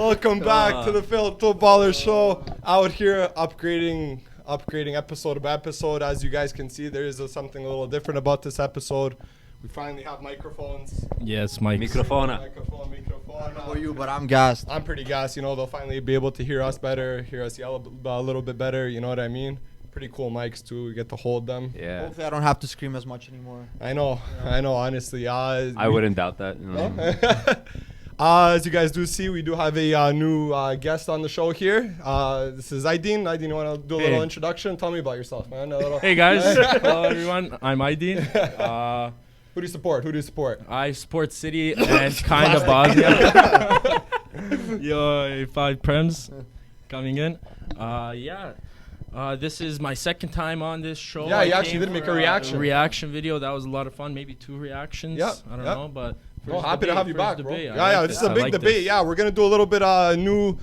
Welcome back to the Filter Baller Show. Out here upgrading episode by episode. As you guys can see, there is something a little different about this episode. We finally have microphones. Yes, mics. Microphone. How are you? But I'm gassed. I'm pretty gassed. You know, they'll finally be able to hear us better, hear us yell a little bit better. You know what I mean? Pretty cool mics too. We get to hold them. Yeah. Hopefully, I don't have to scream as much anymore. I know. Honestly, I wouldn't doubt that. You know? As you guys do see, we do have a new guest on the show here. This is Aydin. Aydin, you want to do a little introduction? Tell me about yourself, man. Hey guys, hello everyone. I'm Aydin. Who do you support? I support City and kind of Bosnia. Yo, 5 Prems coming in. This is my second time on this show. Yeah, you actually did make a reaction video. That was a lot of fun. Maybe 2 reactions. Yeah, I don't know, but. Happy to have you back, bro. Debate. This is a big debate. Yeah, we're gonna do a little bit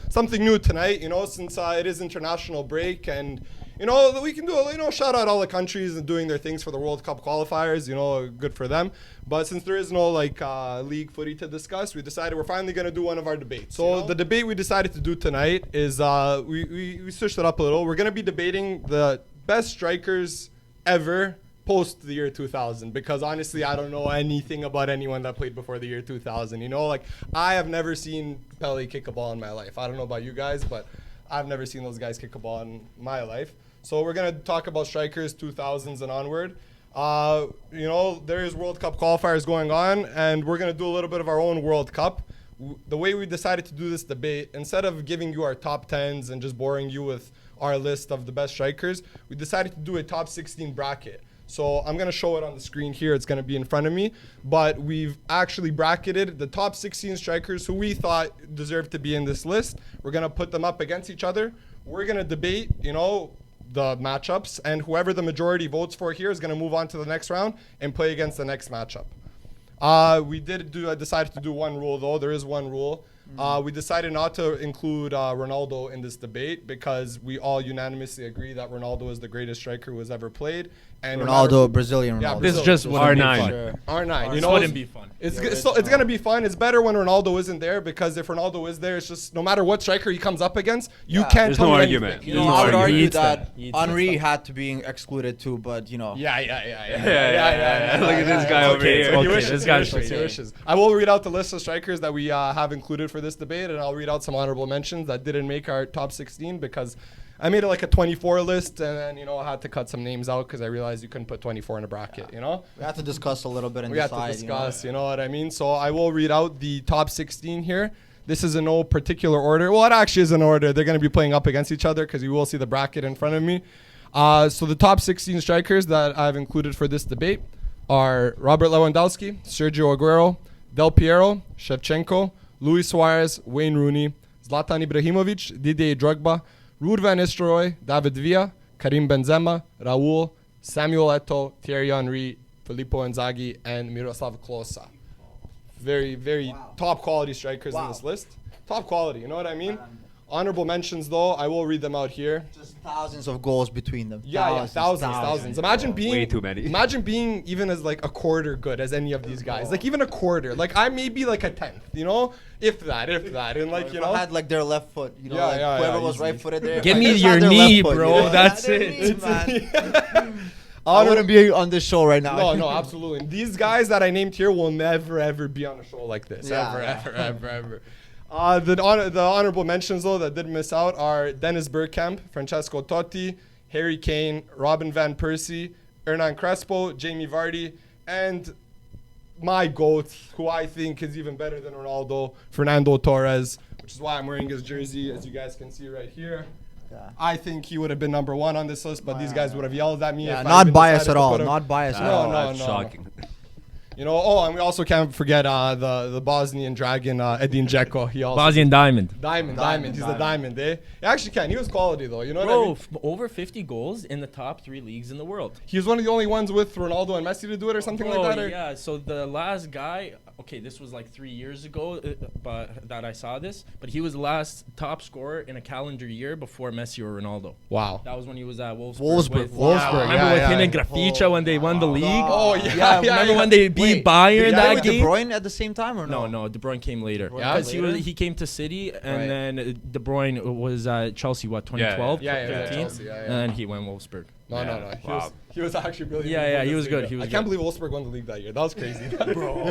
something new tonight. You know, since it is international break, and you know we can do shout out all the countries and doing their things for the World Cup qualifiers. You know, good for them. But since there is no league footy to discuss, we decided we're finally gonna do one of our debates. So the debate we decided to do tonight is we switched it up a little. We're gonna be debating the best strikers ever post the year 2000, because honestly I don't know anything about anyone that played before the year 2000. You know, I have never seen Pele kick a ball in my life. I don't know about you guys, but I've never seen those guys kick a ball in my life. So we're gonna talk about strikers 2000s and onward. You know, there is World Cup qualifiers going on, and we're gonna do a little bit of our own World Cup. The way we decided to do this debate, instead of giving you our top 10s and just boring you with our list of the best strikers, we decided to do a top 16 bracket. So I'm going to show it on the screen here. It's going to be in front of me. But we've actually bracketed the top 16 strikers who we thought deserved to be in this list. We're going to put them up against each other. We're going to debate, you know, the matchups. And whoever the majority votes for here is going to move on to the next round and play against the next matchup. We decided to do one rule, though. There is one rule. We decided not to include Ronaldo in this debate because we all unanimously agree that Ronaldo is the greatest striker who has ever played. And Ronaldo, Brazilian Ronaldo. Yeah, This just wouldn't R9. be fun. R9. You know, wouldn't be fun. It's going to be fun. It's better when Ronaldo isn't there, because if Ronaldo is there, it's just no matter what striker he comes up against, you can't There's tell no me argument. anything. You know, I would argue that He eats Henry had to be excluded too, but you know. Yeah. Look at this guy over here. He Okay, wishes, this he guy's wishes, he wishes. I will read out the list of strikers that we have included for this debate, and I'll read out some honorable mentions that didn't make our top 16 because I made it like a 24 list, and then, you know, I had to cut some names out because I realized you couldn't put 24 in a bracket, you know? We have to discuss a little bit and We have to discuss, you know what I mean? So I will read out the top 16 here. This is in no particular order. Well, it actually is in order. They're going to be playing up against each other because you will see the bracket in front of me. So the top 16 strikers that I've included for this debate are Robert Lewandowski, Sergio Aguero, Del Piero, Shevchenko, Luis Suarez, Wayne Rooney, Zlatan Ibrahimovic, Didier Drogba, Ruud van Nistelrooy, David Villa, Karim Benzema, Raul, Samuel Eto'o, Thierry Henry, Filippo Inzaghi, and Miroslav Klose. Very, very top quality strikers in this list. Top quality, you know what I mean? Honorable mentions, though, I will read them out here. Just thousands of goals between them. Thousands. Imagine being way too many. Imagine being even as like a quarter good as any of these guys. Like even a quarter. Like I may be like a 10th, you know, if that, and like you know. I had like their left foot, you know, whoever was right-footed there. Give I me just your had their knee, left foot, bro. you know? That's Their it. knees, man. I wouldn't be on this show right now. No, absolutely. These guys that I named here will never ever be on a show like this. Ever. The honorable mentions, though, that did miss out are Dennis Bergkamp, Francesco Totti, Harry Kane, Robin van Persie, Hernan Crespo, Jamie Vardy, and my GOAT, who I think is even better than Ronaldo, Fernando Torres, which is why I'm wearing his jersey, as you guys can see right here. Yeah. I think he would have been number 1 on this list, but these guys would have yelled at me. If not I biased at all. Not biased at all. No. Shocking. You know, and we also can't forget the Bosnian dragon, Edin Dzeko. He also Bosnian Diamond. Diamond. He's the diamond, eh? He actually can. He was quality, though. You know Bro, what I mean? over 50 goals in the top 3 leagues in the world. He was one of the only ones with Ronaldo and Messi to do it or something like that? Or? Yeah, so the last guy, okay, this was like 3 years ago, but that I saw this. But he was the last top scorer in a calendar year before Messi or Ronaldo. Wow. That was when he was at Wolfsburg. Wolfsburg. Remember with him and Graficia when they won the league? Oh, yeah. Remember when they beat Bayern Did that with game? De Bruyne at the same time or no? No, De Bruyne came later. Yeah, Because he came to City, and then De Bruyne was at Chelsea, 2012, Yeah, 13? Chelsea, yeah. And then he went Wolfsburg. No. He was actually brilliant. Yeah, he was good. I can't believe Wolfsburg won the league that year. That was crazy. Bro,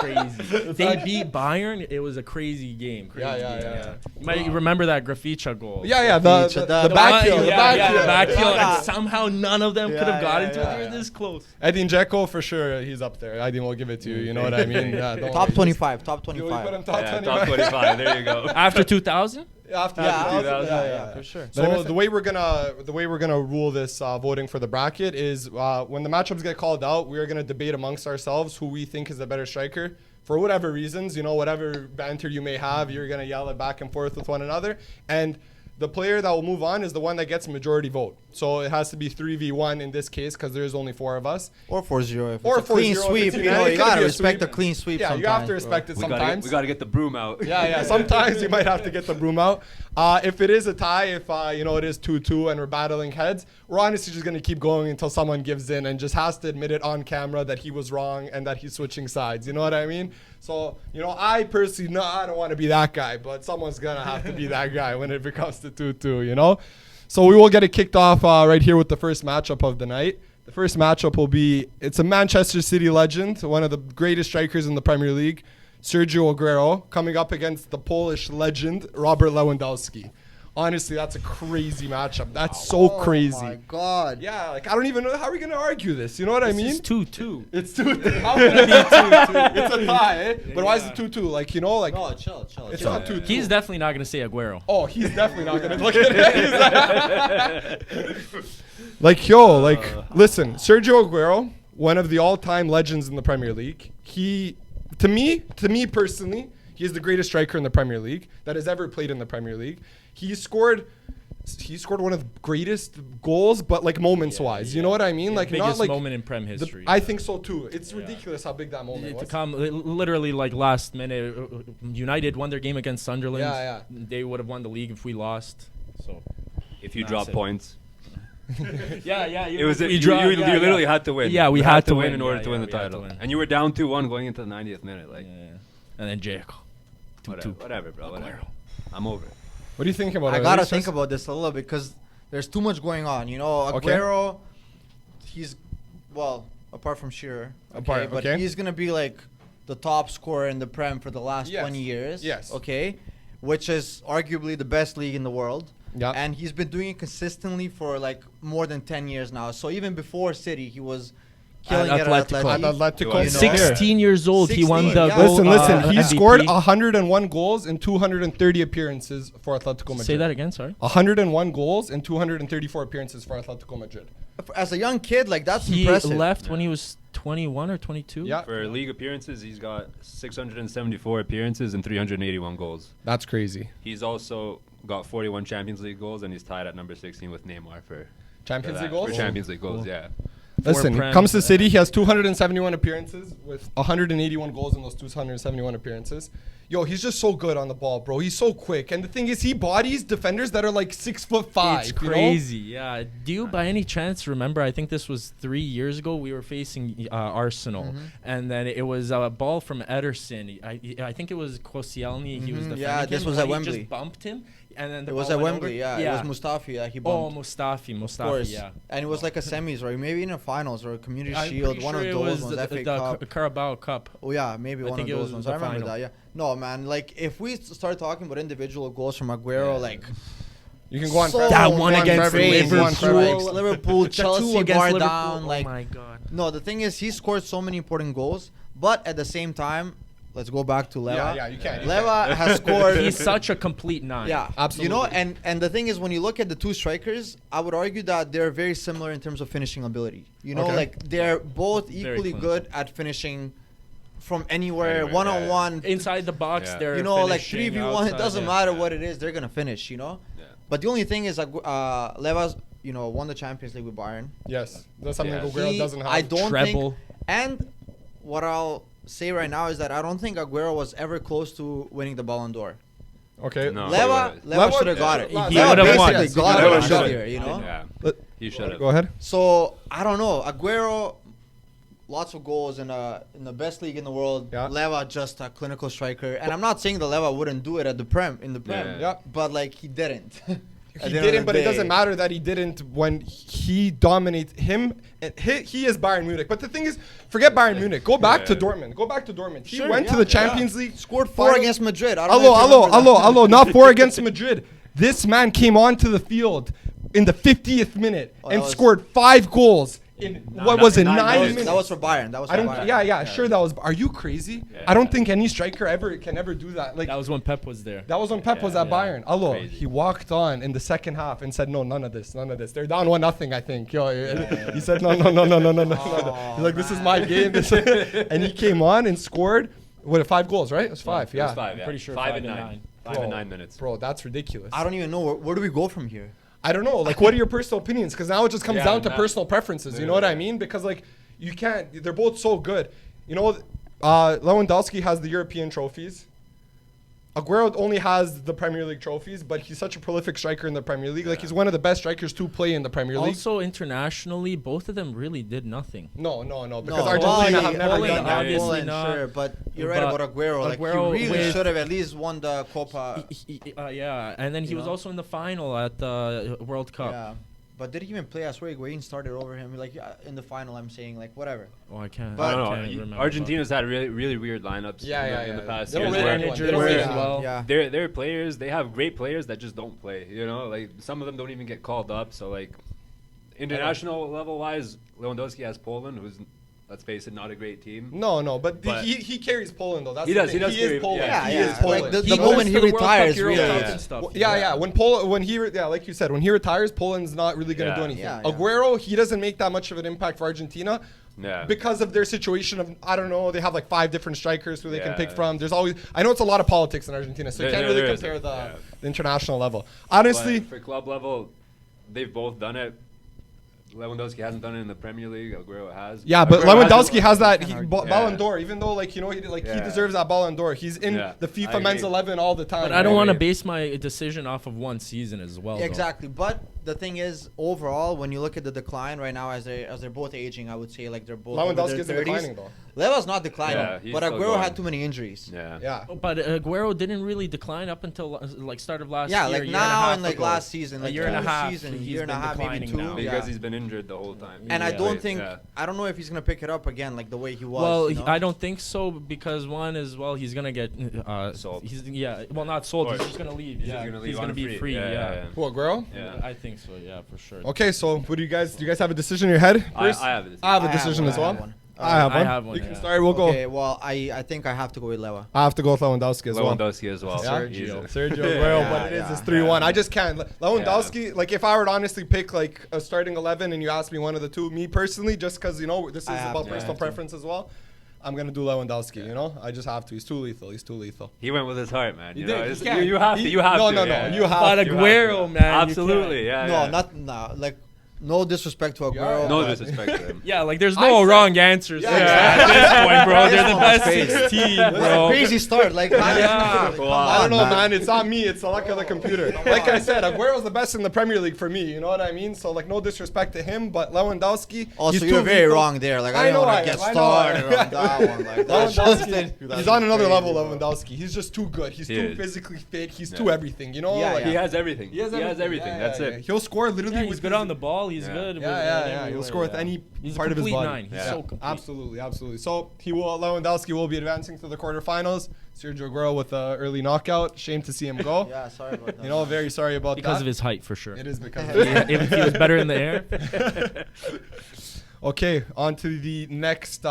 crazy. They beat Bayern. It was a crazy game. Yeah. You might remember that Graficia goal. Yeah, the back heel. The back heel. Yeah. And somehow none of them could have gotten to it. yeah. They were this close. Edin Dzeko, for sure, he's up there. Edin will give it to you. You know what I mean? Yeah, don't Top worry. 25. Top You put 25. him top 25. top 25. There you go. After 2000? After Yeah, 2000, yeah, for sure. So the way we're gonna rule this voting for the bracket is when the matchups get called out, we are gonna debate amongst ourselves who we think is the better striker for whatever reasons. You know, whatever banter you may have, you're gonna yell it back and forth with one another, and the player that will move on is the one that gets majority vote. So it has to be 3v1 in this case because there's only 4 of us. Or 4-0. If Or it's a clean 4-0 if sweep, it's you United, know, it you could gotta be a respect sweep. the clean sweep Yeah, sometimes. you have to respect it We sometimes. gotta get the broom out. Yeah. Sometimes you might have to get the broom out. If it is a tie, if it is 2-2 and we're battling heads, we're honestly just gonna keep going until someone gives in and just has to admit it on camera that he was wrong and that he's switching sides. You know what I mean? So I personally, I don't want to be that guy, but someone's gonna have to be that guy when it becomes to 2-2. So we will get it kicked off right here with the first matchup of the night. The first matchup will be, it's a Manchester City legend, one of the greatest strikers in the Premier League, Sergio Aguero, coming up against the Polish legend, Robert Lewandowski. Honestly, that's a crazy matchup. That's so crazy. Oh my God. Yeah, I don't even know how are we going to argue this. You know what I mean? It's 2-2. It's 2-2. How can it be 2-2? It's a tie, eh? But why is it 2-2? No, chill. It's not 2-2. He's definitely not going to say Aguero. Oh, he's definitely not going to look at it. Listen, Sergio Aguero, one of the all-time legends in the Premier League. To me personally, he is the greatest striker in the Premier League that has ever played in the Premier League. He scored one of the greatest goals, but moments-wise. You know what I mean? Biggest not moment in Prem history. I think so too. It's ridiculous how big that moment To was. come literally last minute, United won their game against Sunderland. Yeah. They would have won the league if we lost. So If you drop Massive. points. yeah. It was we you draw- literally had to win. Yeah, we You had to win win in order Yeah, to win the we had to title. win. And you were down 2-1 going into the 90th minute. And then Dzeko. 2-2. Whatever, bro. Whatever. I'm over it. What do you think about it? I gotta think about this a little because there's too much going on. Aguero, he's apart from Shearer, but he's gonna be the top scorer in the Prem for the last 20 years. Yes. Okay, which is arguably the best league in the world. Yeah. And he's been doing it consistently for more than 10 years now. So even before City, he was killing it at Atletico. Atletico. At Atletico. 16 years old, he won 16, the yeah. goal. Listen. He MVP. scored 101 goals in 230 appearances for Atletico Madrid. Say that again, sorry. 101 goals in 234 appearances for Atletico Madrid. As a young kid, that's He impressive. left when he was 21 or 22. Yeah. For league appearances, he's got 674 appearances and 381 goals. That's crazy. He's also got 41 Champions League goals, and he's tied at number 16 with Neymar for Champions League that, goals? For Champions League goals, yeah. Listen, Prem. comes to City, he has 271 appearances with 181 goals in those 271 appearances. Yo, he's just so good on the ball, bro. He's so quick. And the thing is, he bodies defenders that are 6'5". It's crazy, yeah. Do you by any chance remember, I think this was 3 years ago, we were facing Arsenal. And then it was a ball from Ederson. I think it was Koscielny. He was defending Yeah, this him, was but at he Wembley. just bumped him. And then the It was ball at went Wembley, over. yeah. It was Mustafi that he bumped. Mustafi, Of course. yeah. And it was a semis, or maybe in a finals or a Community I'm Shield, pretty one sure of it those was ones, the FA Cup. Carabao Cup. Oh yeah, maybe I one of think it those was ones. the I remember final. that. Yeah. No man, if we start talking about individual goals from Aguero, You can go on So forever. That You one can go on against forever. You can go on forever. Liverpool, Liverpool, The two Chelsea, against bar Liverpool. down. Oh my god. No, the thing is, he scored so many important goals, but at the same time, let's go back to Leva. Yeah, you can. Leva has scored. He's such a complete nine. Yeah, Absolutely. and the thing is, when you look at the two strikers, I would argue that they're very similar in terms of finishing ability. Okay. They're both equally clinical. good at finishing from anywhere, one-on-one. Inside the box, Yeah. they're 3v1, it outside, doesn't yeah. matter what it is, they're gonna finish. Yeah. But the only thing is, Leva's, won the Champions League with Bayern. Yes. That's something Yeah. Aguero doesn't have. I don't Treble. think. And what I'll say right now is that I don't think Aguero was ever close to winning the Ballon d'Or. Okay. No. Leva should have got it. He Leva would have won. basically got Leva it should've. this year, you know? Yeah. He should have. Go ahead. So, I don't know. Aguero, lots of goals in the best league in the world. Yeah. Leva, just a clinical striker. And I'm not saying the Leva wouldn't do it at the Prem, in the Prem. Yeah. But, like, he didn't. He didn't, but it doesn't matter that he didn't when he dominates him. He is Bayern Munich. But the thing is, forget Bayern Munich. Go back to Dortmund. Go back to Dortmund. He went to the Champions League. Scored 4 against Madrid. I don't know if you remember that. Hello. Not 4 against Madrid. This man came onto the field in the 50th minute and scored 5 goals in what was it, 9 minutes? That was for Bayern. That was for Bayern. Yeah, sure. That was. Are you crazy? Yeah. I don't think any striker can ever do that. Like That was when Pep was there. that was when Pep was at Bayern. Hello, Crazy. he walked on in the second half and said, "No, none of this. They're down 1-0, I think." He said, "No." He's like, "This is my game." And he came on and scored. What, 5 goals, right? It was 5. It was Yeah. 5, yeah. Pretty sure 5 5 and and 9. 9. 5 and 9 minutes. Bro, that's ridiculous. I don't even know. Where do we go from here? I don't know. Like, what are your personal opinions? Because now it just comes Yeah, down to that- personal preferences. You know what I mean? Because, like, you can't. They're both so good. You know, Lewandowski has the European trophies. Aguero only has the Premier League trophies, but he's such a prolific striker in the Premier League. Like, he's one of the best strikers to play in the Premier League. Also, internationally, both of them really did nothing. No. Because No, Argentina Poland- have never Poland, done that. obviously Poland, not. sure, but you're right But about Aguero. Like, Aguero he really with- should have at least won the Copa. Yeah, and then he You was know? also in the final at the World Cup. Yeah. But did he even play? I swear Higuain started over him. Like, in the final, I'm saying, like, whatever. Oh, I can't. But- I I don't can't know. remember. Argentina's had really weird lineups in the past They don't years. rate where anyone. They Managers don't rate as anyone. well. Yeah. They're players. They have great players that just don't play. You know, like some of them don't even get called up. So like, international level wise, Lewandowski has Poland, who's, let's face it, not a great team. No, but But- he carries Poland though. That's He the does, thing. he does He is carry- Poland. yeah, He yeah. is Poland. Like, the He moment goes he to the World Cup, retires, Euro really. Cup Yeah. and stuff. Well, Yeah. Like you said, when he retires, Poland's not really gonna Yeah. do anything. Yeah, yeah. Aguero, he doesn't make that much of an impact for Argentina. Yeah. Because of their situation of, I don't know, they have like 5 different strikers who they can Yeah. pick from. There's always, I know it's a lot of politics in Argentina, so you can't really There is, compare the yeah. international level. Honestly, But for club level, they've both done it. Lewandowski hasn't done it in the Premier League. Aguero has. yeah, but Aguero Lewandowski has that Yeah. Ballon d'Or, even though he he Yeah. deserves that Ballon d'Or. He's in Yeah, the I FIFA agree. Men's 11 all the time. But I don't I want to agree. base my decision off of one season as well. though. Exactly. But the thing is, overall, when you look at the decline right now, as they're both aging, I would say like they're both over Lewandowski their isn't 30s. declining though. Leva's not declining, Yeah, he's but still Aguero going. had too many injuries. Yeah. Yeah. But Aguero didn't really decline up until like start of last Yeah, year. like year now and and like ago. last season, like a year and a half. season, He's year and a been half, maybe declining 2. now. Because Yeah. he's been injured the whole time. And I Yeah. don't think Yeah. I don't know if he's gonna pick it up again like the way he was. Well, you know? I don't think so because one is he's gonna get Sold. He's not sold. Or He's just gonna leave. He's Yeah, just gonna leave he's gonna on be free. free. Yeah. Who, Aguero? Yeah. I think so. Yeah, for sure. Okay, so what do you guys have a decision in your head? I Chris? have it. I have a I have decision one, as I well. have one. I have I one. have one, You can yeah. start. We'll Okay, go. well, I think I have to go with Leva. I have to go with Lewandowski as well. Lewandowski as well. Yeah? Sergio. Sergio Aguero, Yeah, but it is yeah, it's 3-1. yeah. I just can't. Lewandowski, like if I were to honestly pick like a starting 11 and you asked me one of the two, me personally, just because this is I have about to, personal I have to. preference as well, I'm gonna do Lewandowski. I just have to. He's too lethal. He went with his heart, man. You did. know, He it's- can't. you have to. You have No, to. no, yeah, no. yeah. You have But to. Aguero, man, you Absolutely. Yeah. No, yeah. like no disrespect to Aguero. Yeah. No but- disrespect to him. Yeah, like there's I no said- wrong answers Yeah, here exactly. at this point, bro. They're the This best one was crazy. 16, That's a bro. crazy start. Like, Yeah. come Wow. I don't know, on, man. It's not me. It's the luck of the computer. Like I said, Aguero's the best in the Premier League for me. You know what I mean? So, like, no disrespect to him, but Lewandowski. Also, he's you're too very lethal. wrong there. Like, I I didn't know want I to get am. I know I am. started on that one. Like, that's Lewandowski, he's on another crazy, level, bro. Lewandowski. He's just too good. He's He too is. physically fit. He's Yeah. too everything. You know? Yeah, Like, yeah. He has everything. He has everything. Yeah, That's yeah, it. yeah. He'll score literally Yeah, with he's good his- on the ball. He's Yeah. good. Yeah. He'll score with any He's part a of his complete body. 9. He's Yeah. so complete. Absolutely. So Lewandowski will be advancing to the quarterfinals. Sergio Aguero with an early knockout. Shame to see him go. Yeah, sorry about that. Very sorry about Because that. of his height, for sure. It is because of If he was better in the air. Okay, on to the next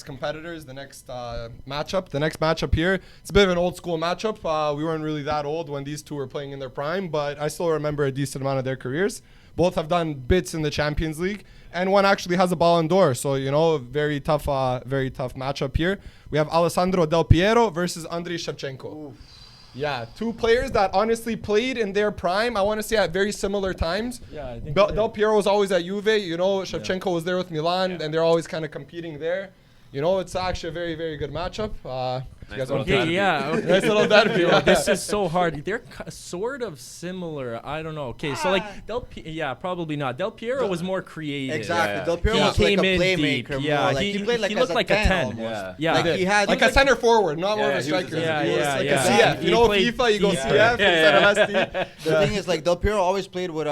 competitors, the next matchup. The next matchup here, it's a bit of an old school matchup. We weren't really that old when these two were playing in their prime, but I still remember a decent amount of their careers. Both have done bits in the Champions League, and one actually has a Ballon d'Or. So, very tough matchup here. We have Alessandro Del Piero versus Andriy Shevchenko. Oof. Yeah, two players that honestly played in their prime, I want to say at very similar times. Yeah, I think Del Piero was always at Juve. Shevchenko was there with Milan, and they're always kind of competing there. you know, it's actually a very, very good matchup. You guys want to Okay, yeah. nice little derby. Yo, this is so hard. They're sort of similar. I don't know. Okay, so like probably not. Del Piero was more creative. Exactly. Yeah. Del Piero He was like a came in playmaker. deep. More. Yeah, Like, he played like he as looked a like a 10. almost. Yeah. Like he had like a center forward, not more of a he was a striker. center He was forward. like Yeah, a yeah. CF. He You know, played FIFA, you go deep. CF instead of SD. The thing is, like, Del Piero always played with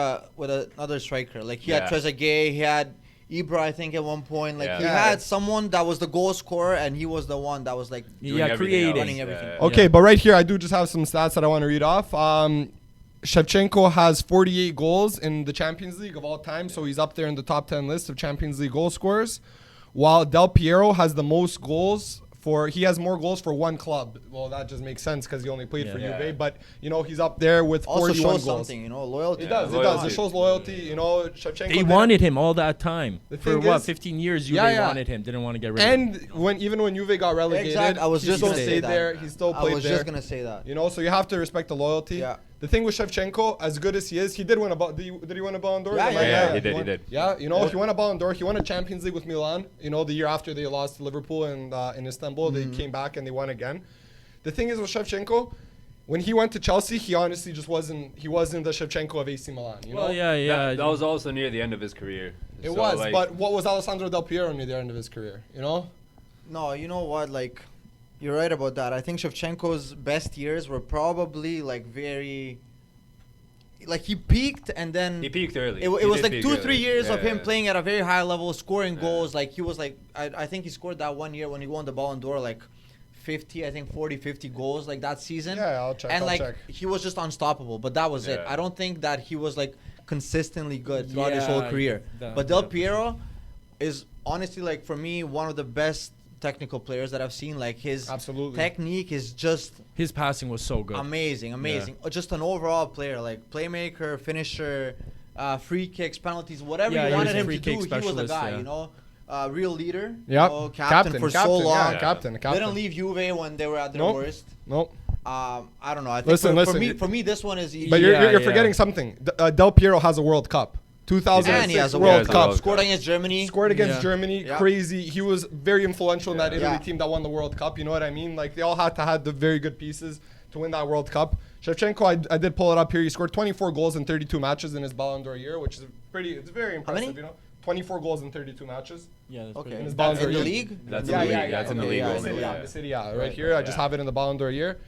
another striker. Like, he had Trezeguet, he had Ibra, I think, at one point. Like, he had someone that was the goal scorer, and he was the one that was, like, creating. running everything. Okay, but right here, I do just have some stats that I want to read off. Shevchenko has 48 goals in the Champions League of all time, so he's up there in the top 10 list of Champions League goal scorers. While Del Piero has the most goals he has more goals for one club. Well, that just makes sense because he only played for Juve. But you know, he's up there with 41 also shows goals. something, you know, loyalty. It does. It shows loyalty. You know, Shevchenko. They wanted him all that time. For thing is, 15 years, Juve wanted him. Didn't want to get rid of him. And even when Juve got relegated, I was just he still gonna say stayed that. there. He still played there. I was just gonna say that. You know, so you have to respect the loyalty. Yeah. The thing with Shevchenko, as good as he is, he did win a did he win a Ballon d'Or? Yeah, he did. Yeah, you know, he won a Ballon d'Or. He won a Champions League with Milan. You know, the year after they lost to Liverpool in Istanbul, they came back and they won again. The thing is with Shevchenko, when he went to Chelsea, he honestly just wasn't. He wasn't the Shevchenko of AC Milan. You know? Well, yeah. That was also near the end of his career. It was, but what was Alessandro Del Piero near the end of his career? You know? No, you know what? Like, you're right about that. I think Shevchenko's best years were probably like very. Like, he peaked and then he peaked early. It was like 2-3 years of him playing at a very high level, scoring goals. Like, he was like, I think he scored that one year when he won the Ballon d'Or, like 50 goals like that season. Yeah, I'll check. And I'll like check. he was just unstoppable, but that was it. I don't think that he was like consistently good throughout his whole career. But Del Piero is honestly, like, for me, one of the best technical players that I've seen. Like, his technique is just his passing was so good. Amazing. Just an overall player, like playmaker, finisher, free kicks, penalties, whatever you wanted him to do, he was the guy, you know. Real leader, captain for so long. Captain. Didn't leave Juve when they were at their worst. Nope. I don't know. I think for me, this one is easy. But you're forgetting something. Del Piero has a World Cup. 2006 and he has a World Cup. Scored against Germany. Germany. Yeah. Crazy. He was very influential in that Italy team that won the World Cup. You know what I mean? Like, they all had to have the very good pieces to win that World Cup. Shevchenko, I did pull it up here. He scored 24 goals in 32 matches in his Ballon d'Or year, which is it's very impressive. How many? You know, 24 goals in 32 matches. Yeah, that's okay. In his That's Ballon in d'Or the year. league. That's in the league. That's in the league only. The city, right here. I just have it in the Ballon d'Or year,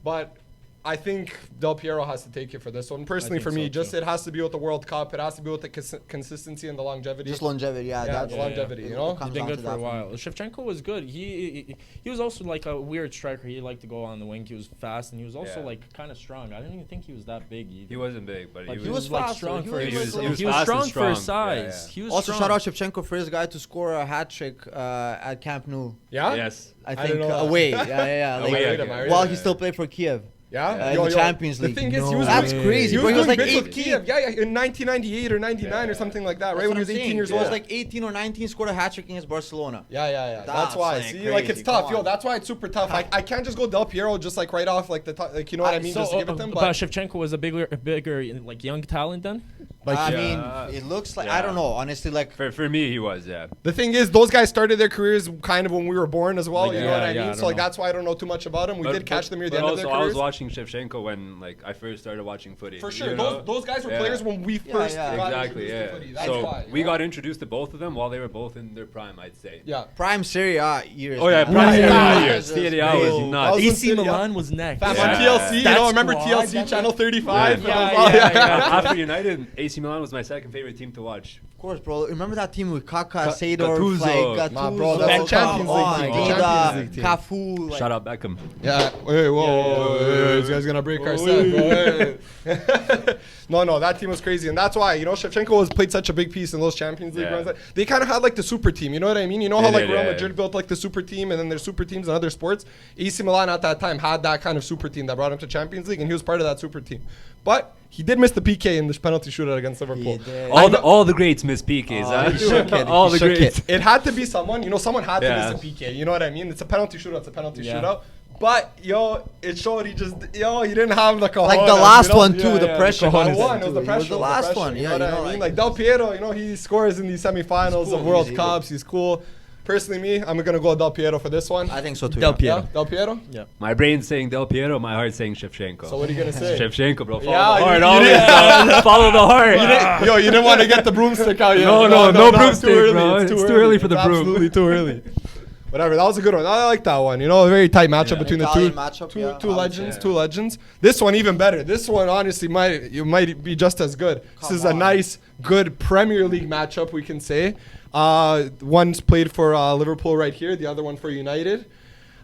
but I think Del Piero has to take it for this one. Personally, for me, it has to be with the World Cup. It has to be with the consistency and the longevity. Just longevity, that's longevity. You know, he's been good for a while. Shevchenko was good. He was also like a weird striker. He liked to go on the wing. He was fast, and he was also like kind of strong. I didn't even think he was that big either. He wasn't big, but he was like fast, strong for his he was strong for his Yeah, size. yeah. He was also, strong. shout out Shevchenko for his guy to score a hat trick at Camp Nou. Yeah. Yes. I think away. Yeah. Away, While he still played for Kiev. Yeah, in the Champions League. The thing is, that's crazy. He was like bits 18. with Kiev. Yeah, in 1998 or 99 or something like that, right? When he was 18 years old. He was like 18 or 19, scored a hat trick against Barcelona. Yeah. That's why. See, like, it's tough. That's why it's super tough. I can't just go Del Piero just like right off like the top, like, you know what I mean? Just to give it to him. But Shevchenko was a bigger like young talent then. Like, I mean, it looks like I don't know. Honestly, like for me, he was. Yeah. The thing is, those guys started their careers kind of when we were born as well. Like, you know what I mean? So like know. that's why I don't know too much about them. We did catch them near the end of their careers. I was watching Shevchenko when like I first started watching footy. For sure, those guys were players when we first got introduced to footy. That's why. We got introduced to both of them while they were both in their prime, I'd say. Yeah. Prime Serie A years. Oh yeah, prime Serie A years. Serie A was nuts. AC Milan was next. On TLC, you know, remember TLC Channel 35? After United, AC Milan was my second favorite team to watch. Of course, bro. Remember that team with Kaká, Seedorf, Gattuso. Bro, that's the Champions League team. Cafu. Shout out Beckham. Yeah. Wait, whoa. This guy's gonna break our set, bro. No, that team was crazy, and that's why, you know, Shevchenko played such a big piece in those Champions League runs. They kind of had like the super team, you know what I mean? You know how like Real Madrid built like the super team, and then there's super teams in other sports. AC Milan at that time had that kind of super team that brought him to Champions League, and he was part of that super team. But he did miss the PK in the penalty shootout against Liverpool. All the greats miss PKs. All the greats. It had to be someone. You know, someone had to miss a PK. You know what I mean? It's a penalty shootout. It's a penalty shootout. But it showed he didn't have the cojones. Like the last one too, the pressure. It was the pressure. The last one. You know what I mean? Like Del Piero, you know, he scores in these semifinals of World Cups. He's cool. Personally, me, I'm gonna go Del Piero for this one. I think so too. Del yeah. Piero. Yeah, Del Piero. Yeah. My brain's saying Del Piero, my heart's saying Shevchenko. So what are you gonna say? Shevchenko, bro. Follow Yeah, the heart. you Always, didn't- follow the heart. Yo, you didn't want to get the broomstick out yet. No it's broomstick, too early. bro. It's It's too early for the It's broom. Absolutely too early. Whatever, that was a good one. I like that one. You know, a very tight matchup between Italian the matchup, two yeah, two legends. yeah. Two legends. This one even better. This one honestly might be just as good. This is a nice, good Premier League matchup, we can say. One's played for Liverpool right here. The other one for United.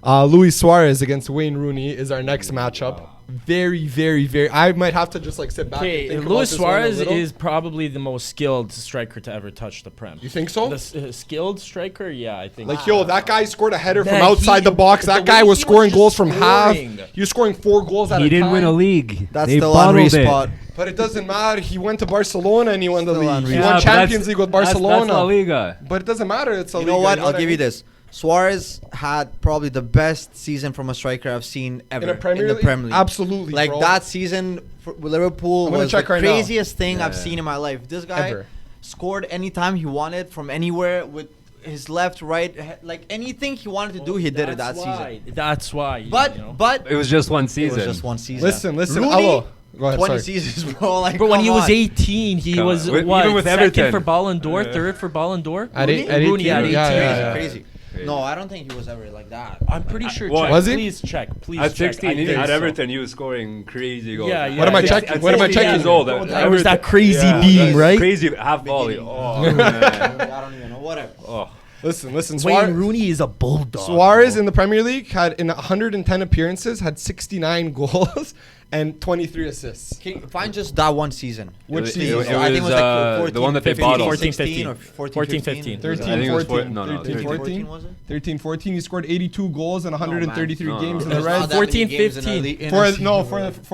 Luis Suarez against Wayne Rooney is our next matchup. Very, very, very. I might have to just like sit back. Okay, and think Luis about this one a Suarez little. is probably the most skilled striker to ever touch the Prem. You think so? The skilled striker, yeah, I think. Like, yo, that guy scored a header from Man, outside the box. the That guy way was he scoring was goals just from half. scoring. He was scoring 4 goals at He a didn't time. win a league. That's They still bottled Henry's it. spot. But it doesn't matter. He went to Barcelona and he won the Still league. Henry. He Yeah, won but Champions that's- League with That's Barcelona. La Liga. But it doesn't matter. It's a You league. know what? I'll I give you mean? this. Suarez had probably the best season from a striker I've seen ever In a Premier the League? Premier League. Absolutely, Like bro. that season with Liverpool I'm gonna was the check right now. craziest thing I've Yeah. seen in my life. This guy Ever. scored anytime he wanted from anywhere with his left, right, like anything he wanted to do, he did it that season. That's why. But It was just one it season. was just one season. Listen. Rooney, Hello. Go ahead. 20 Sorry. seasons, bro. Like, But when he come was on. 18, he Come was on. With- what? even with second Everton. for Ballon d'Or, third for Ballon d'Or. At Rooney? at Rooney 18, at 18. yeah. Crazy. No, I don't think he was ever like that. I'm pretty sure. What? Check. Was he? Please check. Please At check. 16, I think at so. Everton, he was scoring crazy goals. Yeah, yeah. What am I At checking? At What am I 16 checking? years old, That was that crazy beam, that's right? Crazy half volley. Oh, man. I don't even know. Whatever. Oh. Listen. Wayne Rooney is a bulldog. Suarez in the Premier League had in 110 appearances had 69 goals and 23 assists. Can you find just that one season? Which It season? was, I think it was like 14, the one that they 15, bottled. 14, 16 or 14, 15. 13, I think it was 14. no, 13, 14. was it? 13, 14. He scored 82 goals and 133 No, games no. in the There's red. not that many 14, games in a 15. league- in a For season.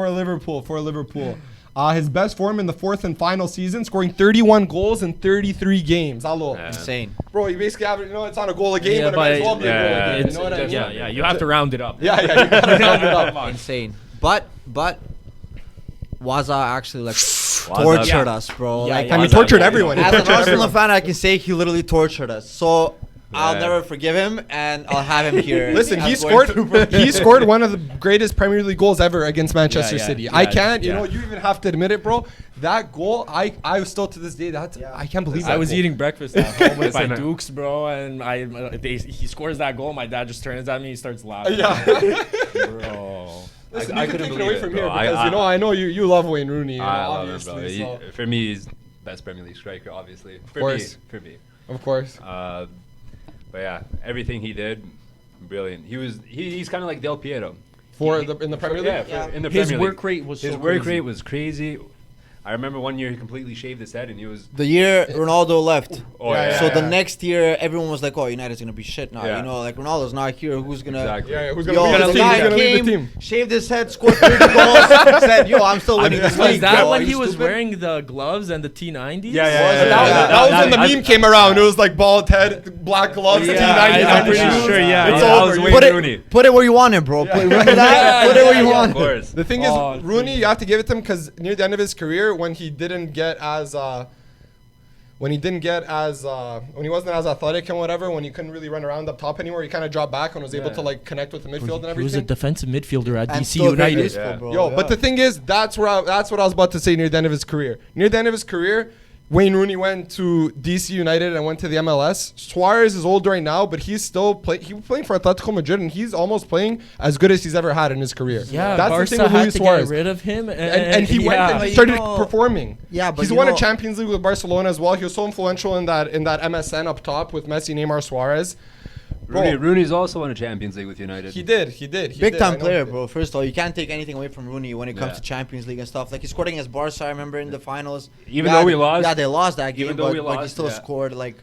for Liverpool. His best form in the fourth and final season, scoring 31 goals in 33 games. Hello. Yeah. Insane. Bro, you basically have, it's on a goal a game, Yeah, but it might as but well be a goal a yeah, game. You It's, know what I mean? yeah. You have to round it up. Yeah, you gotta round it up. Insane. But Waza actually like Waza. tortured Yeah. us, bro. Yeah, like yeah. I mean, Waza, tortured yeah. everyone. He as an tortured Arsenal everyone. fan, I can say he literally tortured us. So I'll Yeah. never forgive him, and I'll have him here. Listen, he as going scored. through- He scored one of the greatest Premier League goals ever against Manchester Yeah, yeah, City. yeah, I can't. You yeah. know, you even have to admit it, bro. That goal, I still to this day. I can't believe that. I was goal. eating breakfast at home with my Listen, Dukes, bro, and he scores that goal. My dad just turns at me, he starts laughing. Yeah. Bro. Listen, I you can couldn't take it believe away it, from bro. here because I know you love Wayne Rooney. You know, I love him, bro. obviously. So. For me, he's best Premier League striker, obviously. course. For me. Of course. But yeah, everything he did, brilliant. He's kind of like Del Piero. In the Premier League. Yeah, in the His Premier work League. rate was His so work crazy. rate was crazy. I remember one year he completely shaved his head and he was. the year Ronaldo left. Oh, Yeah, So yeah. the next year, everyone was like, "Oh, United's gonna be shit now." Yeah. You know, like Ronaldo's not here. Who's gonna? Exactly. Yeah, who's Yo, gonna lead the the team? guy Who's gonna lead came, the team? shaved his head, scored 30 goals, said, "Yo, I'm still winning this Was league." that bro. when Are he you was stupid? wearing the gloves and the T90s? Yeah, That was when the meme came around. It was like bald head, black gloves, Yeah, T90. I'm I'm pretty pretty sure. sure, yeah. It's Yeah, over. was You- Wayne Put Rooney. put it where you want it, bro. Remember that? Put it where you Yeah, want Of it. course. The thing is, Oh, Rooney, you have to give it to him because near the end of his career, when he didn't get as when he wasn't as athletic and whatever, when he couldn't really run around up top anymore, he kind of dropped back and was able to like connect with the midfield and He was a everything. defensive midfielder at And DC still very United. useful, Yeah. bro. Yo, but the thing is, that's what I was about to say near the end of his career. Near the end of his career, Wayne Rooney went to DC United and went to the MLS. Suarez is old right now, but he's still he was playing for Atletico Madrid, and he's almost playing as good as he's ever had in his career. Yeah, that's Barca the thing with had Luis to Suarez. get rid of him, And he went and But he you started know- performing. Yeah, but he's you won a know- Champions League with Barcelona as well. He was so influential in that MSN up top with Messi, Neymar, Suarez. Bro, Rooney's also won a Champions League with United. he did. Big I time know player, he did. bro. First of all, you can't take anything away from Rooney when it comes Yeah. to Champions League and stuff. Like he scored against Barca, I remember in the finals. Even though we lost? Yeah, they lost that game, Even though we but he lost, still yeah. scored. Like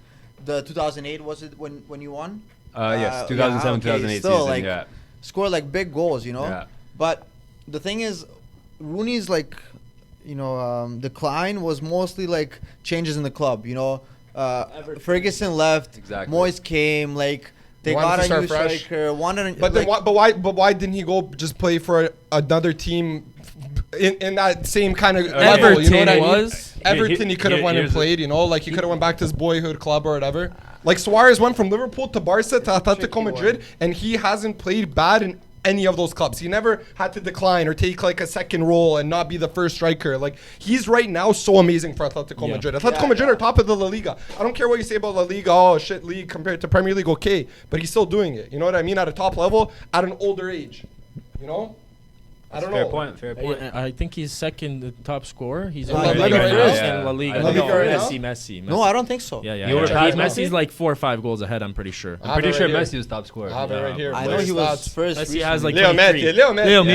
the 2008 was it when you won? Yes, Yeah, 2007, okay, 2008 still, season. like, Yeah. Scored like big goals, you know. Yeah. But the thing is, Rooney's like, decline was mostly like changes in the club. You know, Ferguson left, Exactly. Moyes came, like. They Wanted to got a start new fresh. striker. But then, why didn't he go just play for another team in that same kind of level? You know what I mean? was. Everton, he could have went and here's the- played. You know, like he could have went back to his boyhood club or whatever. Like Suarez went from Liverpool to Barca to Atletico Tricky Madrid, one. and he hasn't played bad in any of those clubs. He never had to decline or take like a second role and not be the first striker. Like he's right now so amazing for Atletico Madrid. Atletico Madrid are top of the La Liga. I don't care what you say about La Liga. Oh shit, league compared to Premier League, okay, but he's still doing it. You know what I mean? At a top level, at an older age. You know? I don't know. Fair point. I think he's second top scorer. He's In in La La Liga Liga right first now? in La Liga. La Liga No, right now? Messi. No, I don't think so. Yeah. He overpassed Messi's Messi? like 4 or 5 goals ahead, I'm pretty sure. I have I'm pretty it sure right here. Messi was top scorer. I have it right here. I know he was first. Messi has like Leo 23. Messi.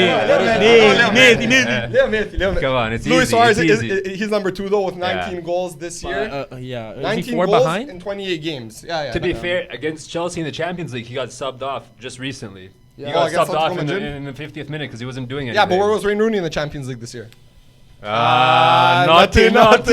Leo Come on, it's Luis easy. Suarez It's is easy. he's number 2 though with 19 goals this year. Is he 19 4 goals behind? in 28 games. Yeah. To be fair, against Chelsea in the Champions League, he got subbed off just recently. Yeah. He Oh, got against subbed off Atletico in Madrid? the 50th minute because he wasn't doing anything. Yeah, but where was Wayne Rooney in the Champions League this year? Naughty. That's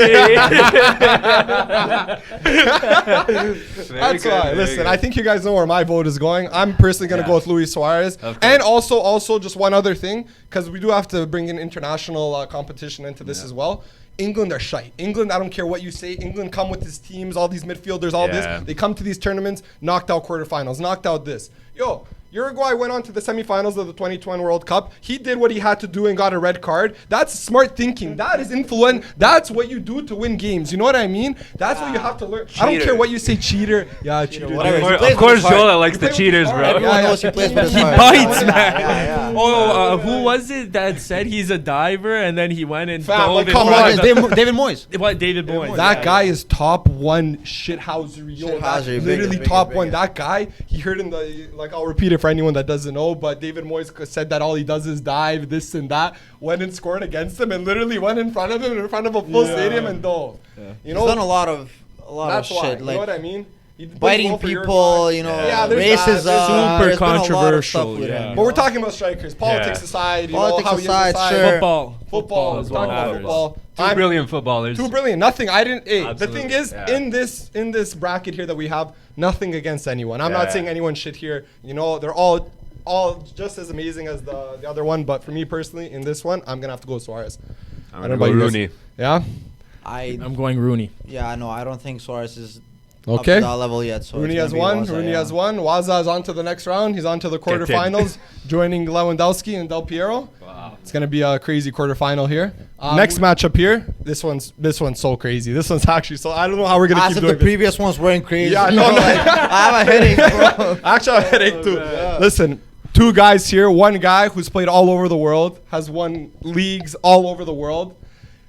That's why. Listen, I think you guys know where my vote is going. I'm personally going to go with Luis Suarez. And also just one other thing, because we do have to bring in international competition into this as well. England are shite. England, I don't care what you say. England come with his teams, all these midfielders, all this. They come to these tournaments, knocked out quarterfinals, knocked out this. Yo, Uruguay went on to the semifinals of the 2020 World Cup. He did what he had to do and got a red card. That's smart thinking. That is influence. That's what you do to win games. You know what I mean? That's what you have to learn. I don't care what you say, cheater. Yeah, cheater. Whatever. Of course, Jola likes the cheaters, bro. Everyone knows he plays with his He heart. bites, man. Yeah. Who was it that said he's a diver and then he went and Fam, dove like, in come front on. of the- David Moyes. What, David Boyd? That guy is top 1 shithousery. Yo, that's Shithousery, literally bigger, top bigger. 1. That guy, he heard in the, like, I'll repeat it for anyone that doesn't know, but David Moyes said that all he does is dive, this and that, went and scored against him and literally went in front of him, in front of a full stadium and dove. You know, He's done a lot of that's why. shit. You Like know what I mean? He plays biting well for people, Uruguay. you know, Yeah, there's that. racism. There's that. Super There's been a lot of controversial, stuff with yeah. him, But we're talking about strikers. Politics Yeah. aside, you Politics know, how he is aside, inside. sure. Football. is Talk what about matters. football. Two brilliant footballers. Too brilliant. Nothing. I didn't. Hey, the Absolutely, thing is, yeah. in this bracket here that we have, nothing against anyone. I'm not Yeah. saying anyone shit here. You know, they're all just as amazing as the other one. But for me personally, in this one, I'm gonna have to go Suarez. I'm I gonna don't know go about you guys. Rooney. Yeah. I'm going Rooney. no, I don't think Suarez is up Okay. to that level yet. So Rooney it's has gonna be won. Waza, Rooney yeah. has won. Waza is on to the next round. He's on to the Get in. quarterfinals, joining Lewandowski and Del Piero. Wow. It's gonna be a crazy quarterfinal here. Next matchup here. This one's so crazy. This one's actually so. I don't know how we're gonna As keep if the doing this. previous ones weren't crazy. Yeah, You no, know, no. like, I have a headache, bro. Actually, I have a headache too. Listen, 2 guys here. One guy who's played all over the world, has won leagues all over the world.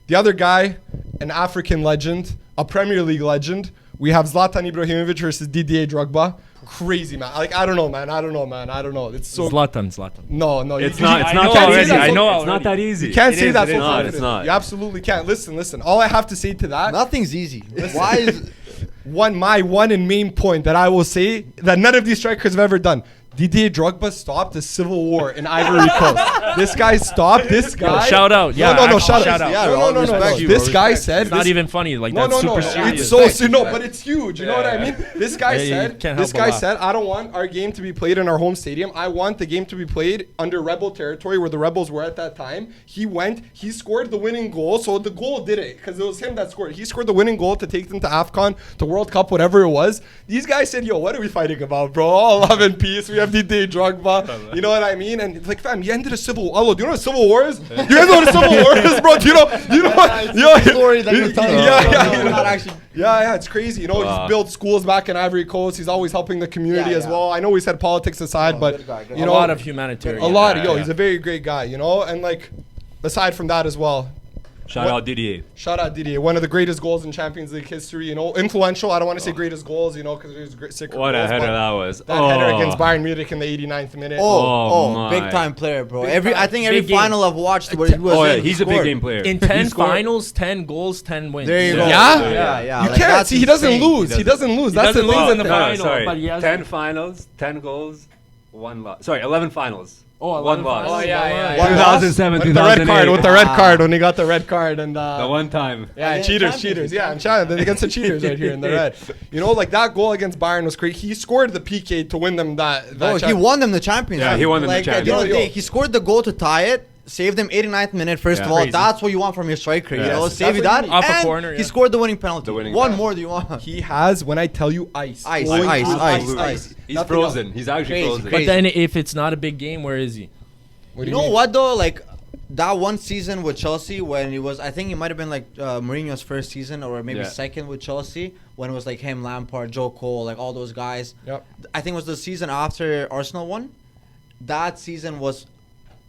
The other guy, an African legend, a Premier League legend. We have Zlatan Ibrahimovic versus Didier Drogba. Crazy, man. Like, I don't know, man. It's so... Zlatan. No. It's you not can't that say easy. that I so- know It's not that easy. You can't It say is, that it so is. confident. It's not. You absolutely can't. Listen. All I have to say to that... Nothing's easy. Why is My one and main point that I will say that none of these strikers have ever done. Didier Drogba stopped the civil war in Ivory Coast. This guy stopped. This guy. Shout out. Yeah, No. actually, Shout shout out. out. Yeah, No. respect. This guy said. It's not even funny. Like, No. that's super serious. It's so serious. No, but it's huge. You know what I mean? This guy Yeah, you said. can't This help but guy laugh. said, I don't want our game to be played in our home stadium. I want the game to be played under rebel territory where the rebels were at that time. He scored the winning goal. So the goal did it because it was him that scored. He scored the winning goal to take them to AFCON, to World Cup, whatever it was. These guys said, yo, what are we fighting about, bro? All love and peace. We have Didier Drogba. You know what I mean? And it's like, fam, you ended a civil war. Do you know what a civil war is? You guys know what a civil war is, bro? Do you know what? story that you're telling. Yeah, it's crazy. You know, he's built schools back in Ivory Coast. He's always helping the community Yeah, as yeah. well. I know we said politics aside, but good guy, good you A know, lot of humanitarian. a lot. Yeah. He's a very great guy. You know, and like aside from that as well. Shout out Didier. Shout out Didier, one of the greatest goals in Champions League history. You know, influential. I don't want to say greatest goals, you know, because there's great sick What a goals, header but that was. That header against Bayern Munich in the 89th minute. Oh, big my. time player, bro. Big time. I think every Big game. final I've watched where he was Oh, yeah, in, he he's a big scored. game player. In He 10 scored- finals, 10 goals, 10 wins. There you go. Yeah? Yeah. You like, can't that's see. He doesn't insane. lose. He doesn't lose. He That's the doesn't thing. lose in the No, final, sorry. but he has 10 finals, 10 goals, 1 loss. Sorry, 11 finals. Oh, 1 11 loss. finals. Oh, yeah. 2007, With the red 2008. card, with the red card, when he got the red card and The one time. yeah, Against cheaters, champions, Yeah, and China against the cheaters right here in the red. You know, like that goal against Bayern was great. He scored the PK to win them that. Bro, he won them the Champions Yeah, League. he won them the Like, at Champions the end of the League. day, he scored the goal to tie it, saved him 89th minute. First Yeah. of all, Crazy. that's what you want from your striker. You Yeah. know, That's save you what you that. need. Off a And corner, he yeah. scored the winning penalty. The winning What penalty. more do you want? He has, when I tell you, ice. Ice, Going ice, through ice. He's Nothing frozen. else. He's actually Crazy, frozen. crazy. But then if it's not a big game, where is he? What do You know mean? what though? Like that one season with Chelsea when it was, I think it might have been like Mourinho's first season or maybe Yeah. second with Chelsea when it was like him, Lampard, Joe Cole, like all those guys. Yep. I think it was the season after Arsenal won. That season was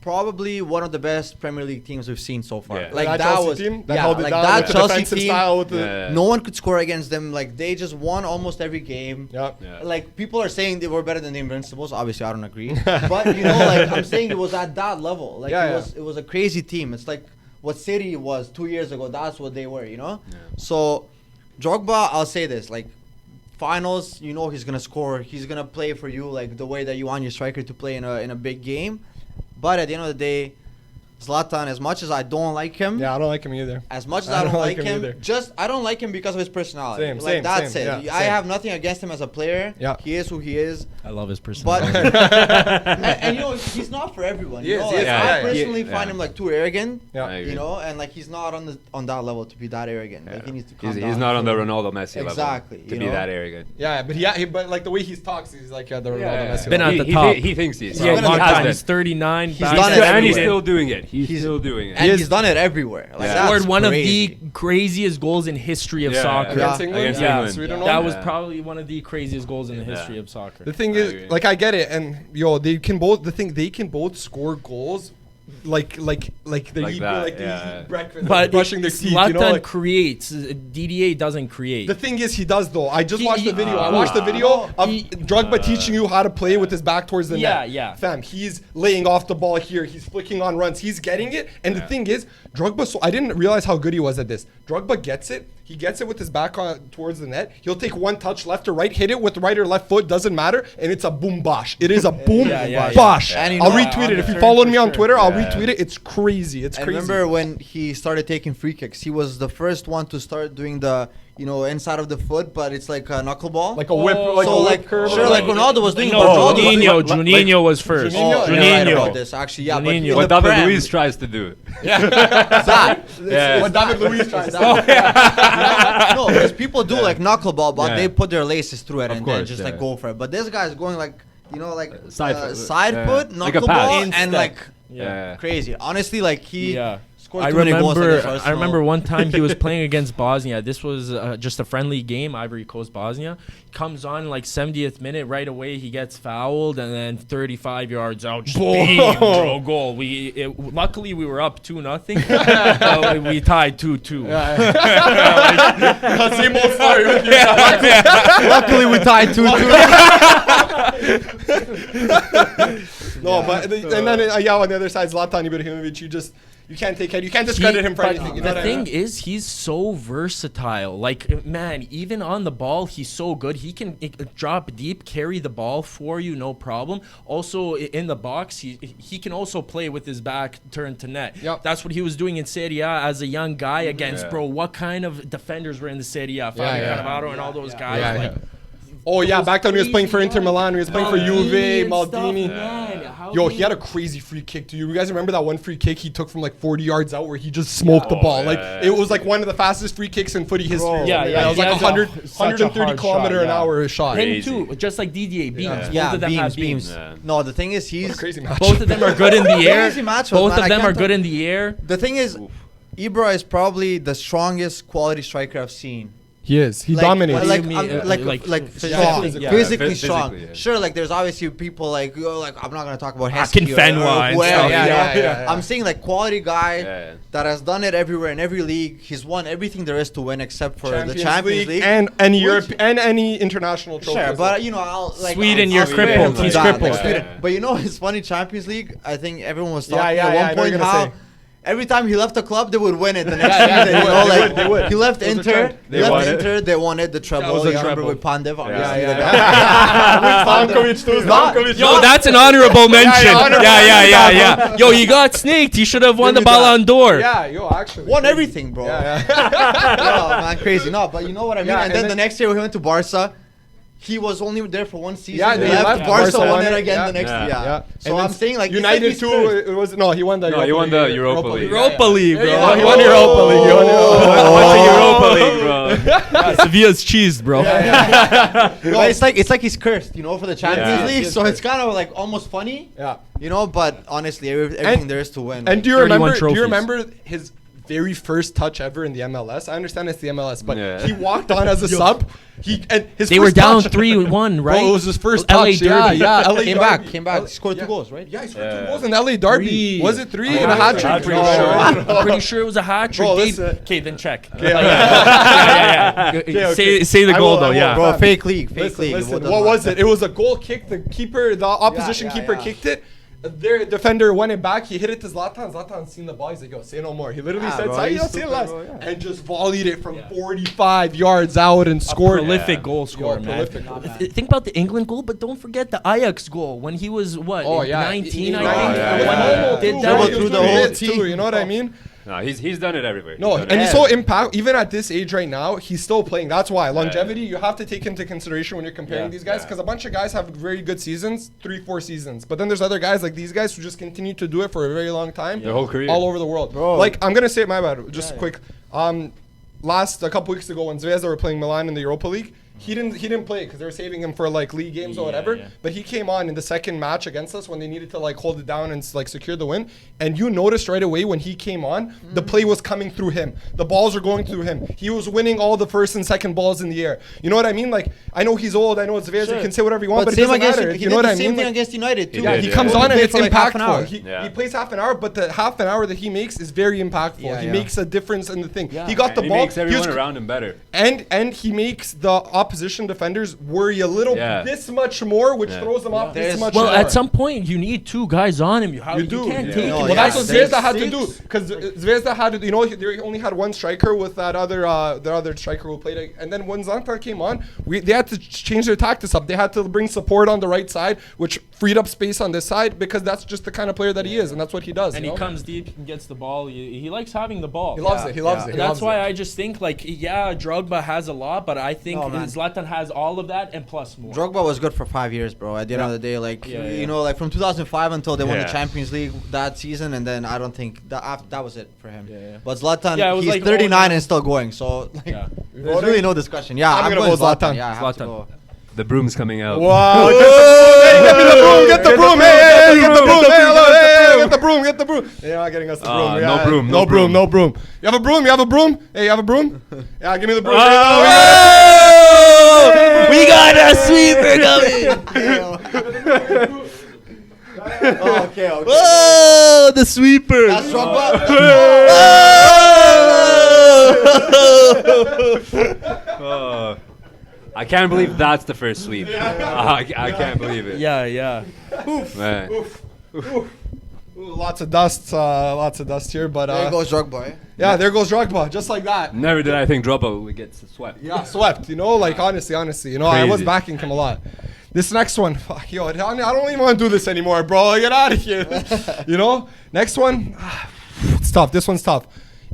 probably one of the best Premier League teams we've seen so far. Yeah. Like that that Chelsea was team that yeah, held it like down that with the Chelsea defensive team. style with the Yeah. No one could score against them. Like they just won almost every game. Yep. Yeah. Like people are saying they were better than the Invincibles. Obviously, I don't agree. But you know, like I'm saying, it was at that level. Like Yeah, it was a crazy team. It's like what City was 2 years ago. That's what they were. You know. Yeah. So Drogba, I'll say this: like finals, you know, he's gonna score. He's gonna play for you like the way that you want your striker to play in a big game. But at the end of the day, Zlatan, as much as I don't like him, Yeah, I don't like him either. as much as I don't like him, either. just I don't like him because of his personality. Same, like same, that's same, it. yeah, I same. have nothing against him as a player. Yeah. He is who he is. I love his But personality. and you know he's not for everyone. You He know, is, like, yeah, I yeah, personally yeah. find him like too arrogant. Yeah. I agree. You know, and like he's not on that level to be that arrogant. Like he needs to calm He's, down. he's not on the Ronaldo Messi Exactly, level to you be know? that arrogant. Yeah, but like the way he talks, he's like the Ronaldo Messi. Been level. at the top. He thinks he's. Yeah, been long at the time. top. He's 39. He's back done it then. and he's everywhere. still doing it. He's still doing it. And he's done it everywhere. Like, Yeah. that's Scored one crazy. of the craziest goals in history of Yeah, soccer. Against Yeah. England, Against Yeah. England. Sweden That one? was Yeah. probably one of the craziest goals in the Yeah. history of soccer. The thing I is, agree. like I get it, and they can both score goals, like they're Like eating, that, like they yeah. eat breakfast, But brushing their teeth. Zlatan You know, like, creates. DDA doesn't create. the thing is, he does though. I just He- watched the he- video. I watched the video of he- Drogba teaching you how to play with his back towards the Yeah, net. yeah. Fam, he's laying off the ball here. He's flicking on runs. He's getting it. And the Yeah. thing is, Drogba. So I didn't realize how good he was at this. Drogba gets it. He gets it with his back towards the net. He'll take one touch left or right, hit it with right or left foot, doesn't matter, and it's a boom bosh. It is a boom yeah. bosh. And you I'll know, retweet it. If you on followed the me on turn, Twitter, I'll Yeah. retweet it. It's crazy. It's I crazy. remember when he started taking free kicks. He was the first one to start doing the, inside of the foot, but it's like a knuckleball. Like a whip, Oh, like so a whip like curve. sure, like Ronaldo was doing. No, but Ronaldo was Juninho. doing- Juninho was first. Juninho, Oh, you're right Juninho. about this actually. Yeah, but Juninho. in What the David Prem- Luiz tries to do. that. Yeah. What David Luiz tries. No, because people do like knuckleball, but Yeah. they put their laces through it Of and then course, just yeah. like go for it. But this guy's going like Side foot. side Yeah. foot, Like a pass. knuckleball, and Instep. like Yeah. crazy. Honestly, like he Yeah. scored I too many goals remember. against I remember Arsenal. one time he was playing against Bosnia. This was just a friendly game, Ivory Coast, Bosnia. Comes on like 70th minute right away. He gets fouled, and then 35 yards out, just bang, bro, goal. Luckily we were up 2-0. We tied 2-2. Same old story with you. Luckily, we tied 2-2. No, but and then on the other side, Zlatan Ibrahimovic, you can't discredit him for But anything. You know the what I thing mean? is, he's so versatile. Like, man, even on the ball, he's so good. He can drop deep, carry the ball for you, no problem. Also, in the box, he can also play with his back turned to net. Yep. That's what he was doing in Serie A as a young guy against, Yeah. bro, what kind of defenders were in the Serie A? Fabio yeah. Cannavaro and all those guys. Yeah, like, yeah. Oh yeah, back then he was playing for Inter Milan. He was playing for Juve, Maldini. Yo, he had a crazy free kick to you. You guys remember that one free kick he took from like 40 yards out where he just smoked the ball? yeah, Like yeah. it was like one of the fastest free kicks in footy history. or Yeah, something. yeah, It was like he has 130 such a hard kilometer shot, an yeah. hour shot. him Crazy. too, just like Didier, beams. Yeah. Both Yeah, of them have beams. Yeah. No, the thing is, What a he's crazy match. Both of them are good in the air. Crazy matchup, Both man. of I them are can't good in the air. the thing is, Ibra is probably the strongest quality striker I've seen. He is. He Like, dominates. Like, do you I'm- mean, like physically? strong, Yeah. physically Physically, strong. yeah. Sure, like there's obviously people like I'm not gonna talk about Akin Heskey or Fenwa and whoever, stuff. you know? Yeah. I'm saying like quality guy Yeah. that has done it everywhere in every league. He's won everything there is to win except for the Champions League. and any Which- Europe and any international trophy. Sure, as well. but I'll like Sweden, I'll you're spare crippled. him He's for that, crippled. like, Sweden. Yeah. But it's funny. Champions League. I think everyone was Yeah, talking yeah, at yeah, I one know what point you're gonna how. say. Every time he left the club, they would win it the next yeah, season. they would, they would. He left It was a Inter. trend. He They left won it. Inter. They wanted the treble. was a You remember treble. with Pandev, obviously. Yeah. Stankovic too. Not- Stankovic. Yo, that's an honorable mention. honorable Yeah. Yo, he got snaked. He should have won the Give me that. Ballon d'Or. Yeah, yo, actually. Won crazy. everything, bro. Yeah. Oh, man, crazy. No, but you know what I mean. Yeah, and then and the then- next year we went to Barca. he was only there for one season. Yeah, He they left. left. Barca Barca won it won it, again yeah. the next Yeah. year. Yeah. Yeah. So And I'm then saying like United it's like he's cursed. too. It was no, he won the. No, he won the Europa League. Europa League, bro. Yeah, he won Europa League. He won What's Europa a Europa League, bro? Sevilla's cheese, bro. No, it's like he's cursed, for the Champions Yeah. League. He is So it's cursed. kind of like almost funny, Yeah. But honestly, everything there is to win. And do you 31 remember? Do trophies. you remember his very first touch ever in the MLS? I understand it's the MLS, but Yeah. he walked on as a sub. His They were first down touch- 3-1, right? Bro, it was his first LA touch. Yeah, Derby. yeah. LA came Derby. back. He scored 2 goals, right? Yeah, he scored 2 Yeah. goals in LA Derby. 3. Was it 3 Oh, and a hat hat trick? trick, No, sure. no. I'm pretty sure it was a hat trick. Bro, Dave- listen. Okay, then check. Yeah. Okay. Say the I goal will, though, I yeah. will. Bro, fake league. Listen, what was it? It was a goal kick. The opposition keeper kicked it. Their defender won it back. He hit it to Zlatan. Zlatan seen the ball. He's like, yo, say no more. He literally said, bro, say he's say stupid, less. bro, yeah. And just volleyed it from 45 yards out and scored. Prolific Yeah. goal scorer, man. prolific goal. Think about the England goal, but don't forget the Ajax goal when he was 19, I think. yeah. Did Dribbled that. through the whole team. team. You know what I mean? No, he's done it everywhere. No, done and it. he's so impact. Even at this age right now, he's still playing. That's why longevity you have to take into consideration when you're comparing these guys, because a bunch of guys have very good seasons, 3-4 seasons, but then there's other guys like these guys who just continue to do it for a very long time, Their whole career. all over the world. Bro. Like I'm gonna say it, my bad, just quick. A couple weeks ago when Zvezda were playing Milan in the Europa League. He didn't play because they were saving him for like league games or whatever. Yeah. But he came on in the second match against us when they needed to like hold it down and like secure the win. And you noticed right away when he came on, the play was coming through him. The balls were going through him. He was winning all the first and second balls in the air. You know what I mean? Like I know he's old. I know it's Zvezda. You can say whatever you want, but it doesn't matter. He You know what I Same mean? thing Like, against United too. yeah, did, he yeah. comes He on and played it's for like half an hour. impactful. He plays half an hour, but the half an hour that he makes is very impactful. Yeah, he yeah. makes a difference in the thing. Yeah. He got And the he ball. makes He everyone was- around him better. and he makes the opposition defenders worry a little this much more, which throws them off this There's- much Well, more. at some point, you need 2 guys on him. You do. can't Yeah. take No, him. Well, yeah. that's what There's Zvezda had to 6. do, because Zvezda had to, they only had one striker with that other striker who played it. And then when Zlatan came on, they had to change their tactics up. They had to bring support on the right side, which freed up space on this side, because that's just the kind of player that he is, and that's what he does. And you he know? comes deep and gets the ball. He likes having the ball. He loves it. He loves it. He That's loves why it. I just think Drogba has a lot, but I think No, man. Zlatan has all of that and plus more. Drogba was good for 5 years, bro. At the end of the day, like from 2005 until they won the Yeah. Champions League that season, and then I don't think that was it for him. Yeah. But Zlatan, Yeah, it was he's like 39 and still going. So like, Yeah. there's really no discussion. Yeah, I'm I'm gonna going vote Zlatan. Yeah, I have to Zlatan. go. The broom's coming out. Wow! Get me the broom! Get the broom! Hey, get the broom! Hey, get the broom! Get the broom! You're not getting us the broom. no broom, No no broom. broom. No broom. You have a broom? You have a broom? Hey, you have a broom? Yeah, give me the broom. We got a sweeper coming. Oh, okay. Oh, the sweeper. That's Drogba. Oh, I can't believe that's the first sweep. I can't believe it. Yeah. Man. Ooh, lots of dust here, but There goes Drogba. Eh? yeah, there goes Drogba, just like that. Never did I think Drogba would get swept. Yeah, swept. Like honestly, I was Crazy. backing him a lot. This next one, fuck, yo, I don't even want to do this anymore, bro. Get out of here. Next one, it's tough. This one's tough.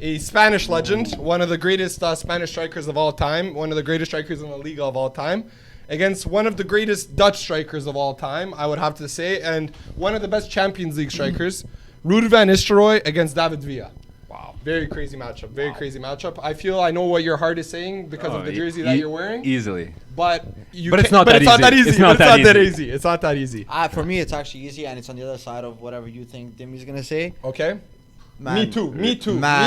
A Spanish legend, one of the greatest Spanish strikers of all time, one of the greatest strikers in the Liga of all time, against one of the greatest Dutch strikers of all time, I would have to say, and one of the best Champions League strikers, Ruud van Nistelrooy against David Villa. Wow. Very crazy matchup. Crazy matchup. I know what your heart is saying because of the jersey that you're wearing. Easily. But it's not that easy. It's not that easy. For me, it's actually easy, and it's on the other side of whatever you think Demi's gonna say. Okay. Man, Me too. Man,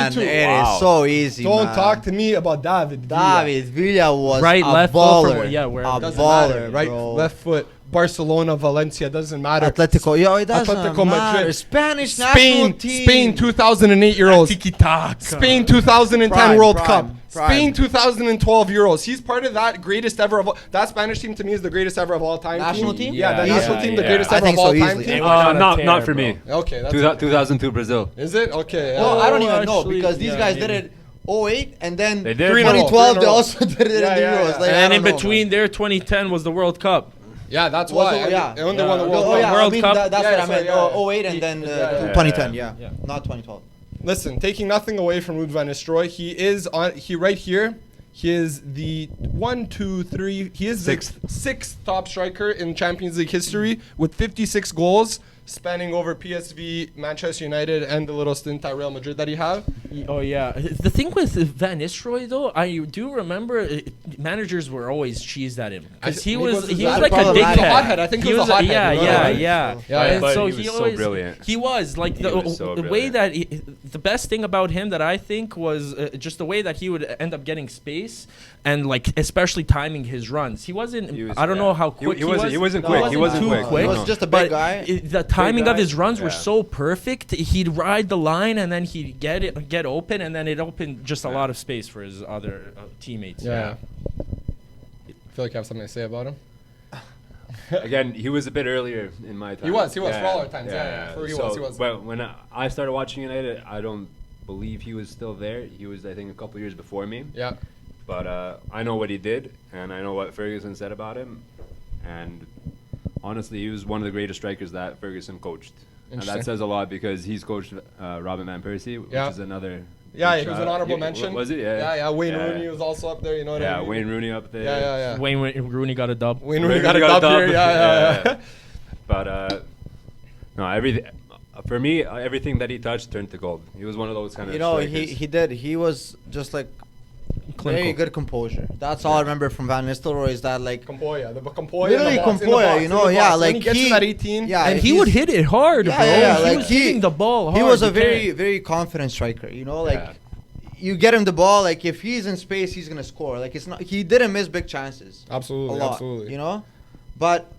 Me too. it is so easy. Don't man. talk to me about David. David Villa was Right, a left foot baller. from- yeah, wherever. a Doesn't baller, matter, right? bro. Left foot. Barcelona, Valencia, doesn't matter. Atletico, it doesn't Atletico matter. Madrid. Spanish national team. Spain 2008 Euros. Spain 2010 Prime, World prime, Cup. prime. Spain 2012 Euros. He's part of that greatest ever of all. That Spanish team to me is the greatest ever of all time. National team? Yeah, the Yeah, national team, the yeah. greatest I ever think of all so, time easily. team. Not for me. Okay, that's 2002 Brazil. Is it? Okay. No, I don't even know actually, because these yeah, guys maybe. did it 08 and then They did. 2012 Three in a they row. also did it in the Yeah, yeah, Euros. yeah. Like, I And don't in know, between man. there, 2010 was the World Cup. Yeah, that's Was why. it? Yeah. They only won the World Oh Cup. yeah, World I mean, Cup. that's Yeah, what I sorry, meant. yeah. 08 and then Yeah. 2010. Yeah. Not 2012. Listen, taking nothing away from Ruud van Nistelrooy, he right here. He is the sixth top striker in Champions League history with 56 goals, spanning over PSV, Manchester United, and the little stint at Real Madrid that he had. Oh yeah, the thing with Van Nistelrooy though, I do remember managers were always cheesed at him because he was like a dickhead. I think he was a hothead. Yeah. And so he was so brilliant. He was like the way that the best thing about him that I think was just the way that he would end up getting space and like especially timing his runs. He wasn't. I don't know how quick he was. He wasn't quick. He wasn't too quick. He was just a big guy. The timing of his runs were so perfect. He'd ride the line and then he'd get open, and then it opened just a lot of space for his other teammates. Yeah. I feel like I have something to say about him. Again, he was a bit earlier in my time. He was for all our times. He was. But when I started watching United, I don't believe he was still there. He was, I think, a couple years before me. Yeah. But I know what he did, and I know what Ferguson said about him. And honestly, he was one of the greatest strikers that Ferguson coached. And that says a lot because he's coached Robin Van Persie, which is another... Yeah, he was an honorable mention. Was it? Yeah. Wayne Rooney was also up there, you know what I mean? Yeah, Wayne Rooney up there. Yeah. Wayne Rooney got a dub. Wayne Rooney got a dub here, yeah. But, no, for me, everything that he touched turned to gold. He was one of those kind of strikers. He did. He was just like... Very good composure. That's all I remember from Van Nistelrooy is that like Compoya, literally Compoya, you know, yeah, like when he gets to that 18, and he would hit it hard, bro. Yeah, he like was hitting the ball hard. He was a very confident striker, you know, like you get him the ball, like if he's in space, he's gonna score. Like it's not, he didn't miss big chances. Absolutely, you know, but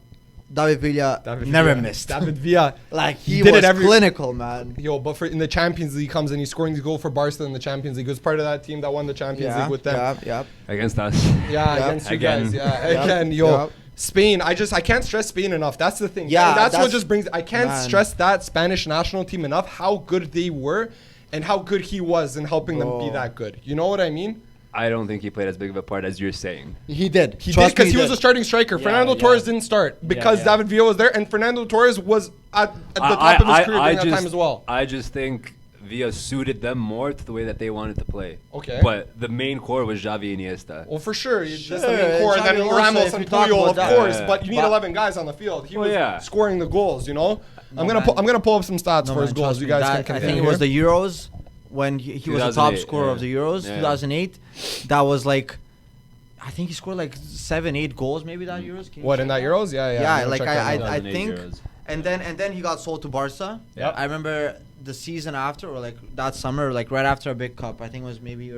David Villa never missed. David Villa, like he was clinical, man. Yo, but in the Champions League comes and he's scoring the goal for Barca in the Champions League. He was part of that team that won the Champions League with them. Yeah. Against us. Yeah, against you guys. Yeah, again, yo. Spain, I can't stress Spain enough. That's the thing. Yeah, that's what just brings. I can't stress that Spanish national team enough. How good they were, and how good he was in helping them be that good. You know what I mean? I don't think he played as big of a part as you're saying. He did. He did because he was a starting striker. Fernando Torres didn't start because David Villa was there, and Fernando Torres was at the top of his career during that time as well. I just think Villa suited them more to the way that they wanted to play. Okay. But the main core was Xavi Iniesta. Well, for sure. That's the main core. And then Ramos and Puyol, of course. But you need 11 guys on the field. He was scoring the goals, you know? I'm gonna pull up some stats for his goals. You guys can I think it was the Euros. When he was the top scorer of the Euros, 2008, that was like, I think he scored like 7-8 goals maybe that Euros. What in that Euros? Yeah. Yeah, like I think, and then he got sold to Barca. Yeah, I remember the season after or like that summer, like right after a big cup. I think it was maybe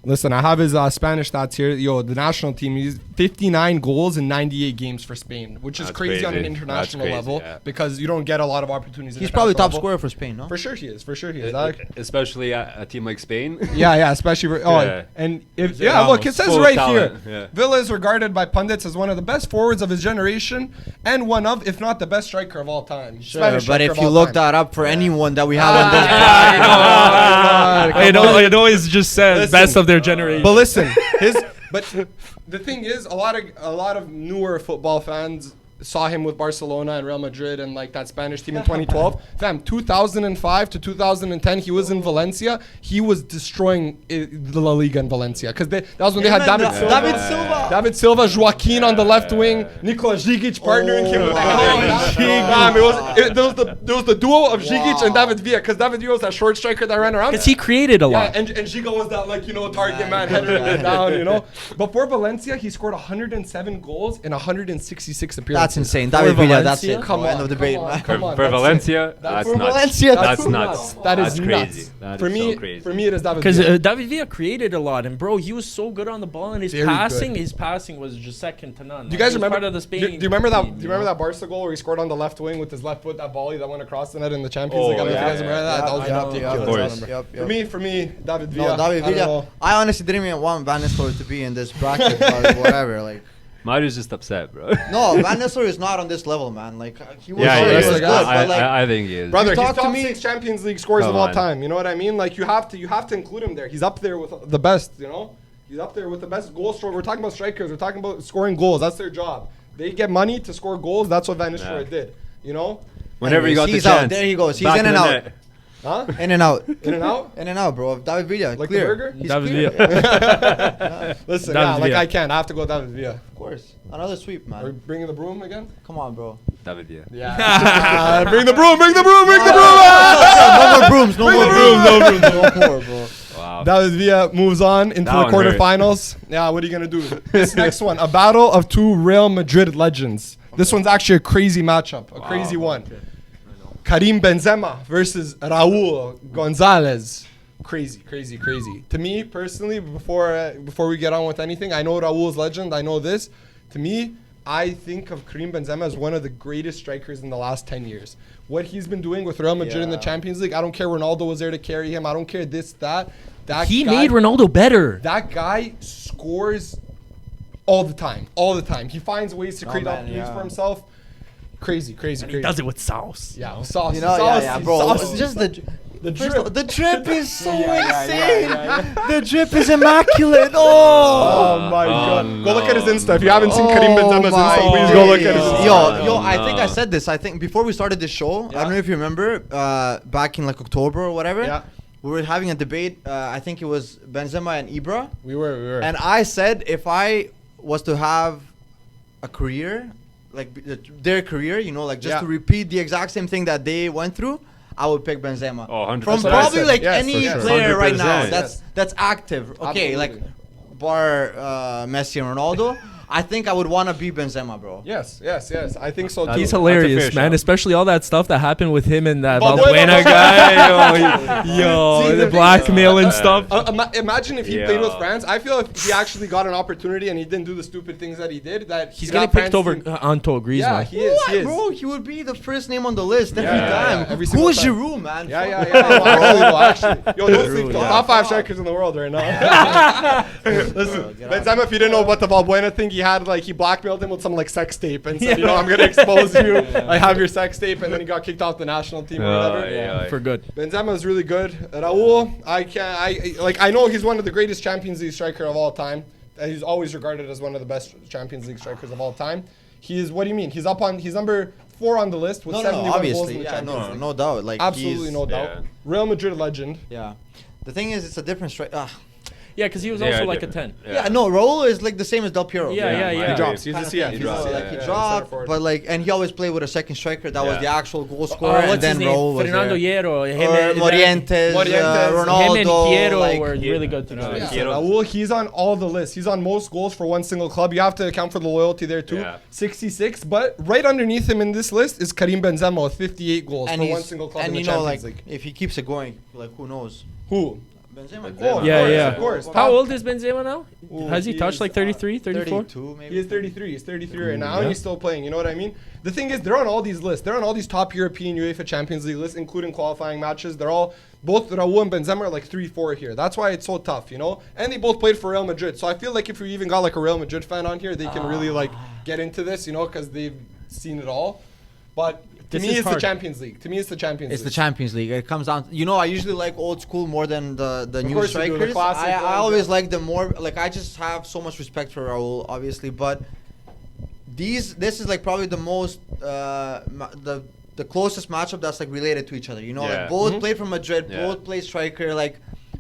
Listen, I have his Spanish stats here. Yo, the national team, he's 59 goals in 98 games for Spain, which is crazy on an international level because you don't get a lot of opportunities. He's probably top scorer for Spain, no? For sure he is. Especially a team like Spain. Yeah, especially. And look, it says right here, Villa is regarded by pundits as one of the best forwards of his generation and one of, if not the best striker of all time. Sure, but if you look that up for anyone that we have on this it always just says best of their generation. But listen, the thing is, a lot of newer football fans saw him with Barcelona and Real Madrid and like that Spanish team in 2012. Fam, 2005 to 2010, he was in Valencia. He was destroying the La Liga in Valencia because that was when they had David Silva, Joaquin on the left wing, Nikola Žigić partnering him with there was the duo of Žigić and David Villa because David Villa was that short striker that ran around. Because he created a lot. And Žiga was that target man header down, you know. But for Valencia, he scored 107 goals in 166 appearances. That's insane. David Villa, that's it. Come on, end of debate. For Valencia, that's nuts. That's nuts. That is crazy. For me, it is David Villa. Because David Villa created a lot, and bro, he was so good on the ball, and his passing was just second to none. Do you guys remember? Part of the Spain do you remember that? team, Do you remember that Barca goal where he scored on the left wing with his left foot, that volley that went across the net in the Champions League? I don't know if you guys remember that. That was ridiculous. For me, David Villa. No, David Villa. I honestly didn't even want Van Nistelrooy to be in this bracket, but whatever. Like. Mario's just upset, bro. No, Van Nistelrooy is not on this level, man. Like he was, good, but like I think he is. Brother, he's top 6 Champions League scores of all time. You know what I mean? Like you have to include him there. He's up there with the best. You know, he's up there with the best goal scorer. We're talking about strikers. We're talking about scoring goals. That's their job. They get money to score goals. That's what Van Nistelrooy did. You know. Whenever he got the chance, out, there he goes. He's in and out. Huh? In and out. In and out? In and out, bro. David Villa. Like clear. the burger? He's David clear. Villa. Listen, David yeah, like Villa. I can't. I have to go David Villa. Of course. Another sweep, Are we man. bringing the broom again? Come on, bro. David Villa. Yeah. Bring the broom, bring the broom, bring the broom! No more brooms. No more brooms. No more, bro. Wow. David Villa moves on into That the one hurt. quarterfinals. Yeah, what are you going to do? This next one, a battle of two Real Madrid legends. This one's actually a crazy matchup, a crazy one. Karim Benzema versus Raul Gonzalez. Crazy. To me, personally, before we get on with anything, I know Raul's legend. I know this. To me, I think of Karim Benzema as one of the greatest strikers in the last 10 years. What he's been doing with Real Madrid in the Champions League, I don't care Ronaldo was there to carry him. I don't care this, that. He made Ronaldo better. That guy scores all the time. He finds ways to create opportunities for himself. Crazy. He does it with sauce. Yeah, sauce. You know, yeah, bro. Saucy. Just the drip. The drip is so insane. The drip is immaculate. Oh my God. no. Go look at his Insta. If you haven't seen Karim Benzema's Insta, please go look at his Insta. Yo, I think I said this. I think before we started this show, I don't know if you remember, back in like October or whatever, Yeah. we were having a debate. I think it was Benzema and Ibra. We were. And I said if I was to have a career, like their career, you know, like just to repeat the exact same thing that they went through, I would pick Benzema. Oh, 100%. From That's what I probably said. like Yes, any for sure. player right now 100%. that's active. Okay, Absolutely. like bar Messi and Ronaldo. I think I would want to be Benzema, bro. Yes. I think so too. He's That's a hilarious, fair man. shot. Especially all that stuff that happened with him and that Valbuena Valbuena guy. Yo, See, the the thing blackmail and is- stuff. Imagine if he Yeah. played with France. I feel if he actually got an opportunity and he didn't do the stupid things that he did, that He's he getting got picked France over team- Eto'o Griezmann. Yeah, he is. What, bro? He would be the first name on the list every time. every single Who's time. Giroud, man? Yeah. Unbelievable, actually. Yo, don't sleep. yeah. Top 5 strikers in the world right now. Listen, Benzema, if you didn't know about the Valbuena thing, he blackmailed him with some like sex tape and said, I'm gonna expose you. I have your sex tape, and then he got kicked off the national team or whatever. yeah. For good. Benzema is really good. Raul, I know he's one of the greatest Champions League striker of all time. He's always regarded as one of the best Champions League strikers of all time. He is. What do you mean? He's number 4 on the list with No, 71 goals in obviously. the Yeah, Champions League. no doubt. Like Absolutely no doubt. Yeah. Real Madrid legend. Yeah. The thing is, it's a different strike. Yeah, because he was Yeah, also like a different. 10. Yeah, no, Raul is like the same as Del Piero. Yeah. He drops. He's a Kind of CF. thing, He's you a know, CF. like he Yeah, dropped, center forward. but like, and he always played with a second striker. That was Yeah. the actual goal scorer, and What's then his name? Raul was Fernando there. Hierro. Or Morientes, Ronaldo. Him and Piero like, were really good together. Yeah, Piero. Raul, he's on all the lists. He's on most goals for one single club. You have to account for the loyalty there too. Yeah. 66, but right underneath him in this list is Karim Benzema with 58 goals for one single club in the you know, Champions like, League. if he keeps it going, like, who knows? Who? Benzema. Oh, Yeah. Of course. How old is Benzema now? Ooh, Has he touched is, like 33, 34? 32, maybe. He is 33. He's 33 right now, and Yeah. he's still playing. You know what I mean? The thing is, they're on all these lists. They're on all these top European UEFA Champions League lists, including qualifying matches. They're all, both Raul and Benzema are like 3-4 here. That's why it's so tough, you know? And they both played for Real Madrid. So I feel like if we even got like a Real Madrid fan on here, they can really like get into this, you know, because they've seen it all. But to This me, is it's the hard. Champions League. To me, it's the Champions It's League. the Champions League. It comes down. You know, I usually like old school more than the new course you do, the strikers. classic I ones, always yeah. like them more. Like I just have so much respect for Raul, obviously, but this is like probably the most the closest matchup that's like related to each other. You know, Yeah. like both play for Madrid, Yeah. both play striker, like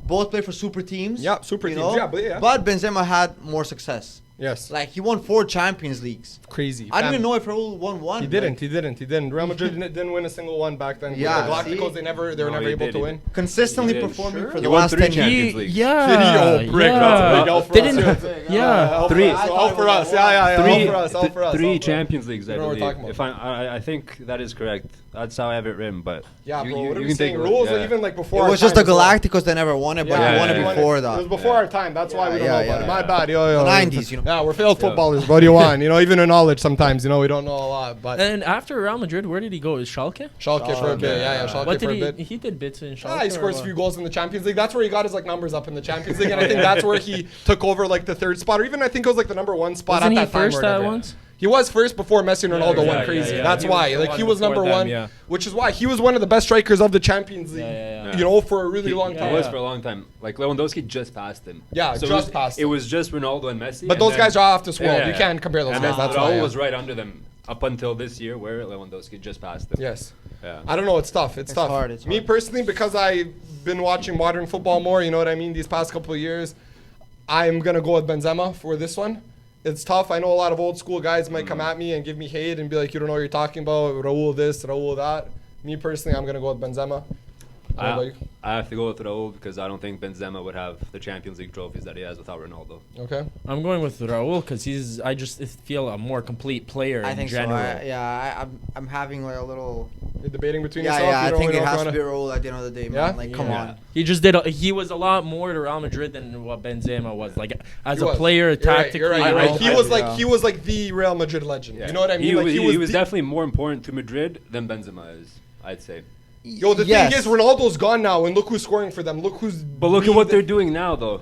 both play for super teams. Yeah, super you teams. know? Yeah, but yeah. But Benzema had more success. Yes. Like he won 4 Champions Leagues. Crazy. I don't even know if Raul won one. He didn't. He didn't. Real Madrid didn't win a single one back then. Yeah, The Galacticos, see? they were No, never he able did, to he win. Consistently He did. performing Sure. for He the won last 3 10 Champions years. League. Yeah. City, brick. That's a big L for Didn't, us. yeah. L for Three. us. L for us. Yeah. L for us. Three Champions Leagues, I You know what we're believe. talking If about. I think that is correct. That's how I have it written. But Yeah, you, bro. you, What are you we can take saying? a look, Rules yeah. even like before. It our was just the time as well. Galacticos that never won it, but Yeah, he won yeah, it yeah. before It that. was before our time. That's why we don't know about it. My bad. The 90s, you know. Yeah, we're failed footballers. What do you want? You know, even in knowledge sometimes, you know, we don't know a lot. But And after Real Madrid, where did he go? Is Schalke? Schalke for a bit. Yeah, Schalke What for did a bit. he did bits in Schalke? Ah, he scores a or few what? goals in the Champions League. That's where he got his like numbers up in the Champions League, and I think that's where he took over like the 3rd spot, or even I think it was like the number 1 spot Wasn't at he that time. first or whatever. once? He was first before Messi and Ronaldo yeah, went yeah, crazy. yeah. That's He why. was Like the he one was number before them, 1, yeah. which is why he was one of the best strikers of the Champions League. Yeah. You know, for a really long He time. was for a long time. Like Lewandowski just passed him. Yeah, so just passed It him. was just Ronaldo and Messi. But and those then- guys are off this world. Yeah, You can't compare those and guys. then That's Raul why. was right under them up until this year, where Lewandowski just passed them. Yes. Yeah. I don't know. It's tough. It's tough. Hard, it's Me hard. personally, because I've been watching modern football more, you know what I mean, these past couple of years, I'm going to go with Benzema for this one. It's tough. I know a lot of old school guys might come at me and give me hate and be like, you don't know what you're talking about. Raul this, Raul that. Me personally, I'm going to go with Benzema. What about you? I have to go with Raul because I don't think Benzema would have the Champions League trophies that he has without Ronaldo. Okay. I'm going with Raul because I just feel a more complete player I in think general. so. I'm having like a little. You're debating between Yeah, yourself? yeah. You I don't think really it know if has you to be wanna- Raul at the end of the day, Yeah? man. Like, come Yeah. on. He just he was a lot more to Real Madrid than what Benzema was. Like as He a was. player, You're right, tactically. you're right, you're you right. know. He was like the Real Madrid legend. You know what I mean? He was the- definitely more important to Madrid than Benzema is, I'd say. Yo, the thing is, Ronaldo's gone now, and look who's scoring for them. Look who's. But look at what they're doing now, though.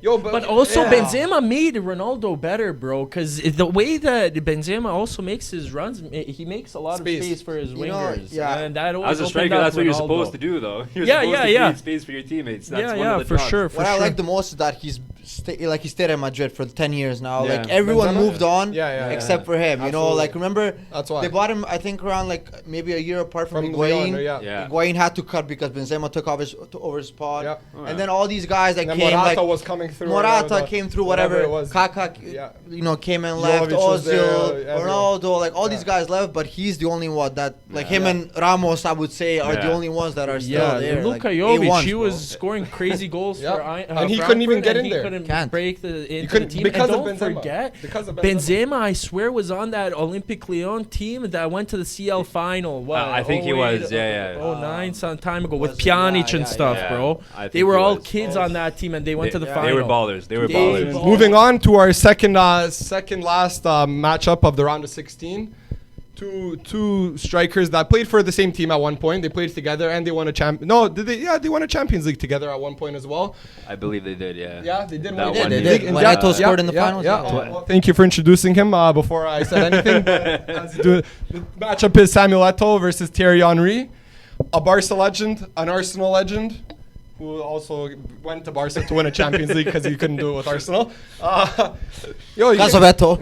Yo, But also Benzema made Ronaldo better, bro. Because the way that Benzema also makes his runs, he makes a lot Space. of space for his You know, wingers. yeah. And that always As a opened striker, up that's what you're Ronaldo. supposed to do, though. You're Yeah, supposed yeah, to yeah. create space for your teammates. That's one of the for jobs. sure. What I like the most is that he stayed at Madrid for 10 years now. Yeah. Like everyone Benzema? moved on, Yeah. except for him. You know, Absolutely. like remember That's why. they bought him. I think around like maybe a year apart from Leon, Higuain. yeah. Higuain had to cut because Benzema took over his spot. Yeah. Oh, yeah. And then all these guys that And then came, Morata like was coming through. Morata came through, whatever. it was. Kaká, Yeah. you know, came and left. Jovic was there, Ozil, everyone. Ronaldo, like all Yeah. these guys left, but he's the only one that, like him Yeah. and Ramos, I would say, are the Yeah. only ones that are still Yeah, there. Luka like, Jovic, A1s, he bro. was scoring crazy goals Yeah. for And he couldn't even Frankfurt, get and in there. He couldn't Can't. break into couldn't- the team. because and of don't Benzema. forget, Because of Benzema, I swear, was on that Olympique Lyon team that went to the CL final. What, I think he 08, was, yeah. 09, some time ago, was with it? Pjanic Yeah, and yeah, stuff, yeah. bro. I think They were he all was. kids on that team, and they went to the final. They were ballers. They were They ballers. were Moving on to our second last matchup of the round of 16. Two strikers that played for the same team at one point. They played together and they won a they won a Champions League together at one point as well. I believe they did, yeah. Yeah, they did. That win one the year. league. When Eto'o scored in the finals, Yeah. yeah. Well, thank you for introducing him before I said anything. But the matchup is Samuel Eto'o versus Thierry Henry, a Barca legend, an Arsenal legend, who also went to Barca to win a Champions League because he couldn't do it with Arsenal. Because of Eto'o.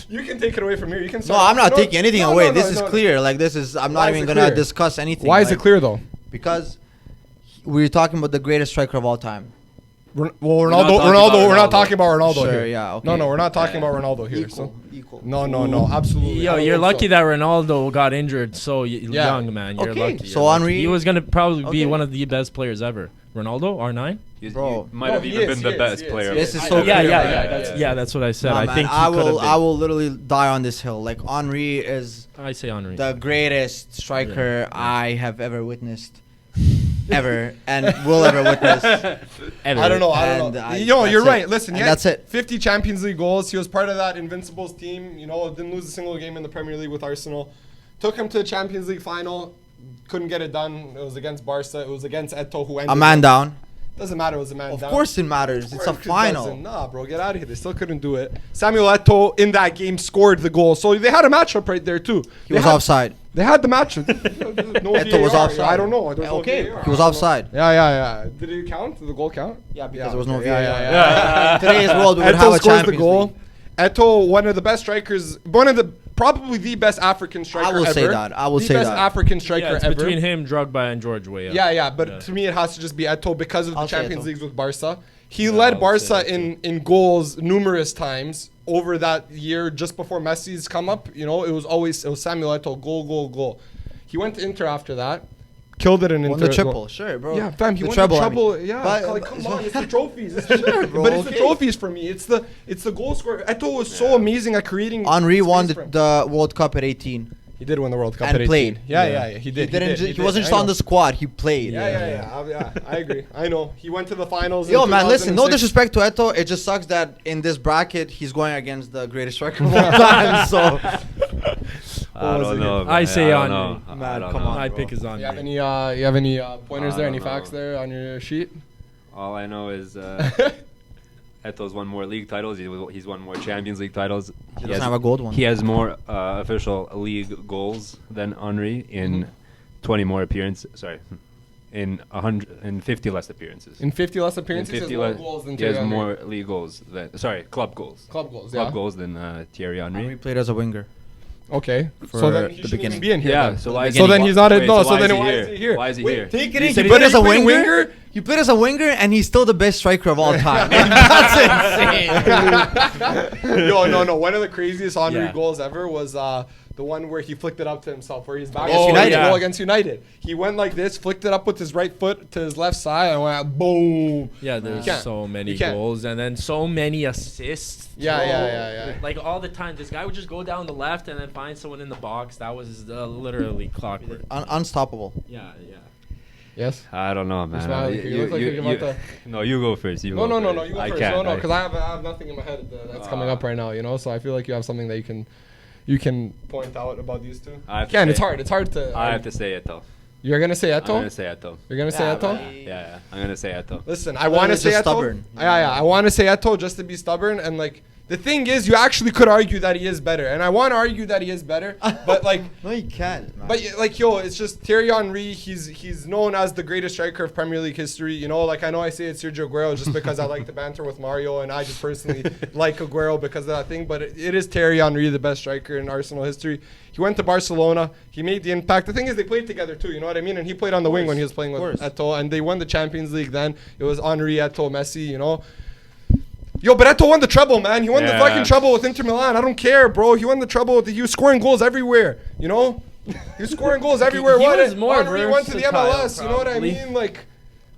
You can take it away from here. You can. No, Start. I'm not No, taking anything no, away. no, This no, is no. clear. Like this is. I'm Why not is even it gonna clear? discuss anything. Why is it like, clear though? Because we're talking about the greatest striker of all time. Well, not Ronaldo. talking Ronaldo. about We're not Ronaldo. talking about Ronaldo Sure, here. yeah, okay. No, we're not talking Yeah. about Ronaldo here. Equal. No, absolutely. Yo, I don't you're think lucky so. that Ronaldo got injured so Yeah. young, man. You're Okay, lucky. so You're lucky. Henry- He was gonna probably be Okay. one of the best players ever. Ronaldo, R9. Bro. Might No, have he even is, been the he best is, player. This is I so know. Yeah, clear. that's what I said. Nah, I man, think he I could will. have I been. will literally die on this hill. Like Henry is I say Henry. the greatest striker I have ever witnessed, ever, and will ever witness. Ever. I don't know. And You're that's right. it. Listen, And he had that's it. 50 Champions League goals. He was part of that Invincibles team. You know, didn't lose a single game in the Premier League with Arsenal. Took him to the Champions League final. Couldn't get it done. It was against Barca. It was against Eto'o, who ended A man down. Doesn't matter. It was a man Of down. course it matters. It's a Of course it final. doesn't. Nah, bro, get out of here. They still couldn't do it. Samuel Eto'o in that game scored the goal. So they had a matchup right there too. He was offside. They had the matchup. No Eto'o was VAR. offside. I don't know. There's no Okay, VAR. he was offside. Yeah. Did it count? Did the goal count? Yeah, because there was no okay. VAR. Yeah. In today's world, we would Eto'o have a scores the Champions goal. League. Eto'o, one of the best strikers, probably the best African striker ever. I will say that. I will the say best that. African striker Yeah, it's ever. between him, Drogba, and George Weah. Yeah, but Yeah. to me it has to just be Eto'o because of the I'll say Champions Eto'o. Leagues with Barca. He I led would Barca say Eto'o. in goals numerous times over that year just before Messi's come up. You know, it was Samuel Eto'o, goal. He went to Inter after that. Killed it in Won Inter. the triple, sure, bro. Yeah, fam, he the won treble, the I mean. treble. Yeah, But- like, come on, it's the trophies. It's Sure, bro, but it's the okay. trophies for me. It's the goal scorer. Eto'o was so amazing at creating. Henry won space for him. the World Cup at 18 He did win the World Cup and at 18. played. Yeah, he did. He did. wasn't just I on know. the squad. He played. Yeah. I agree. I know. He went to the finals. Yo, in man, listen. No 2006. disrespect to Eto'o. It just sucks that in this bracket he's going against the greatest striker of all time. So, I don't know. I man. say I don't Henry. know. Man, I don't come know. on. My bro. pick is on. You have any pointers I there? don't Any know. facts there on your sheet? All I know is Eto'o's won more league titles. He's won more Champions League titles. He doesn't have a gold one. He has more official league goals than Henry in 20 more appearances. Sorry, in 150 less appearances. In 50 less In appearances, he has 50 more less- goals than he has Thierry Henry. more league goals than club goals. Club goals. Club Yeah. goals than Thierry Henry. Henry played as a winger. Okay. For So then he the shouldn't beginning. even be in here. Yeah. then. So why? So then he's not. Wait, No. so So why then is why he is he here? Why is he Wait, here? Take it You in. said He played he as a played winger. He played as a winger, and he's still the best striker of all time. That's insane. Yo, no. One of the craziest Henry Yeah. goals ever was the one where he flicked it up to himself, where he's back Against United. goal against United. He went like this, flicked it up with his right foot to his left side, and went boom. Yeah, there's You can't. so many You can't. goals and then so many assists. Yeah. Like all the time, this guy would just go down the left and then find someone in the box. That was literally clockwork. Unstoppable. Yeah. Yes. I don't know, man. smiling. You look like you're about to- No, you go first. You No. go You go I first. can't. No, because I have nothing in my head that's coming up right now. You know, so I feel like you have something that you can point out about these two. Again, it's hard. It's hard to. I have to say Eto'o. You're gonna say I'm Eto'o? gonna say Eto'o. You're gonna say Eto'o? Yeah, I'm gonna say Eto'o. Listen, I want to it's say just Eto'o. stubborn. Yeah. I want to say Eto'o just to be stubborn, and like the thing is, you actually could argue that he is better, and I want to argue that he is better, but like. No, you can't. Man. But like it's just Thierry Henry. He's known as the greatest striker of Premier League history. You know, like I know I say it's Sergio Aguero just because I like to banter with Mario, and I just personally like Aguero because of that thing. But it is Thierry Henry, the best striker in Arsenal history. He went to Barcelona. He made the impact. The thing is, they played together too. You know what I mean? And he played on the wing when he was playing with Eto'o, and they won the Champions League. Then it was Henry, Eto'o, Messi. You know. Yo, but Eto'o won the treble, man. He won the fucking treble with Inter Milan. I don't care, bro. He won the treble. He was scoring goals everywhere, you know? He was scoring goals everywhere. He What? was more Henry went to the versatile, MLS, you know what I probably. mean? Like,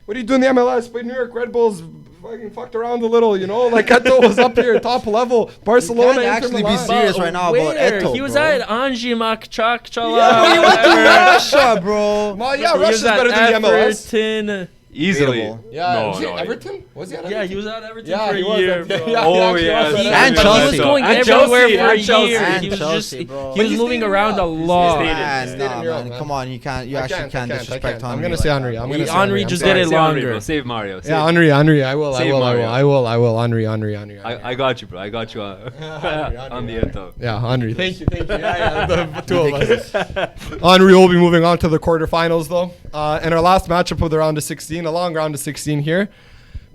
what do you do in the MLS? Played New York Red Bulls, fucking fucked around a little, you know? Like, Eto'o was up here, top level. Barcelona, can't Inter actually be Milan. serious right now about Where? Eto'o, He was bro. at Anji Makchakchala. Yeah, He went to Russia, bro. Well, yeah, He was Russia's at better than the MLS. Everton. Easily. Debatable. Yeah, No, was he no. at Everton? Was he at Yeah, Everton? he was at Everton Yeah, for he a was year, at- bro. yeah, Oh, he yeah. actually was at And Everton. He was Chelsea. going And everywhere Chelsea. for a And Chelsea. year. And He was Chelsea, just bro. he But was he moving stayed in around a Europe. He lot. stayed in- Man, stayed in nah, Europe, man. man. Come on, you can't. You I actually can't I disrespect I'm Henry. gonna like say that. Henry. I'm gonna say Henry I'm just sorry. did it Save Henry, longer. bro. Save Mario. Save- Yeah, Henry. I will. Save Mario. I will. Henry. I got you, bro. I got you on the Eto'o. Yeah, Henry. Thank you. Yeah, the two of us. Henry will be moving on to the quarterfinals, though. And our last matchup of the round of 16, a long round of 16 here.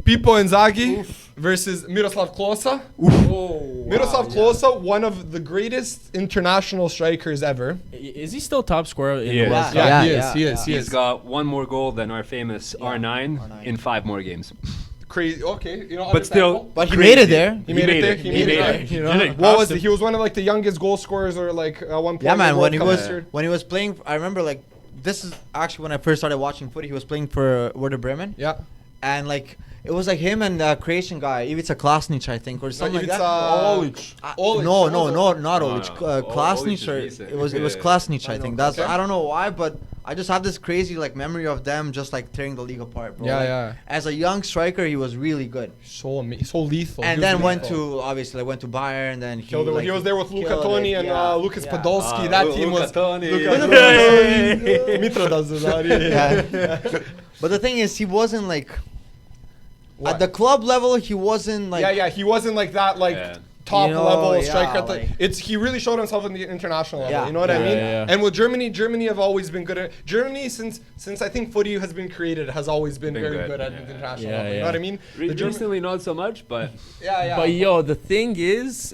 Pippo Inzaghi versus Miroslav Klose. Miroslav Klose, one of the greatest international strikers ever. Is he still top scorer in He the is. World Cup? Yeah, Yeah, he is. He's got one more goal than our famous R9 in 5 more games. Crazy. Okay, you know, But still, understandable. But he made it there. He made it there. He made it. You know? Did it. What was it? He was one of like the youngest goal scorers, or like at one point. Yeah, in the man. World Cup. When he was playing, I remember like this is actually when I first started watching footy. He was playing for Werder Bremen, Yeah. and like it was like him and the Croatian guy Ivica Klasnic, I think, or something like that. Olic. No, not No, Olic. no. Klasnic, Olic or is recent. it was Yeah. Klasnic, I think. That's Okay. I don't know why, but I just have this crazy like memory of them just like tearing the league apart, bro. Yeah, Like, yeah. As a young striker, he was really good, So lethal. and He was then went lethal. to obviously went to Bayern. Then he Killed it. like, He was there with Luca killed Toni it, and yeah. Lucas Yeah. Podolski. That team was. Toni. Mitra does it. Yeah. But the thing is, he wasn't like What? at the club level. He wasn't like Yeah. He wasn't like that, like Yeah. top You know, level yeah, striker. At the, like- he really showed himself in the international level. Yeah. You know what I Yeah, mean? yeah. And with Germany have always been good at Germany since I think footy has been created has always been Been very good, good at yeah. the international Yeah, level. You yeah. know what I mean? The German- Recently, not so much, but yeah. But yo, the thing is,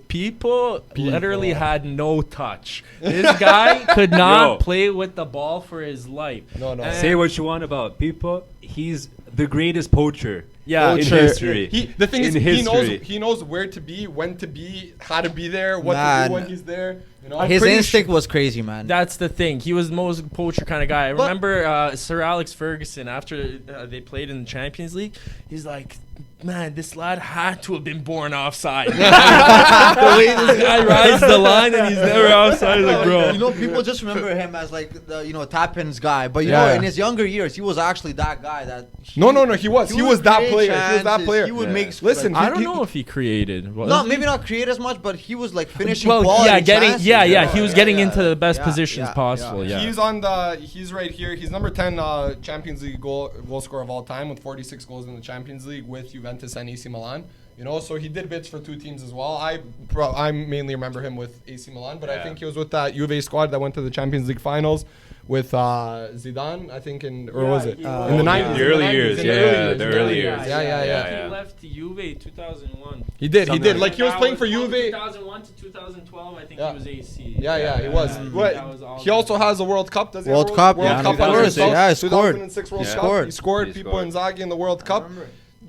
people literally had no touch. This guy could not Yo. play with the ball for his life. No. And- say what you want about people. He's the greatest poacher. Yeah, in Poacher. history. The thing is, In history. he knows where to be, when to be, how to be there, what to Man. do when he's there. You know, his pretty instinct was crazy, man. That's the thing. He was the most poacher kind of guy. I But- remember Sir Alex Ferguson, after they played in the Champions League, he's like, man, this lad had to have been born offside. The way this guy rides the line and he's never offside. Like, bro. You know, people just remember him as like the tap-ins guy, but you Yeah. know, in his younger years, he was actually that guy. That No, he was. He was that create player. He was that chances, player. He would Yeah. make. Listen, I he- don't know if he created. Was No, he? maybe not create as much, but he was like finishing. Well, quality yeah, chances, he was getting into the best Yeah, positions yeah, possible. Yeah. He's right here. He's number 10 Champions League goal scorer of all time with 46 goals in the Champions League with Juventus and AC Milan. You know, so he did bits for 2 teams as well. I mainly remember him with AC Milan, but I Yeah. think he was with that Juve squad that went to the Champions League finals. with Zidane, I think, was it in the 90s? The early years, The early years. Yeah. He left Juve 2001. He did. Like he was playing for Juve. 2001 to 2012, I think he was AC. Yeah, he was. He also has a World Cup, doesn't he? World Cup, World Cup of course. Yeah, he scored. 2006 World Yeah. Cup. He scored. People Inzaghi in the World Cup.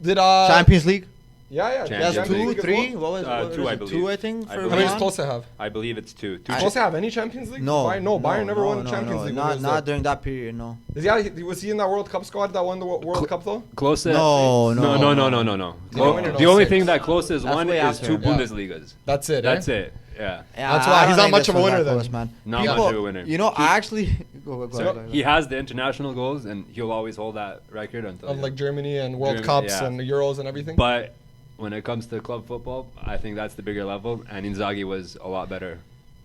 Did Champions League. Yeah. That's Champions 2, League 3. What was it? Two, I believe. 2, I think. I For How many does Milan? Klose have? I believe it's 2. Did Klose have any Champions League? No. Bayern never won the Champions League. when he was Not there. during that period. No. Was he in that World Cup squad that won the World Cup though? Klose. No. No. Did he win or The no? only 6? thing that Klose has That's won way is after. 2 Yeah. Bundesligas. That's it. That's eh? it. Yeah. That's why he's not much of a winner then. Man. Not much of a winner. You know, I actually go ahead. He has the international goals, and he'll always hold that record until. Of like Germany and World Germany, Cups yeah. and the Euros and everything. But when it comes to club football, I think that's the bigger level, and Inzaghi was a lot better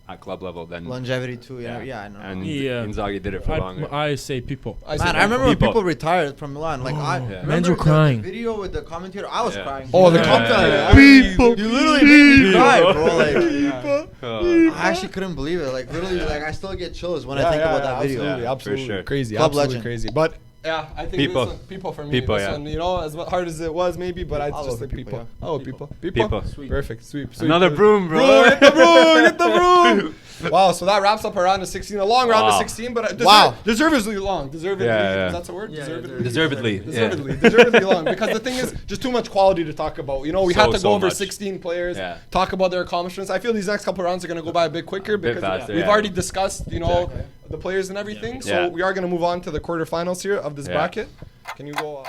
at club level than. Longevity too. Yeah, I know. And Yeah. Inzaghi did it for longer. I say people. I Man, I remember when People. people retired from Milan. Like I Yeah. remember Mans were the crying. video with the commentator. I was Yeah. crying. Oh, the Yeah. commentator. Yeah. People. You literally made me cry, bro. Like Oh. I actually couldn't believe it. Like literally, like I still get chills when I think about that video. Absolutely, Yeah, absolutely for sure. crazy, Club absolutely legend. crazy. But yeah, I think People. this one, people for me. People, this yeah. one, you know, as hard as it was, maybe, but I All just over think people, people. yeah. Oh, people. People. Sweet. Perfect. Sweep. Another broom, bro. Bro, hit the broom. Hit the broom. Wow, so that wraps up our round of 16. A long round of Wow. 16, but Wow. deservedly long. Deservedly. Yeah. That's a word? Yeah, Deservedly. Deservedly long. Because the thing is, just too much quality to talk about. You know, we had to So go over much. 16 players, Yeah. talk about their accomplishments. I feel these next couple rounds are going to go by a bit quicker bit because faster, we've yeah. already discussed, you know, the players and everything. So Yeah. we are going to move on to the quarterfinals here of this Yeah. bracket. Can you go?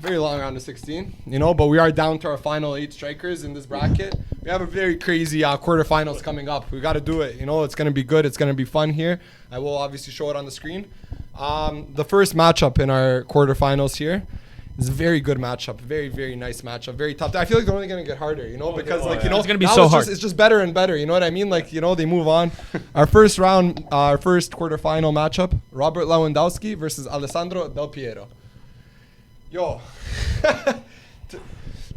Very long round of 16, you know, but we are down to our final 8 strikers in this bracket. We have a very crazy quarterfinals coming up. We got to do it, you know. It's going to be good. It's going to be fun here. I will obviously show it on the screen. The first matchup in our quarterfinals here is a very good matchup. Very, very nice matchup. Very tough. I feel like they're only going to get harder, you know, because like, you know, It's gonna be now so it's hard. It's just better and better. You know what I mean? Like, you know, they move on. Our first round, our first quarterfinal matchup: Robert Lewandowski versus Alessandro Del Piero. Yo,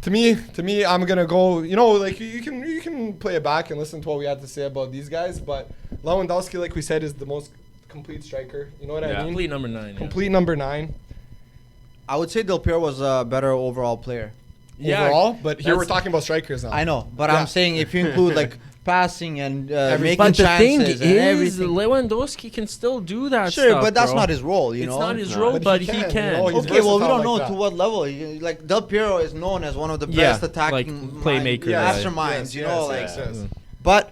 to me, I'm gonna go. You know, like you can play it back and listen to what we had to say about these guys, but Lewandowski, like we said, is the most complete striker. You know what I Yeah. mean? Complete number 9. Complete number 9 I would say Del Piero was a better overall player. overall. But here we're that's- talking about strikers now. I know, but Yeah. I'm saying if you include like passing and making But the thing chances is, and everything. Lewandowski can still do that Sure, stuff, but that's bro. not his role, you It's know. not his No. role, But but he he can, can. you know, he's Okay, well, we versatile don't know like to that. what level. Like Del Piero is known as one of the Yeah, best attacking like, playmaker, yeah. masterminds, you know. Like, yes. but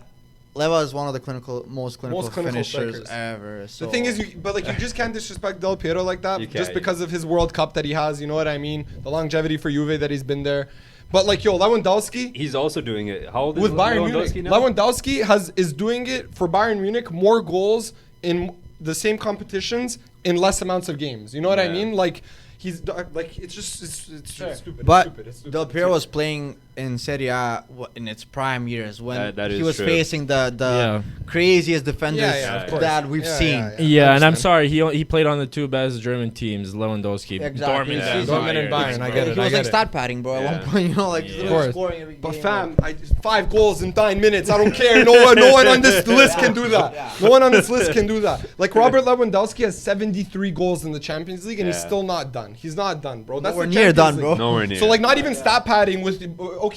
Leva is one of the most clinical clinical finishers strikers. ever. So The thing is, but like you just can't disrespect Del Piero like that You just can't. because of his World Cup that he has. You know what I mean? The longevity for Juve that he's been there. But like Lewandowski He's also doing it. How old is with Bayern Munich, Lewandowski now? Lewandowski is doing it for Bayern Munich more goals in the same competitions in less amounts of games. You know what I Yeah. mean? Like he's like it's stupid. But it's stupid. Del Piero was playing in Serie A in its prime years when That he is was true. facing the Yeah. craziest defenders of course. that we've seen. Yeah, and I'm understand. sorry, he played on the 2 best German teams, Lewandowski, Exactly. Dortmund, Yeah. and Dortmund and Bayern. Bayern, I get it. He was I like get it. stat padding, bro. At Yeah. one point, you know, like Yeah. he's Of literally course. scoring every But game. fam, 5 goals in 9 minutes. I don't care. No one on this list can do that. Yeah. No one on this list can do that. Like Robert Lewandowski has 73 goals in the Champions League, and he's Yeah. still not done. He's not done, bro. That's Nowhere the near Champions done, League. bro. Nowhere near. So like not even stat padding with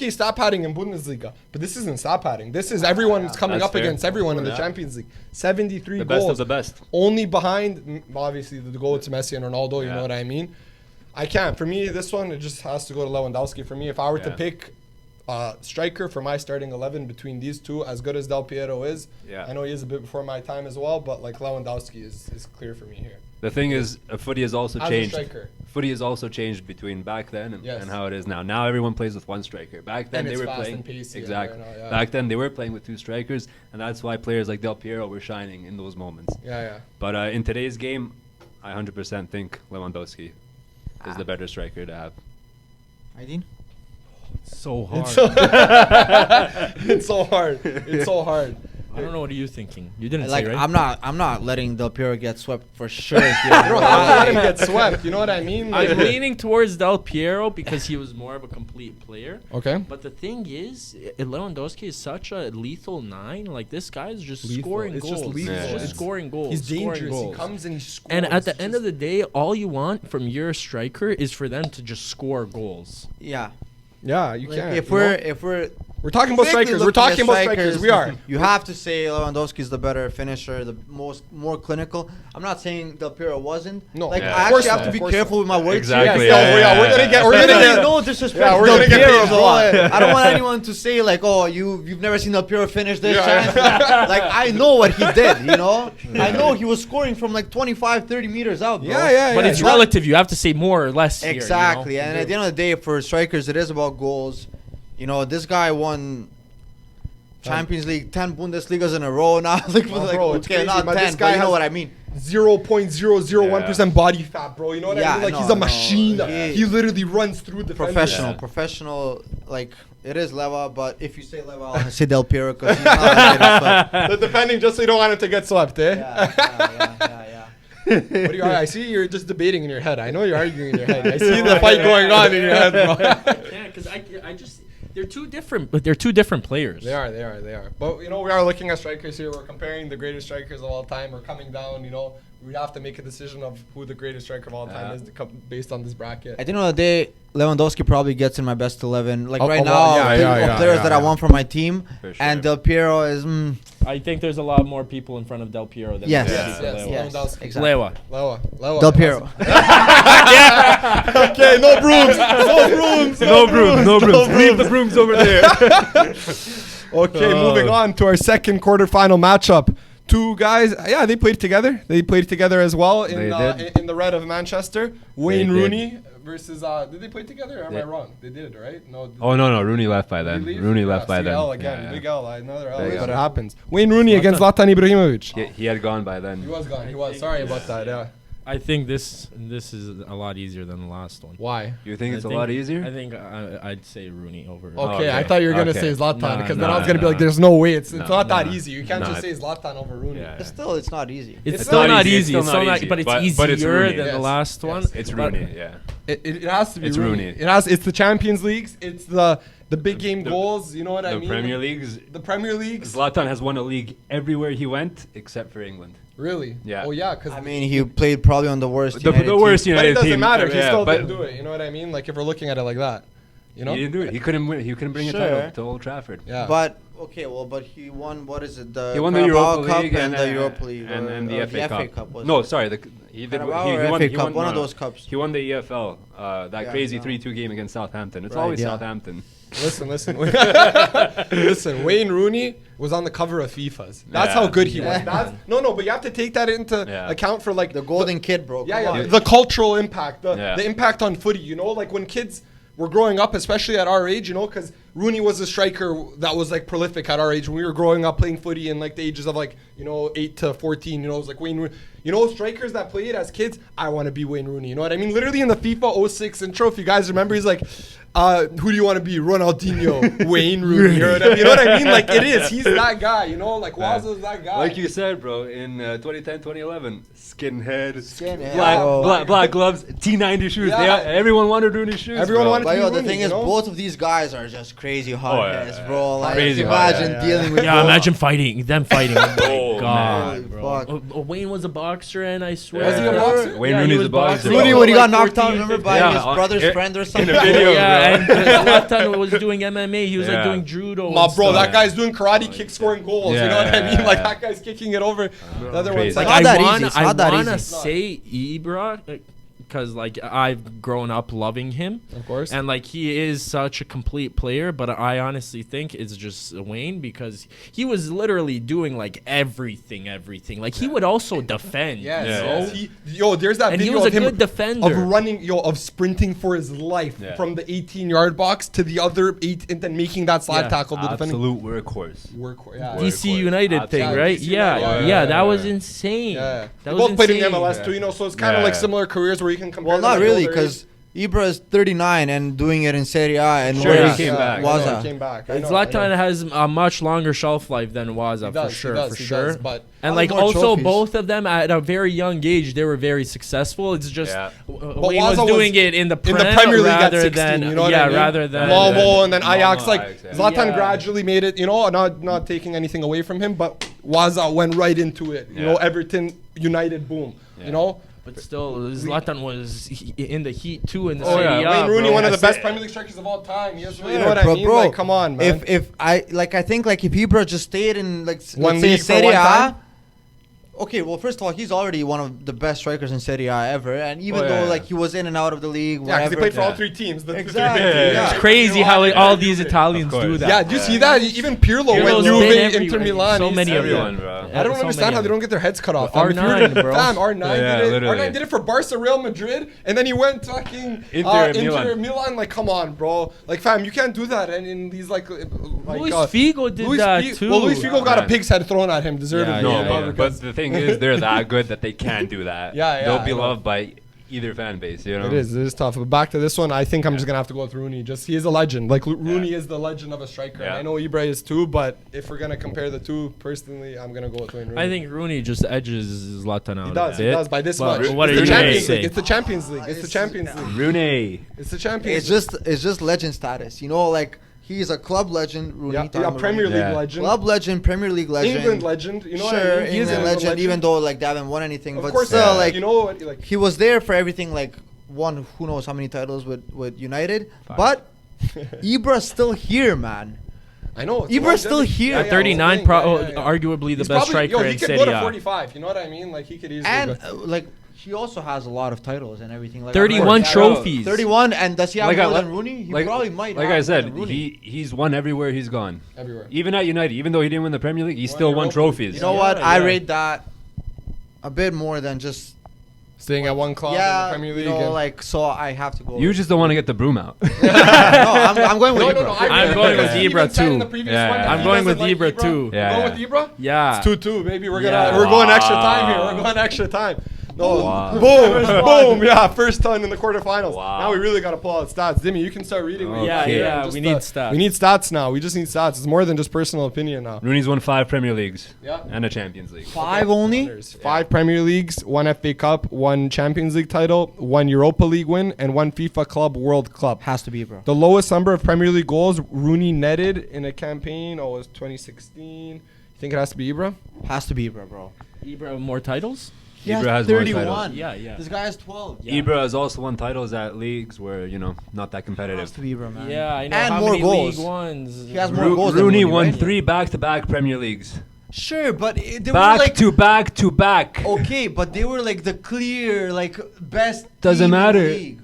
stat padding in Bundesliga, but this isn't stat padding. This is everyone's coming That's up fair. against everyone in the Yeah. Champions League. 73 the goals. best of the best. Only behind, obviously, the goal to Messi and Ronaldo. You Yeah. know what I mean? I can't. For me, this one, it just has to go to Lewandowski. For me, if I were to Yeah. pick striker for my starting 11 between these two, as good as Del Piero is, Yeah. I know he is a bit before my time as well, but like Lewandowski is clear for me here. The thing is, footy has also As a changed. striker. Footy has also changed between back then and, Yes. and how it is now. Now everyone plays with one striker. Back then And they it's were fast playing and pacey, exactly. I know, yeah. Back then they were playing with 2 strikers, and that's why players like Del Piero were shining in those moments. Yeah. But in today's game, I 100% think Lewandowski is the better striker to have. Aydin? So hard. It's so hard. It's so hard. I don't know. What are you thinking? You didn't Like, say, right? I'm not letting Del Piero get swept for sure. You don't have to let him get swept. You know what I mean? I'm leaning towards Del Piero because he was more of a complete player. Okay. But the thing is, Lewandowski is such a lethal 9. Like, this guy's just scoring It's goals. just lethal. He's just It's- scoring goals. He's scoring dangerous. goals. He comes and he scores. And at the end of the day, all you want from your striker is for them to just score goals. Yeah. Yeah, you Like, can't. if we're talking about strictly strikers. We're looking at talking about strikers. We are. You have to say Lewandowski's the better finisher, the more clinical. I'm not saying Del Piero wasn't. No. Like, Yeah. I Of course actually have not, to of be course careful with my words. Exactly. Here. Yeah, we're gonna get No disrespect Yeah, to we're Del gonna get Piero, paid, bro. bro. I don't want anyone to say like, oh, you've never seen Del Piero finish this Yeah. chance. Like, I know what he did, you know. I know he was scoring from like 25, 30 meters out, bro. Yeah. But it's not- relative. You have to say more or less here, you know? Exactly, and at the end of the day, for strikers, it is about goals. You know, this guy won Champions League, 10 Bundesligas in a row now. Like, Oh, like bro, it's okay, crazy, not man. 10, This but guy you know has- what I mean. 0.001% body fat, bro. You know what I mean? Like, he's a machine. He literally runs through the Professional, like, it is Leva, but if you say Leva, I'll say Del Piero because he's not as The defending, just so you don't want him to get swept, eh? yeah. What do you? I see you're just debating in your head. I know you're arguing in your head. I see the fight going on in your head, bro. Yeah, because I just they're two different, but they're two different players. They are. But you know, we are looking at strikers here. We're comparing the greatest strikers of all time. We're coming down. You know, we have to make a decision of who the greatest striker of all time is based on this bracket. At the end of the day, Lewandowski probably gets in my best 11. Like, Oh, right oh, now, yeah, of players that I yeah. want for my team. For sure. And Del Piero is... I think there's a lot more people in front of Del Piero than Yes. there are people Yes. Lewa. Lewandowski. exactly. Lewa. Lewa. Del Piero. Okay, no brooms. No brooms. No brooms. Leave the brooms over there. Okay, moving on to our second quarterfinal matchup. Two guys, they played together. They played together as well in the red of Manchester. Wayne did. Rooney versus. Did they play together? Or am I Yeah. wrong? They did, right? No. Oh no, Rooney left by Did then. he leave? Rooney left by see, then. L again. Yeah, Big L. Another L. Big But L. it happens. Wayne Rooney against Zlatan Ibrahimovic. He had gone by then. He was gone. He was. Sorry about that. Yeah. I think this is a lot easier than the last one. Why? You think it's I a lot think- easier? I think I'd say Rooney over. Okay, Okay. I thought you were gonna Okay. say Zlatan Nah, because nah, then I was gonna be nah. like, "There's no way. It's Nah, not that nah. easy. You can't Nah. just say Zlatan over Rooney." Yeah. But still, it's not easy. It's still not easy. It's still not, easy, but it's but easier it's Rooney. than Yes, the last yes. one. It's But- Rooney. Yeah. It has to be It's Rooney. Rooney. It's the Champions Leagues. It's the big game goals. You know what I The mean? Premier Leagues. The Premier Leagues. Zlatan has won a league everywhere he went except for England. Really? Yeah. Oh yeah, because I mean, he played probably on the worst The United worst team. but it United doesn't team. matter. He Yeah, still but didn't do it. You know what I mean? Like if we're looking at it like that, you know? He didn't do it. He couldn't win. He couldn't bring Sure. a title to Old Trafford. Yeah. But, okay, but he won, what is it? He won the Carabao Europa Cup League and the Europa League. and the or FA Cup. was No, it? sorry. He did. Carabao He or won, FA he Cup, won, one of no, those cups. He won the EFL. That Yeah, crazy yeah. 3-2 game against Southampton. It's Right, always yeah. Southampton. Listen. Listen, Wayne Rooney was on the cover of FIFA's. That's Yeah. how good he was. Yeah. That's, no, but you have to take that into Yeah. account for like The golden kid, bro. Yeah, Come yeah. on. The cultural impact, Yeah. the impact on footy. You know, like when kids were growing up, especially at our age, you know, because Rooney was a striker that was like prolific at our age when we were growing up playing footy in like the ages of like 8 to 14. You know, it was like Wayne Rooney. You know, strikers that played as kids, I want to be Wayne Rooney. You know what I mean? Literally in the FIFA 06 intro, if you guys remember, he's like, who do you want to be? Ronaldinho, Wayne Rooney. You know what I mean? Like it is. He's that guy. You know, like Wazo's that guy. Like you said, bro, in 2010, 2011, skinhead, Skinhead. black gloves, T90 shoes. Yeah. Everyone wanted Rooney shoes. Everyone bro. wanted But yo, the Rooney, thing you is, know? both of these guys are just crazy hardheads, yeah. bro. Like, Crazy imagine hard, dealing with Yeah, both. imagine fighting them fighting. Oh my god, man. bro. Fuck. Wayne was a boxer, and I swear. Was he a boxer? Wayne Yeah, he Rooney's was a boxer. boxing. Rudy, Yeah. when he got Like knocked out, 14, remember, by 15. his Yeah, brother's in- friend or in something? a video. Yeah, and bro. Zlatan was doing MMA. He was like Yeah. doing judo. Ma, and bro, stuff. that guy's doing karate kick, scoring goals. You know what I Yeah. mean? Like that guy's kicking it over. The other one's Crazy. like, Not I that easy, want it's not that to easy. say Ibra because like I've grown up loving him, of course. and like he is such a complete player. But I honestly think it's just Wayne because he was literally doing like everything. Like he would also defend. Yes. Yeah, yes. yeah. There's that And he video was a of him good defender. of running, of sprinting for his life Yeah. from the 18-yard box to the other 8, and then making that slide Yeah. tackle. The defending Absolute workhorse. work. Yeah. DC Workhorse. United thing, Absolutely. right? DC Yeah, United. yeah, that Yeah. was insane. Yeah. That They was both played in the insane. MLS too, you know, so it's kind of Yeah. like similar careers where you can compare. Well, them not at really, older because Ibra is 39 and doing it in Serie A, and Sure, where he came back. Waza. He came back. I know. Zlatan has a much longer shelf life than Waza, for sure. But And like more also trophies. both of them at a very young age, they were very successful. It's just Wayne was Waza doing it in the Premier League at rather 16, than you know what I mean? rather than Malmo and then Ajax. Like Ajax, yeah. Zlatan gradually made it. You know, not taking anything away from him, but Waza went right into it. You know, Everton, United, boom. Yeah. You know. But still, Zlatan was in the heat too in the Oh Serie yeah, A, Wayne Rooney, bro. one of the best Premier League strikers of all time. He has, you know what I mean? Bro, Like, come on, man. If I think like if Ibra just stayed in like One let's say league for Serie one A. time? Okay, well, first of all, he's already one of the best strikers in Serie A ever, and even though like he was in and out of the league, yeah, because whatever. he played for all three teams. The Exactly. three big teams. Yeah. It's crazy how all these Italians Of do course. that. Yeah, do you see that? Even Pirlo went Pirlo's Juve, been Inter everywhere. Milan. So he's many of Everyone, them. bro. I don't So understand many how of they don't get their heads cut off. R9, bro. Fam, R9 Yeah, did it. literally. R9 did it for Barca, Real Madrid, and then he went fucking Inter Milan. Like, come on, bro. Like, fam, you can't do that. And in these like Luis Figo did that too. Well, Luis Figo got a Man. pig's head thrown at him, deservedly. Yeah, No, yeah, but the thing is, they're that good that they can do that. Yeah, yeah, They'll be I know. loved by either fan base, you know? It is tough. But back to this one, I think I'm just gonna have to go with Rooney. Just he is a legend. Like Rooney is the legend of a striker. And Yeah. I know Ibra is too, but if we're gonna compare the two, personally, I'm gonna go with Wayne Rooney. I think Rooney just edges Zlatan out. he does. a He bit. does by this But much. what It's are the you gonna Champions say? League. It's the Champions League. It's the Champions League. Rooney. It's the Champions League. It's just legend status, you know, like he's a club legend. Rooney, Yeah, talking a about Premier Rooney. League Yeah. legend. Club legend, Premier League legend, England legend. You know sure, what I mean? He is England an legend, even though like they haven't won anything, Of but course, still, yeah. like you know what? Like he was there for everything. Like won who knows how many titles with United, but Ibra's still here, man. I know. it's Ibra's still longevity. here. At 39, arguably the He's best probably, striker he in could Serie go to A. 45. You know what I mean? Like he could easily. And go. like he also has a lot of titles and everything. Like 31 yeah, trophies. 31, and does he have Like more I- than Rooney? He like- probably might. Like have I more said, than Rooney. he's won everywhere he's gone. Everywhere. Even at United, even though he didn't win the Premier League, he Won still won Europa. trophies. You know Yeah, what? I yeah. rate that a bit more than just Staying at one club in the Premier League. you know, and- like so I have to go. You just don't want to get the broom out. no, I'm going with Ibra. I'm going with He Ibra even said in too. the previous Yeah, one that yeah. he I'm going with doesn't like Ibra too. You're Yeah, going with Ibra? Yeah. It's 2-2, baby. We're Yeah. going extra time here. Wow. We're going extra time. No, Wow. boom. Yeah, first ton in the quarterfinals. Wow. Now we really got to pull out stats. Dimmy, you can start reading. Okay. Yeah, yeah, Just, we need stats. We need stats now. We just need stats. It's more than just personal opinion now. Rooney's won 5 Premier Leagues Yeah. and a Champions League. 5 only. There's 5 Premier Leagues, 1 FA Cup, 1 Champions League title, 1 Europa League win, and 1 FIFA Club World Cup. Has to be Ibra. The lowest number of Premier League goals Rooney netted in a campaign, it was 2016. You think it has to be Ibra? Has to be Ibra, bro. Ibra more titles? He Ibra has more 31. titles. Yeah, yeah. This guy has 12. Yeah. Ibra has also won titles at leagues where, not that Has competitive. to be Ibra, man. Yeah, I know. And how more many goals. League ones? He has more goals than Rooney Rooney, won right? 3 back-to-back Premier Leagues. Sure, but they were Back like to back to back. okay, but they were like the clear like best. Doesn't team in the matter. league.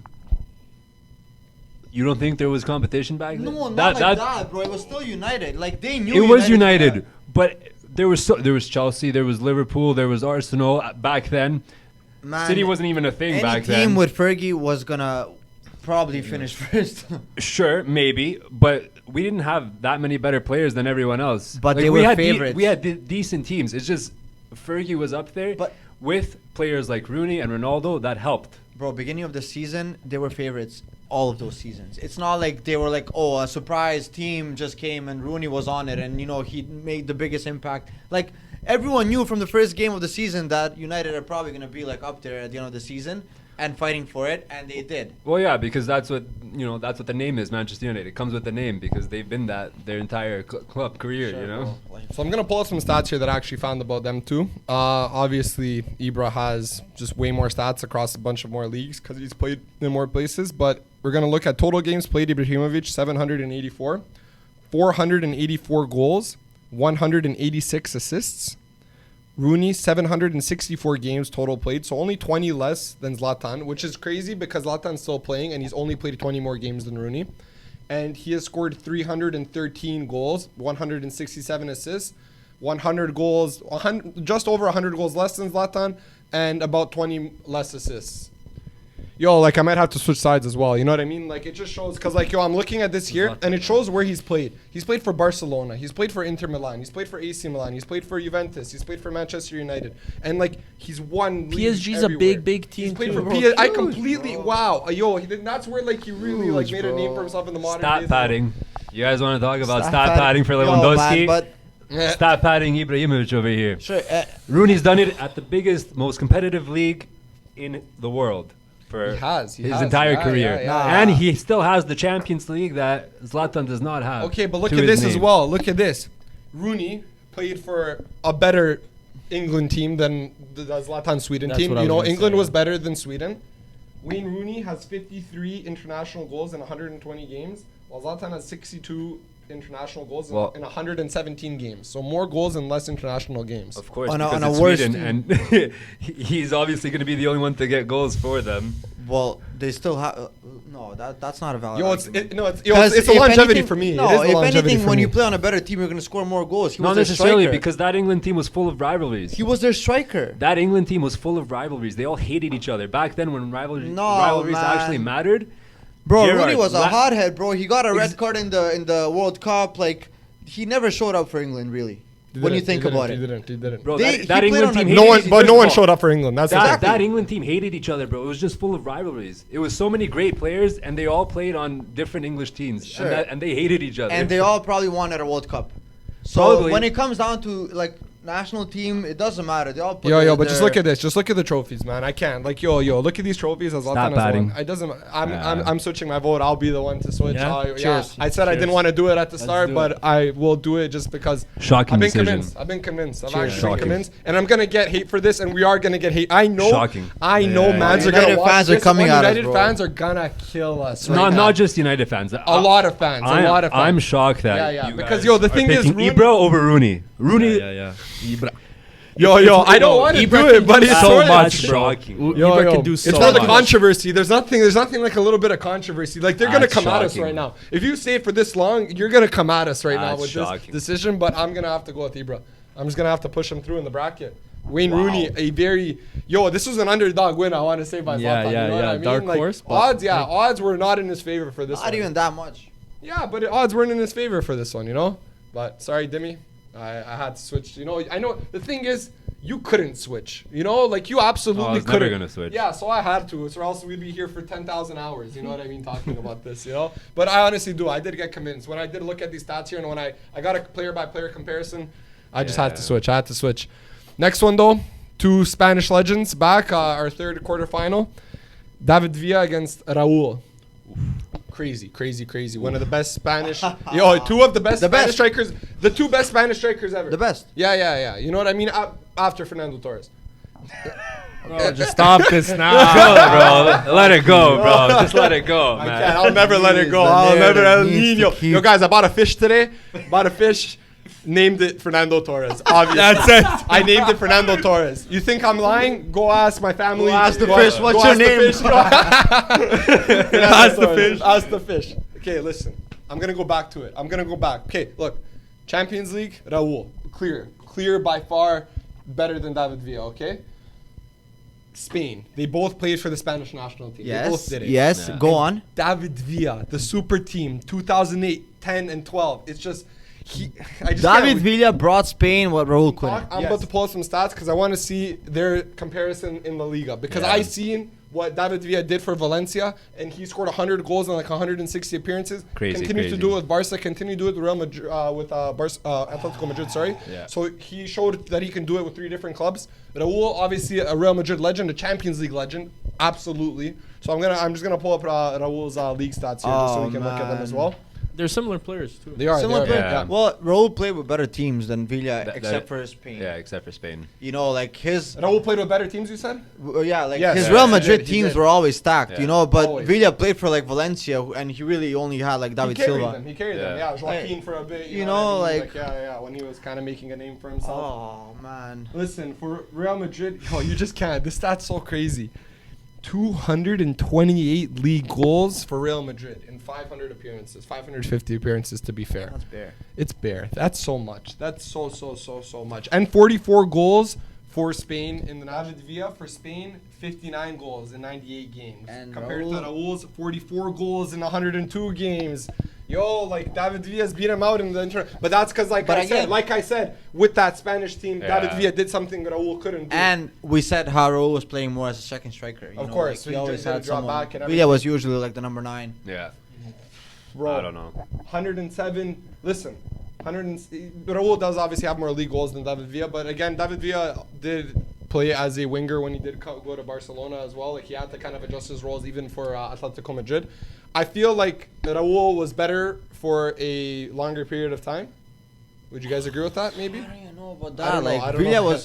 You don't think there was competition back then? No, not like that, bro. It was still United. Like they knew. It was United. United, but there was Chelsea, there was Liverpool, there was Arsenal back then. Man, City wasn't even a thing any back team then. with Fergie was gonna probably finish first. Sure, maybe, but we didn't have that many better players than everyone else. But they we were had favorites. we had decent teams. It's just Fergie was up there, But- with players like Rooney and Ronaldo that helped. Bro, beginning of the season, they were favorites all of those seasons. It's not like they were like, oh, a surprise team just came and Rooney was on it and, he made the biggest impact. Like, everyone knew from the first game of the season that United are probably going to be, like, up there at the end of the season and fighting for it, and they did. Well, yeah, because that's what the name is, Manchester United. It comes with the name because they've been that their entire club career, Bro, like, So I'm going to pull up some stats here that I actually found about them too. Obviously, Ibra has just way more stats across a bunch of more leagues because he's played in more places. But we're going to look at total games played. Ibrahimovic, 784. 484 goals. 186 assists. Rooney, 764 games total played, so only 20 less than Zlatan, which is crazy because Zlatan's still playing and he's only played 20 more games than Rooney. And he has scored 313 goals, 167 assists, 100 goals, just over 100 goals less than Zlatan, and about 20 less assists. like I might have to switch sides as well. You know what I mean? Like it just shows because like I'm looking at this here and it shows where he's played. He's played for Barcelona. He's played for Inter Milan. He's played for AC Milan. He's played for Juventus. He's played for Manchester United. And like he's won. PSG's a big team. He's played too. for PSG. I completely that's where like he really like made a name for himself in the modern days. Stat padding. You guys want to talk about stat padding for Lewandowski? Stat padding Ibrahimovic over here. Sure. Rooney's done it at the biggest, most competitive league in the world for his entire career. And he still has the Champions League that Zlatan does not have. Okay, but look at this as well. Look at this. Rooney played for a better England team than the Zlatan Sweden team. You know, England was better than Sweden. Wayne Rooney has 53 international goals in 120 games, while Zlatan has 62 international goals in 117 games. So more goals and less international games. Of course, on because a it's worse Sweden, and he's obviously going to be the only one to get goals for them. Well, they still have. No, that's not a valid. It's a longevity for me. No, if anything, when you play on a better team, you're going to score more goals. Not necessarily, because that England team was full of rivalries. He was their striker. That England team was full of rivalries. They all hated each other back then when rivalries actually mattered. Bro, Rooney was a hothead, bro. He got a red card in the World Cup. Like, he never showed up for England, really. When you think about it, he didn't. Bro, that England team. No one showed up for England. That England team hated each other, bro. It was just full of rivalries. It was so many great players, and they all played on different English teams, sure. and they hated each other. And they all probably won at a World Cup. So when it comes down to like national team, it doesn't matter. They all put but just look at this. Just look at the trophies, man. I can't. Like, look at these trophies. As Zlatan has won. It doesn't. I'm switching my vote. I'll be the one to switch. Cheers. I said I didn't want to do it at the start, but I will do it just because. Shocking I've been decision. convinced. I've actually been convinced, and I'm gonna get hate for this, and we are gonna get hate. I know. Shocking. I know. Fans are gonna watch this. United fans are gonna kill us. Not just United fans. A lot of fans. I'm shocked that. Because the thing is, Ibra over Rooney. Ibra. I don't want to do it, but it's so much shocking. Ibra can do so much. much. It's for the controversy. There's nothing like a little bit of controversy. Like, they're going to come at us right now. If you stay for this long, you're going to come at us right now with this decision, but I'm going to have to go with Ibra. I'm just going to have to push him through in the bracket. Wayne Rooney, this was an underdog win, I want to say, by Zlatan. You know what I mean? Dark horse. Odds were not in his favor for this one. Not even that much. Yeah, but odds weren't in his favor for this one, you know? But sorry, Dimmy. I had to switch. I know the thing is, you couldn't switch. Like you absolutely couldn't. Never gonna switch. Yeah, so I had to, or else we'd be here for 10,000 hours. You know what I mean, talking about this. But I honestly do. I did get convinced when I did look at these stats here, and when I got a player-by-player comparison, I just had to switch. I had to switch. Next one though, two Spanish legends back. Our third quarterfinal, David Villa against Raul. Crazy. One of the best Spanish. Two of the best Spanish strikers. The two best Spanish strikers ever. The best. Yeah. You know what I mean? After Fernando Torres. Bro, just stop this now. Bro. Let it go, bro. Just let it go, man. I can't. I'll never let it go. I'll never El Nino. Yo, guys, I bought a fish today. Named it Fernando Torres. Obviously. That's it. I named it Fernando Torres. You think I'm lying? Go ask my family. Go ask the fish. What's your name? Ask the fish. Okay, listen. I'm going to go back to it. Okay, look. Champions League, Raul. Clear by far better than David Villa, okay? Spain. They both played for the Spanish national team. Yes. They both did it. Yes. Yeah. Go on. David Villa, the super team, 2008, 10, and 12. It's just... David Villa brought Spain what Raul couldn't. I'm about to pull up some stats because I want to see their comparison in La Liga. Because I seen what David Villa did for Valencia, and he scored 100 goals in like 160 appearances. Continue to do it with Barca. Continue to do it with Real Madrid, Atletico Madrid. Sorry. Yeah. So he showed that he can do it with 3 different clubs. Raul, obviously a Real Madrid legend, a Champions League legend, absolutely. So I'm just gonna pull up Raul's league stats here just so we can look at them as well. They're similar players too. They are. Yeah. Well, Raul played with better teams than Villa, except for Spain. Yeah, except for Spain. Like his... Raul played with better teams, you said? His Real Madrid teams were always stacked, but always. Villa played for like Valencia, and he really only had like David Silva. He carried them. Yeah, Joaquin for a bit. When he was kind of making a name for himself. Oh, man. Listen, for Real Madrid, you just can't. This stat's so crazy. 228 league goals for Real Madrid in 500 appearances, 550 appearances to be fair. That's bare. It's bare. That's so much. That's so much. And 44 goals for Spain in the David Villa for Spain, 59 goals in 98 games. And compared Raul? to Raul's 44 goals in 102 games. Yo, like David Villa's beat him out in the but that's because like I said, with that Spanish team, David Villa did something that Raul couldn't do. And we said how Raul was playing more as a second striker. Of course, like, he always had drop someone. back and Villa was usually like the number 9. Yeah. Bro, I don't know. 107. Listen, Raul does obviously have more league goals than David Villa, but again, David Villa did play as a winger when he did go to Barcelona as well. Like he had to kind of adjust his roles even for Atletico Madrid. I feel like Raul was better for a longer period of time. Would you guys agree with that? Maybe. I don't even know about I that. don't know, Like I don't Villa know.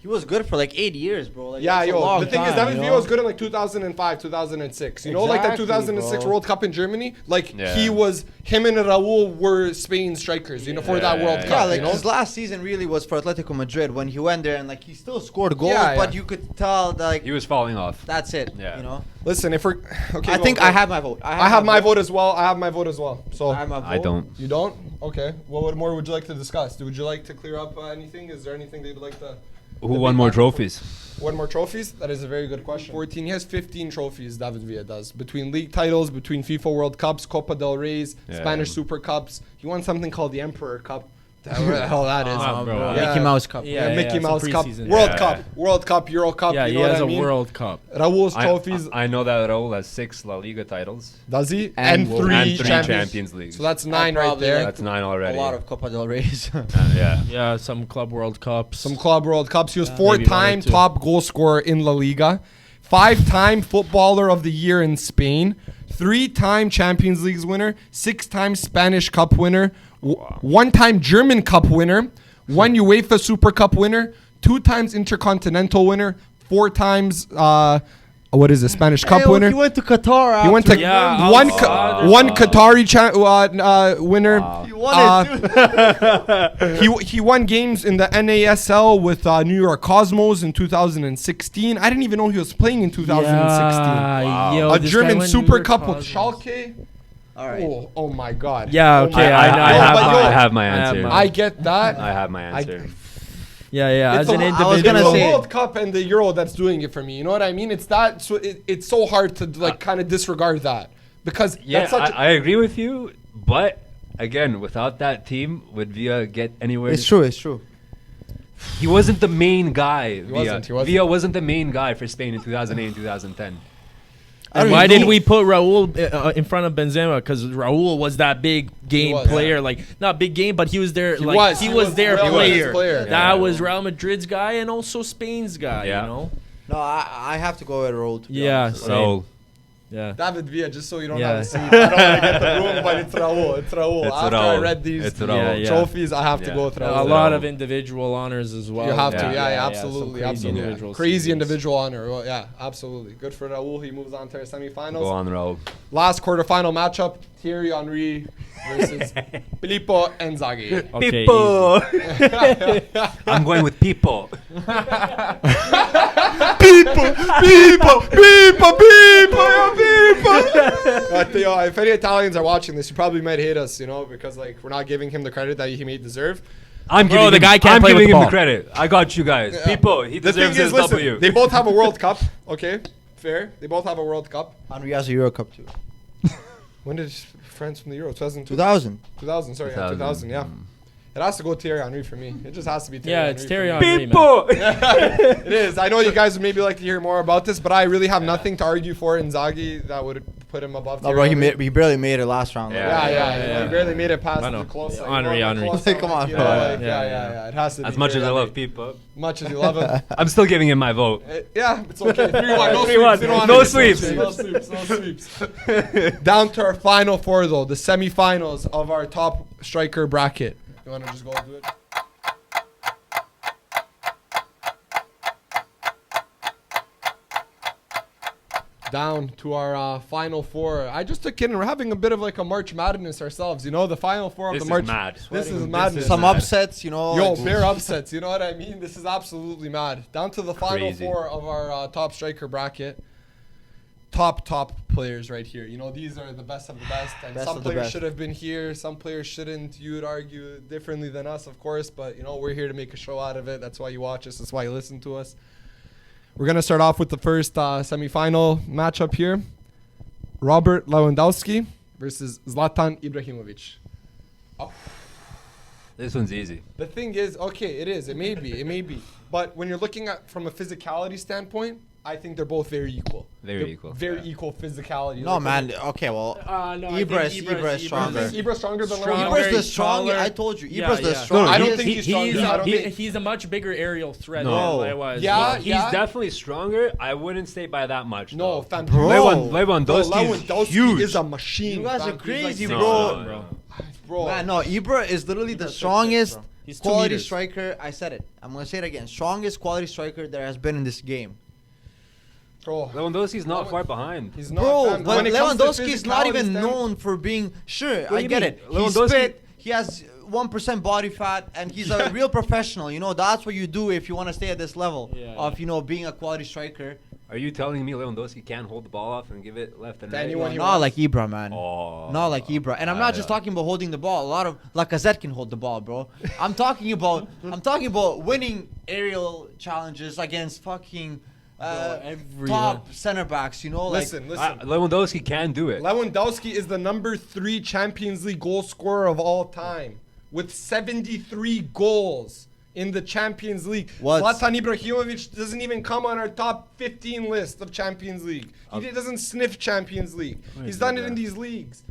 he was good for like 8 years, bro. Like, Yeah, that's a long the thing is, time, David you Villa know? was good in like 2005, 2006. You know, like that Exactly, 2006 bro. World Cup in Germany. Like Yeah. him and Raul were Spain strikers. You know, for that World Yeah, Cup. like you know? his last season really was for Atletico Madrid when he went there and like he still scored goals, Yeah, but yeah. you could tell that, like He was falling off. that's it. Yeah. You know. Listen, if we're okay, I think I have my vote. I have my vote as well. I have my vote as well. So I have my vote. I don't. you don't? Okay. Well, what more would you like to discuss? Would you like to clear up anything? Is there anything that you'd like to? Who won more trophies? One more trophies? That is a very good question. 14. He has 15 trophies, David Villa does. Between league titles, between FIFA World Cups, Copa del Rey's, Spanish Super Cups. He won something called the Emperor Cup. Whatever the hell that is. Bro. Yeah. Mickey Mouse Cup. Yeah, Mickey some Mouse Cup. preseason. World Yeah. Cup. World Cup, Euro Cup. Yeah, you he know has what a I mean? World Cup. Raul's trophies. I know that Raul has 6 La Liga titles. Does he? And three and 3 Champions Leagues. So that's 9 right probably there. like That's 9 already. A lot of Copa del Rey's. Yeah. Yeah, some Club World Cups. Some Club World Cups. He was Maybe one or 4-time two. top goal scorer in La Liga, 5-time Footballer of the Year in Spain, 3-time Champions League winner, 6-time Spanish Cup winner, 1-time German Cup winner, 1 UEFA Super Cup winner, 2 times Intercontinental winner, 4 times what is it? Spanish Cup winner. He went to Qatar. He went to Yeah, one outside. one Qatari winner. Wow. He won it, dude. He won games in the NASL with New York Cosmos in 2016. I didn't even know he was playing in 2016. Yeah, yo, A this guy German went Super New Cup with Cosmos. Schalke. All right. Oh my God. Yeah, Oh okay, my- I have my I have answer. mine. I get that. I have my answer. Yeah, It's as an a- individual. I was gonna it's the say- World Cup and the Euro that's doing it for me. You know what I mean? It's that. So it's so hard to like kind of disregard that because Yeah, that's such. I agree with you, but again, without that team, would Villa get anywhere? It's true. It's true. He wasn't the main guy. He wasn't. Villa wasn't the main guy for Spain in 2008 and 2010. And why did we put Raul in front of Benzema? Because Raul was that big game was, player, yeah. like not big game, but he was their He like was. he He was was their Real Madrid's player. player. That Yeah. was Real Madrid's guy and also Spain's guy. Yeah. You know. No, I have to go with Raul. To be Yeah. honest. So Yeah. David Villa, just so you don't Yeah. have a seat. I don't want to get the room, but it's Raul. It's Raul. It's After I Raul. read these It's Raul. Yeah. trophies, I have to Yeah. go with A Raul. lot of individual honors as well. You have to, Yeah. yeah, some absolutely, crazy absolutely. individual Crazy seasons. individual honor. Well, yeah, absolutely. Good for Raul. He moves on to our semifinals. go on, Raul. Last quarterfinal matchup: Thierry Henry versus Filippo Inzaghi. Okay, I'm going with people. But if any Italians are watching this, you probably might hate us, you know, because like we're not giving him the credit that he may deserve. I'm Bro, giving the him, guy can't I'm play with giving the him ball. the credit. I got you guys. Yeah. People, he The thing deserves is, his listen, W. they both have a World Cup. Okay, fair. They both have a World Cup. Henry has a Euro Cup too. When did France win the Euro? 2002? 2000. 2000, sorry, 2000, yeah. It has to go Thierry Henry for me. It just has to be Thierry Yeah, Henry. it's for Thierry me. Henry. People. It is. I know you guys would maybe like to hear more about this, but I really have nothing to argue for Inzaghi that would put him above No, Thierry bro, Henry. he barely made it last round. Yeah. Yeah. He barely made it past I know. the close. Henry. Come on, You bro. know, like, Yeah. yeah. It has to be As much as Thierry I Henry. love people, Much as you love him. I'm still giving him my vote. Yeah, it's okay. 3-1. No 3-1. sweeps. You don't No wanna get sweeps. No sweeps. No sweeps. Down to our final four, though. The semifinals of our top striker bracket. You want to just go do it? Down to our final four. I just took in. We're having a bit of like a March Madness ourselves. You know, the final four of This the is March. mad. This is madness. Some mad. upsets, you know. Yo, like- bare upsets. You know what I mean? This is absolutely mad. Down to the final Crazy. four of our top striker bracket. top players right here. You know, these are the best of the best. And Best some of the players best. should have been here. Some players shouldn't. You would argue differently than us, of course. But, you know, we're here to make a show out of it. That's why you watch us. That's why you listen to us. We're going to start off with the first semifinal matchup here. Robert Lewandowski versus Zlatan Ibrahimovic. Oh. This one's easy. The thing is, okay, it is. It may be. But when you're looking at from a physicality standpoint, I think they're both very equal. They're equal. Very equal physicality. No, man. Okay, well, No, Ibra is stronger. Ibra's stronger than Stronger. Lewandowski. Ibra's the strongest. taller. I told you. Yeah, Ibra's the yeah. strongest. I don't think he's stronger. He's a much bigger aerial threat No. than Lewa is. Yeah, He's yeah. definitely stronger. I wouldn't say by that much. No, though. fam. Bro. Lewandowski is huge. is a machine. You guys fam. are crazy, He's No, bro. no. Bro. Man, no, Ibra is literally the Ibra's 6'6", strongest bro. He's 2 quality meters. striker. I said it. I'm going to say it again. Strongest quality striker there has been in this game. Bro. Lewandowski's not far behind. He's not. Bro, fam. but When it comes to Lewandowski is not physicality even stand- known for being... Sure, do I you get mean? it. He's Lewandowski- fit. He has 1% body fat, and he's a real professional. You know, that's what you do if you want to stay at this level of, you know, being a quality striker. Are you telling me Lewandowski can't hold the ball off and give it left and To right? anyone he Not wants. like Ibra, man. Oh. Not like Ibra. And I'm not just talking about holding the ball. A lot of Lacazette can hold the ball, bro. I'm talking about winning aerial challenges against fucking top center backs, you know, Listen. Lewandowski can do it. Lewandowski is the number 3 Champions League goal scorer of all time with 73 goals in the Champions League. Zlatan Ibrahimovic doesn't even come on our top 15 list of Champions League. He doesn't sniff Champions League. He's done it in these leagues.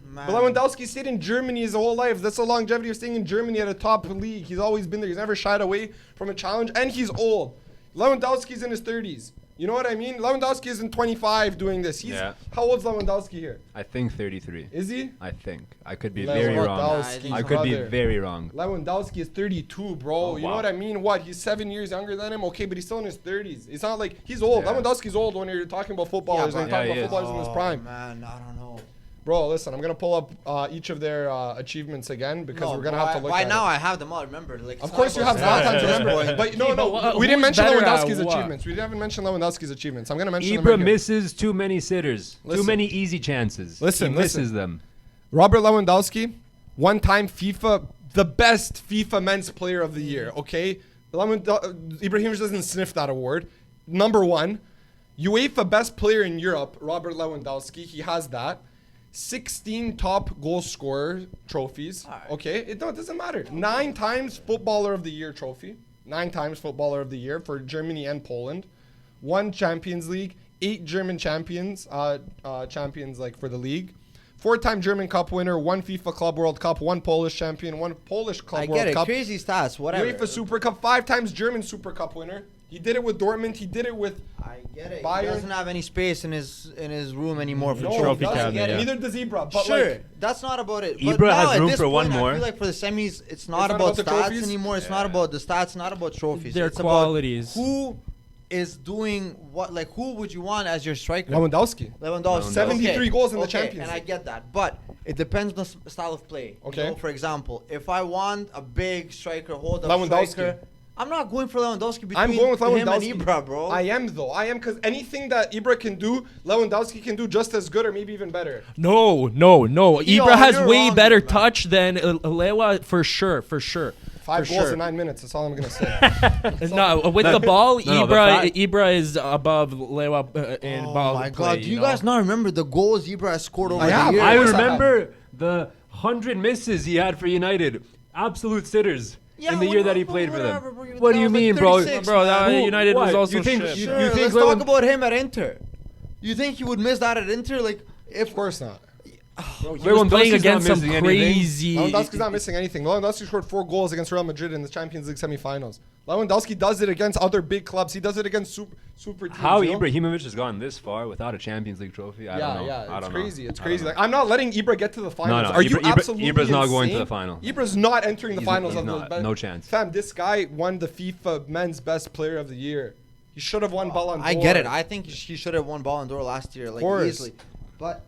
Man. But Lewandowski stayed in Germany his whole life. That's the longevity of staying in Germany at a top league. He's always been there. He's never shied away from a challenge. And he's old. Lewandowski's in his 30s. You know what I mean? Lewandowski is in 25 doing this. How old's Lewandowski here? I think 33. Is he? I think. I could be very wrong. Lewandowski's I could be brother. very wrong. Lewandowski is 32, bro. Oh, you know wow. what I mean? What? He's 7 years younger than him? Okay, but he's still in his 30s. It's not like he's old. Yeah. Lewandowski's old when you're talking about footballers. Yeah, and but- you're talking Yeah, about he footballers is. in his prime. Man, I don't know. Bro, listen, I'm going to pull up each of their achievements again because we're going to have to look Why at now? it. I have them all. Remember, like Of course you have Zlatan to remember. But no, we didn't mention Lewandowski's achievements. We haven't mentioned Lewandowski's achievements. I'm going to mention them Ibra right here. misses too many sitters. Listen. Too many easy chances. Listen, he misses them. Robert Lewandowski, one-time the best FIFA men's player of the year, okay? Ibrahimovic doesn't sniff that award. Number 1, UEFA best player in Europe, Robert Lewandowski. He has that. 16 top goal scorer trophies, okay? It doesn't matter. 9 times Footballer of the Year trophy. 9 times Footballer of the Year for Germany and Poland. 1 Champions League. 8 German champions like for the league. 4-time German Cup winner, 1 FIFA Club World Cup, 1 Polish champion, 1 Polish Club World Cup. Crazy stats, whatever. UEFA Super Cup, 5 times German Super Cup winner. He did it with Dortmund. He did it with I get it. Bayern. He doesn't have any space in his room anymore for no, trophy he doesn't. cabinet, yeah. Neither does Ibra. But sure, like, that's not about it. Ibra But now has at room this for one point, more. I feel like for the semis, it's not not about about the stats trophies? anymore. It's not about the stats. Not about trophies. Their it's qualities. About who is doing what? Like who would you want as your striker? Lewandowski. 73 goals in the Champions and I League. get that, but it depends on the style of play. Okay. You know, for example, if I want a big striker, hold up Lewandowski. striker, I'm not going for Lewandowski between I'm going with him and Lewandowski. Ibra, bro. I am because anything that Ibra can do, Lewandowski can do just as good or maybe even better. No. Yo, Ibra has you're way wrong, better man. touch than Lewa for sure. 5 For goals sure. in 9 minutes. That's all I'm gonna say. No, with the ball, No, Ibra is above Lewa in ball Oh my play, God! Do you guys not remember the goals Ibra has scored over I have. the years? I Of course I remember the 100 misses he had for United. Absolute sitters. in the year that he played for them. What do you mean, bro? Bro, that United was also you think, shit. you, Sure, you think let's talk about him at Inter. You think he would miss that at Inter? Like, if Of course not. He was playing against some crazy. Lewandowski's not missing anything. Lewandowski scored 4 goals against Real Madrid in the Champions League semifinals. Lewandowski does it against other big clubs. He does it against super teams. How you know? Ibrahimovic has gone this far without a Champions League trophy? I don't know. Yeah, it's crazy. It's I crazy. don't Like, I'm not letting Ibra get to the finals. no, Are you Ibra- absolutely Ibra's not going to insane? the final. Ibra's not entering the finals he's of not. the No chance. Fam, this guy won the FIFA Men's Best Player of the Year. He should have won Ballon d'Or. I get it. I think he should have won Ballon d'Or last year, like course. easily. But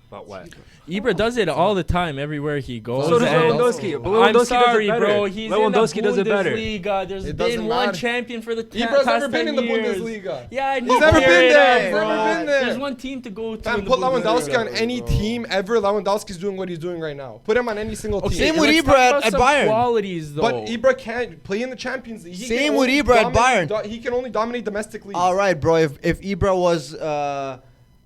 About what? Ibra does it all the time, everywhere he goes. So does and- Lewandowski. But I'm Lewandowski sorry, does it better. bro. He's Lewandowski in does the it better. Bundesliga. There's It been doesn't one matter. champion for the Ibra's past never been 10 in the years. Bundesliga. Yeah, He's never been there, bro. Never been there. There's one team to go to. Man, in the put Lewandowski Bundesliga. on any team ever. Lewandowski's doing what he's doing right now. Put him on any single team. Same with Let's Ibra talk about at some Bayern. Qualities, though. But Ibra can't play in the Champions League. He Same can with only Ibra at dominate- Bayern. He can only dominate domestic leagues. All right, bro. If Ibra was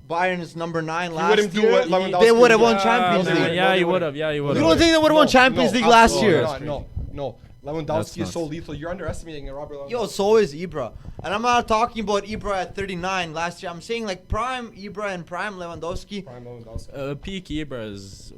Bayern's number 9 last wouldn't do year, what Lewandowski they would have did. won Champions no, League. they Yeah, he would've. would have. Yeah, he would You have. don't think they would have won Champions League last absolutely year? not. No. Lewandowski That's is so nuts. lethal. You're underestimating Robert Lewandowski. Yo, so is Ibra. And I'm not talking about Ibra at 39 last year. I'm saying like prime Ibra and prime Lewandowski. Prime Lewandowski. Peak Ibra is.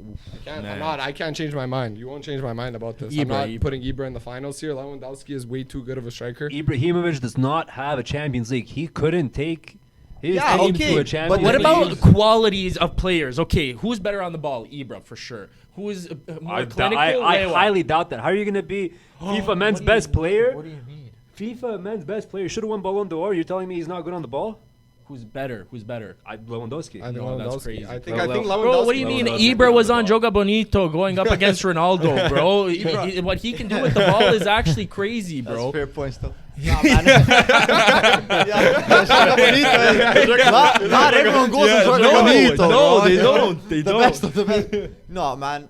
I can't change my mind. You won't change my mind about this. I'm not putting Ibra in the finals here. Lewandowski is way too good of a striker. Ibrahimovic does not have a Champions League. He couldn't take his Yeah, team okay, to a but Champions What League. about qualities of players? Okay, who's better on the ball? Ibra, for sure. Who is more clinical? I Lewa. highly doubt that. How are you going to be FIFA men's best player? What do you mean? FIFA men's best player should have won Ballon d'Or. You're telling me he's not good on the ball? Who's better? Lewandowski. I think No, that's Lewandowski. crazy. I think Lewandowski. Lewandowski. Bro, what do you mean? Lewandowski. Ibra was on Joga Bonito going up against Ronaldo, bro. What he can do with the ball is actually crazy, That's bro. fair point still. Nah, man. Not everyone goes to Joga Bonito. no, bro. they don't. They The don't. best of the best. No, man.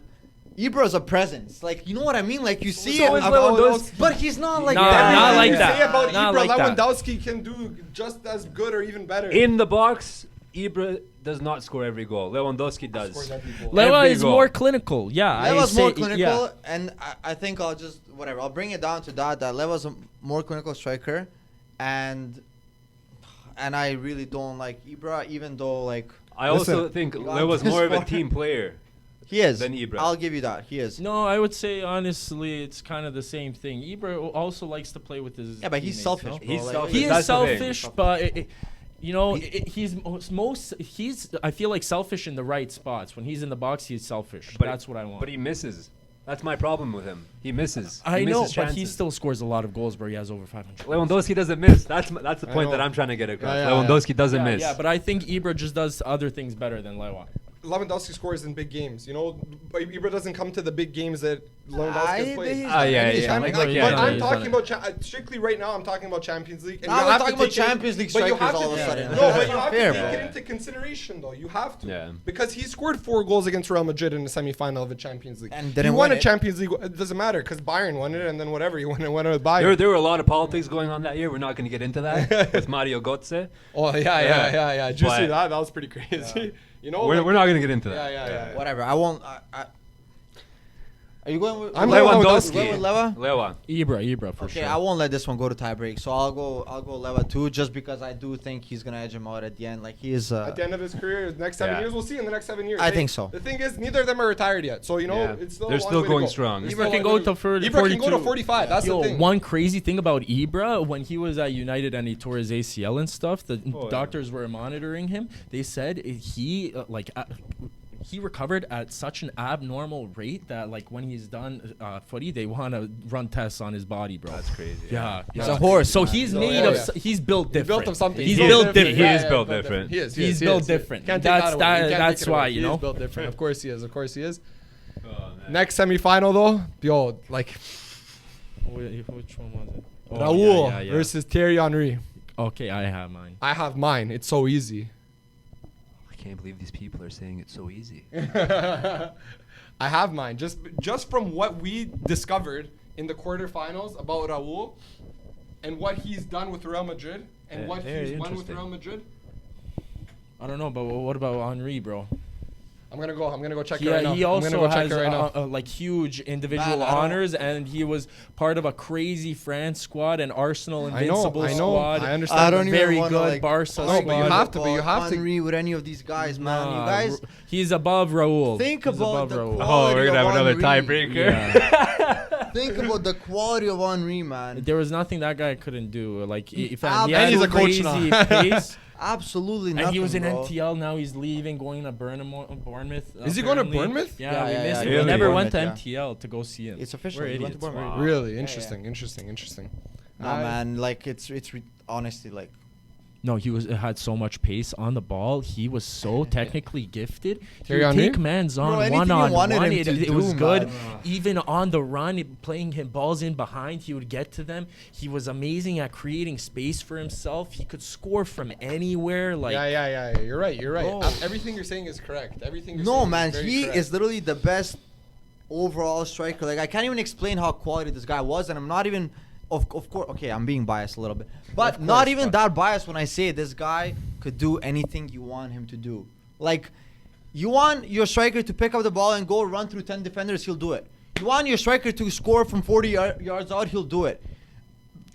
Ibra's a presence. Like, you know what I mean? Like, you see So it. is Lewandowski. But he's not like Nah, that. not like You that. say about Not Ibra, like that. Lewandowski can do just as good or even better. In the box, Ibra does not score every goal. Lewandowski does. Scores every goal. Lewa Every is goal. more clinical. Yeah, Leva's I more say- clinical, yeah. and I think I'll just whatever. I'll bring it down to that. That Leva's a more clinical striker, and I really don't like Ibra, even though like I also Listen. think You got Lewa's this more of a far. team player. he is. Than Ibra. I'll give you that. He is. No, I would say honestly, it's kind of the same thing. Ibra also likes to play with his. Yeah, but he's teammates, selfish. no? Bro. He's Like, selfish. He That's is the thing. selfish, but he's most. He's. I feel like selfish in the right spots. When he's in the box, he's selfish. But- That's what I want. But he misses. That's my problem with him. He misses. I He know, misses but he chances. still scores a lot of goals, bro. He has over 500. Lewandowski doesn't miss. That's the point know. that I'm trying to get across. Yeah, Lewandowski doesn't Yeah, miss. yeah, but I think Ibra just does other things better than Lewa. Lewandowski scores in big games. You know, but Ibra doesn't come to the big games that Lewandowski I- has played. he's- yeah, he's yeah. trying to- Like, Like, yeah, but no, I'm he's talking done about strictly right now. I'm talking about Champions League. And Now you we're have to talking about take it- Champions League but you strikers have to all of a take- sudden. No, but That's you not have fair, to take bro. it into consideration, though. You have to. Yeah. Because he scored 4 goals against Real Madrid in the semifinal of the Champions League. And he didn't won win a it. Champions League. It doesn't matter because Bayern won it, and then whatever he won it with Bayern. There were a lot of politics going on that year. We're not going to get into that with Mario Götze. Oh yeah. Did you see But- that? That was pretty crazy. You know, We're not going to get into Yeah, that. yeah. Whatever. I won't. Are you going with? I'm Lewandowski. Going with Leva? Lewa. Ibra for Okay, sure. I won't let this one go to tie break. So I'll go Leva too, just because I do think he's gonna edge him out at the end. Like he is. At the end of his career, the next 7 Yeah. years, we'll see in the next 7 years. I think so. The thing is, neither of them are retired yet, so you know Yeah. it's still. They're a long still way to going go. strong. There's Ibra still a can long go way to 40, Ibra can go to 42. 45. That's Yo, the thing. one crazy thing about Ibra, when he was at United and he tore his ACL and stuff, the Oh, yeah. doctors were monitoring him. They said he he recovered at such an abnormal rate that like when he's done footy, they want to run tests on his body, bro. That's crazy. Yeah, He's yeah. a horse. So man. he's So, made yeah, of. yeah. He's built He's different. built of something. He's He built is. different. He is built different. He is. He's he built is. different. Can't take that That's away. You can't take that's it away. why, He you is know. built different. Of course he is. Of course he is. Oh, man. Next semifinal though, yo, like Which one was it? Oh, Raul yeah, yeah, yeah. versus Thierry Henry. Okay, I have mine. I have mine. It's so easy. I can't believe these people are saying it's so easy. I have mine. Just from what we discovered in the quarterfinals about Raul and what he's done with Real Madrid and Yeah, what very he's won with interesting. Real Madrid. I don't know, but what about Henry, bro? I'm gonna go check it Yeah, right now. he I'm also gonna go check has it right now. like huge individual Man, I don't- honors, and he was part of a crazy France squad and Arsenal I know, invincible I know. squad. I understand. I don't even Very wanna, good like, Barca No, but you squad. have to, but you have to- Henry with any of these guys, man. You Nah, guys he's above Raul. think He's about above the Raul. quality Oh, we're gonna of have another Henry. tiebreaker. Yeah. Think about the quality of Henry, man. There was nothing that guy couldn't do. Like if he And had he's a coach crazy now. pace, Absolutely nothing. and he was in bro. MTL. Now he's leaving, going to Bournemouth. Is he going to apparently. Bournemouth? Yeah, Yeah, we yeah, missed yeah, it. he We went to never went to Bournemouth, MTL to go see him. It's official. We're He went to idiots. Bournemouth. Wow. Really Yeah, interesting. Nah, I- man, like it's honestly like No, he had so much pace on the ball. He was so technically gifted. He Thierry would Henry? take man's Bro, on anything one you on wanted one. him It, to it do, was good. man. Even on the run, playing him balls in behind, he would get to them. He was amazing at creating space for himself. He could score from anywhere. Like Yeah. You're right. Bro. Everything you're saying is correct. Everything you're No, saying man, is very he correct. is literally the best overall striker. Like, I can't even explain how quality this guy was, and I'm not even, of course, okay, I'm being biased a little bit, but not even that biased when I say this guy could do anything you want him to do. Like, you want your striker to pick up the ball and go run through 10 defenders, he'll do it. You want your striker to score from 40 yards out, he'll do it.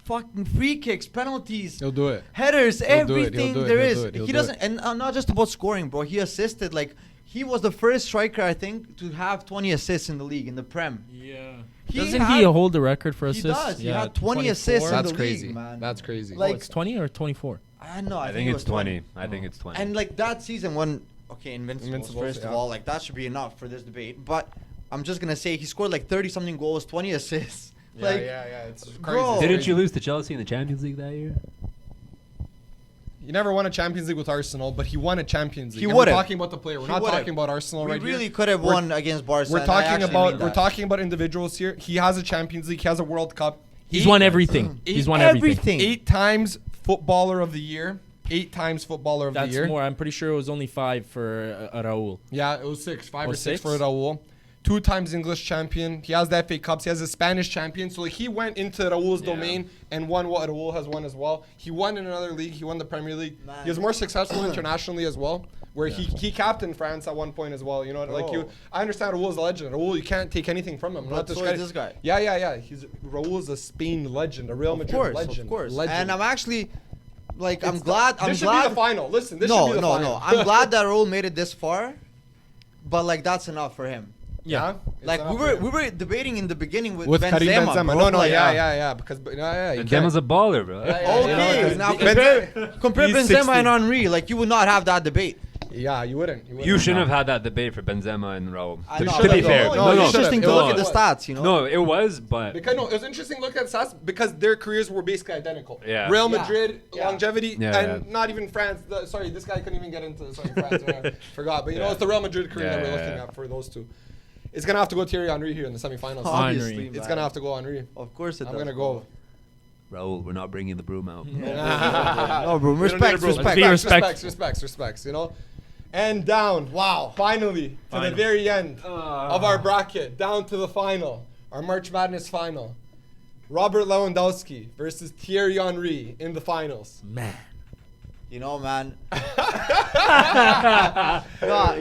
Fucking free kicks, penalties, He'll do it. headers, He'll do it, everything he'll do it, there he'll is. do it, he'll He do doesn't, it. and not just about scoring, bro. He assisted. Like, he was the first striker, I think, to have 20 assists in the league, in the Prem. yeah. He Doesn't had- he hold the record for He assists? does. He Yeah, had 20 24. assists in That's the crazy. league, man. That's crazy. Like- It's 20 or 24. I know. I think it it's was 20. I think it's 20. And like that season when, okay, Invincibles, first of yeah. all, like that should be enough for this debate. But I'm just gonna say he scored like 30 something goals, 20 assists. Yeah, like, yeah. It's crazy. bro. It's Didn't crazy. you lose to Chelsea in the Champions League that year? He never won a Champions League with Arsenal, but he won a Champions League. He And we're would've. talking about the player. We're He not would've. talking about Arsenal we right really here. could have won against Barca. We're and I talking actually about mean we're that. talking about individuals here. He has a Champions League. He has a World Cup. He's won everything. He's won everything. 8 times Footballer of the Year. 8 times Footballer of the That's Year. more. I'm pretty sure it was only 5 for Raul. Yeah, it was 6, 5 Oh, or 6 6? for Raul. 2 times English champion. He has the FA Cups. He has a Spanish champion. So like, he went into Raul's domain and won what Raul has won as well. He won in another league. He won the Premier League. Man. He was more successful internationally as well. Where he captained France at one point as well. You know, like you. I understand Raul's a legend. Raul, you can't take anything from him. But so is this guy. Yeah. Raul's a Spain legend, a Real Madrid legend. Of course. Legend. And I'm actually, like, I'm glad. This should be the final. Listen, this should be the final. No. I'm glad that Raul made it this far, but like that's enough for him. Yeah. Like we were debating in the beginning with Karim Benzema. Benzema. Bro. No, Like, yeah. Because you Benzema's a baller, bro. Okay, now Benzema- compare he's Benzema 60. and Henry. Like, you would not have that debate. Yeah, you wouldn't. You shouldn't have had that debate for Benzema and Raul. I To know, be but fair. no, No, it's you interesting to should've. look at the stats, you know. No, it was, but Because it was interesting to look at stats because their careers were basically identical. Yeah. Real Yeah. Madrid, Yeah. longevity, Yeah, and yeah. not even France. Sorry, this guy couldn't even get into France. I forgot. But you know, it's the Real Madrid career that we're looking at for those two. It's going to have to go Thierry Henry here in the semifinals. Obviously, Henry. It's man. going to have to go Henry. Of course it I'm does. going to go. Raul, we're not bringing the broom out. No, bro. We don't need a Respect, bro. respect. Be respectful. Respects, you know? And down. Wow. Finally, to the very end of our bracket, down to the final, our March Madness final. Robert Lewandowski versus Thierry Henry in the finals. Man. You know, man.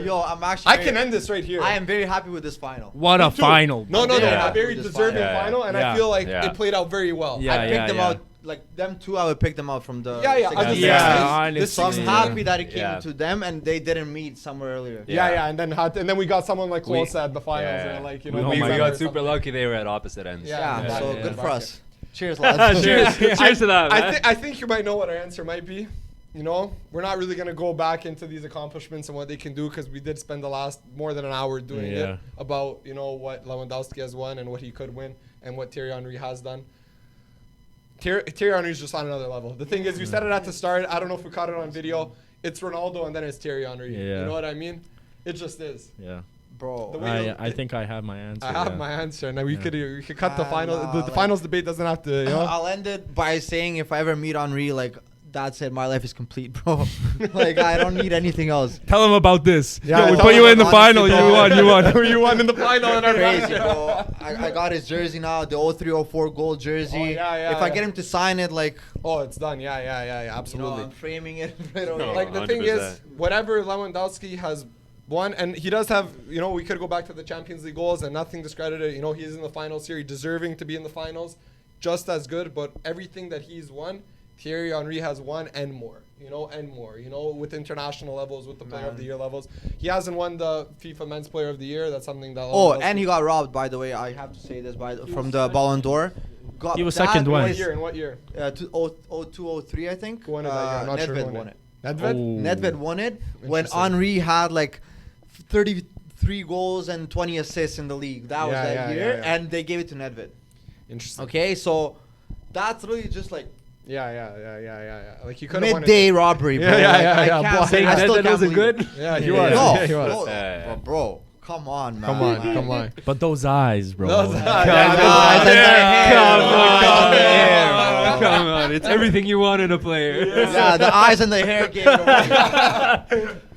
Yo, I'm actually. I can end this right here. I am very happy with this final. What a too. final. No, Yeah. a very With this deserving final. final, and I Yeah. feel like Yeah. it played out very well. Yeah. I picked them out, like them two. I would pick them out from the. Yeah. I 16. just- Yeah, this So I'm honestly. happy that it came Yeah. to them and they didn't meet somewhere earlier. Yeah, and then we got someone like Klose We- at the finals, Yeah. and like we, know, we Benzema or got super something. lucky they were at opposite ends. Yeah. Yeah, so yeah. good for us. Cheers, lads. Cheers. Cheers to that, man. I think you might know what our answer might be. You know, we're not really gonna go back into these accomplishments and what they can do because we did spend the last more than an hour doing Yeah. it about what Lewandowski has won and what he could win and what Thierry Henry has done. Thierry Henry is just on another level. The thing is, we said it at the start. I don't know if we caught it on video. It's Ronaldo and then it's Thierry Henry. Yeah. You know what I mean? It just is. Yeah. Bro. The way- I think I have my answer. I have yeah. my answer. Now we could cut the final. Nah, The like- finals debate doesn't have to. You know? I'll end it by saying if I ever meet Henri, like, that's it. My life is complete, bro. Like, I don't need anything else. Tell him about this. Yeah, Yo, we tell put him you in the about final. it, You bro. won. You won. You won in the final in our Crazy, bracket. bro. I got his jersey now, the 03-04 gold jersey. Oh, yeah, if I yeah. get him to sign it, like, Oh, it's done. Yeah, you absolutely. know, I'm framing it right over No. here. Like the thing is, 100%. whatever Lewandowski has won, and he does have, we could go back to the Champions League goals and nothing discredited. He's in the finals here, deserving to be in the finals, just as good. But everything that he's won, Thierry Henry has won and more. With international levels, with the Player of the Year levels. He hasn't won the FIFA Men's Player of the Year. That's something that. Oh, Lewandowski- and he got robbed, by the way. I have to say this from the Ballon d'Or. He was second In one. what year? In what year? 02-03, I think. Who won it that year? I'm not sure who Nedved won it. Oh. Nedved? Nedved won it when Interesting. Henry had like 33 goals and 20 assists in the league. That was that year, yeah. and they gave it to Nedved. Interesting. Okay, so that's really just like Yeah. Like he could have won Midday it. robbery, bro. Yeah. I can't Saying I that still can't wasn't believe good. it. Yeah, he Yeah. was. No, Yeah, he was. bro. Come on, man. Come on. But those eyes, bro. Those eyes. Come on. It's everything you want in a player. Yeah, the eyes and the hair game.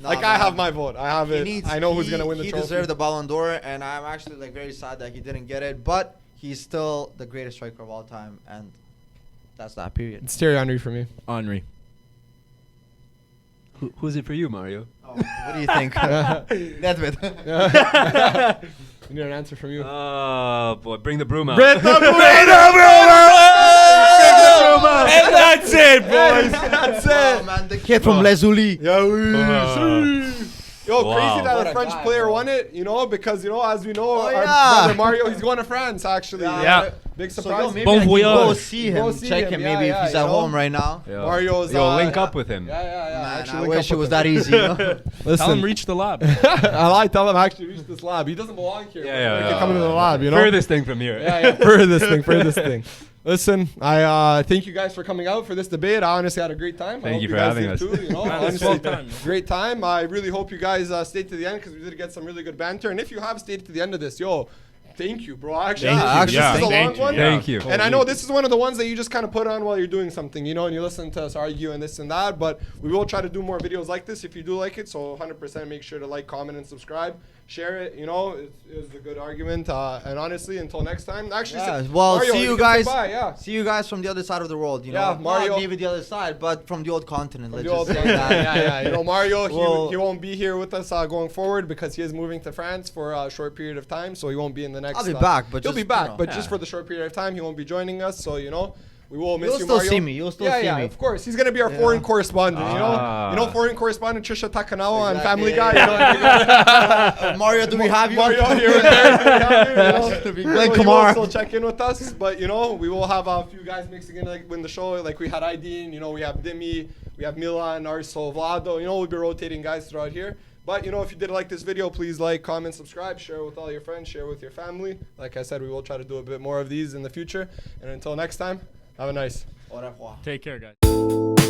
Like I have my vote. I have it. I know who's gonna win the trophy. He deserved the Ballon d'Or, and I'm actually like very sad that he didn't get it. But he's still the greatest striker of all time, and that's that period. It's Thierry Henry for me. Henry. Who's it for you, Mario? Oh, what do you think? Nedved. You need an answer from you. Oh boy, bring the broom out. And that's it, boys. That's Oh, it. man, the kid from Les Ulis. Yo, Wow. crazy that What a a French guy, player bro. won it, because, as we know, our yeah. brother Mario, he's going to France, actually. Yeah. Big So, surprise. yo, maybe Bon I can go voyage. see him, Go see check him, him, yeah, maybe yeah, if he's you at know? home right now. Mario's link up with him. Yeah. Man, Actually, I link wish up it was with that him. easy. Listen, Tell him reach the lab. I tell him actually reach this lab. He doesn't belong here. Yeah, He can come into the lab, Furthest thing from here. Yeah. Furthest thing. Listen, I thank you guys for coming out for this debate. I honestly had a great time. I Thank hope you for guys having did us. Too, Man, it's honestly, well done. great time. I really hope you guys stayed to the end because we did get some really good banter. And if you have stayed to the end of this, thank you, bro. Actually, Thank you. this is a Thank long you. one. Thank you. And I know this is one of the ones that you just kind of put on while you're doing something, and you listen to us argue and this and that. But we will try to do more videos like this if you do like it. So 100% make sure to like, comment, and subscribe. Share it. It was a good argument. And honestly, until next time. Actually, Well, Mario, see you can guys. say bye, yeah. See you guys from the other side of the world. Yeah, Mario. Not maybe the other side, but from the old continent. Let's The old just say one. that. Yeah. Mario, Well- he won't be here with us going forward because he is moving to France for a short period of time, so he won't be in the next. I'll be back, but he'll just, be back, you know. but just for the short period of time, he won't be joining us. So we will miss You'll you, still Mario. see me. You'll still see yeah, me. of course. He's gonna be our foreign correspondent. Foreign correspondent Trisha Takanawa on Exactly. Family Guy. Mario, do we have you? Mario here and there. To be He Glenn will Kamara. still check in with us, but we will have a few guys mixing in when the show. Like we had Aydin, we have Dimi, we have Milan, Arso, Vlado. We'll be rotating guys throughout here. But if you did like this video, please like, comment, subscribe, share it with all your friends, share it with your family. Like I said, we will try to do a bit more of these in the future. And until next time, have a nice. Au revoir. Take care, guys.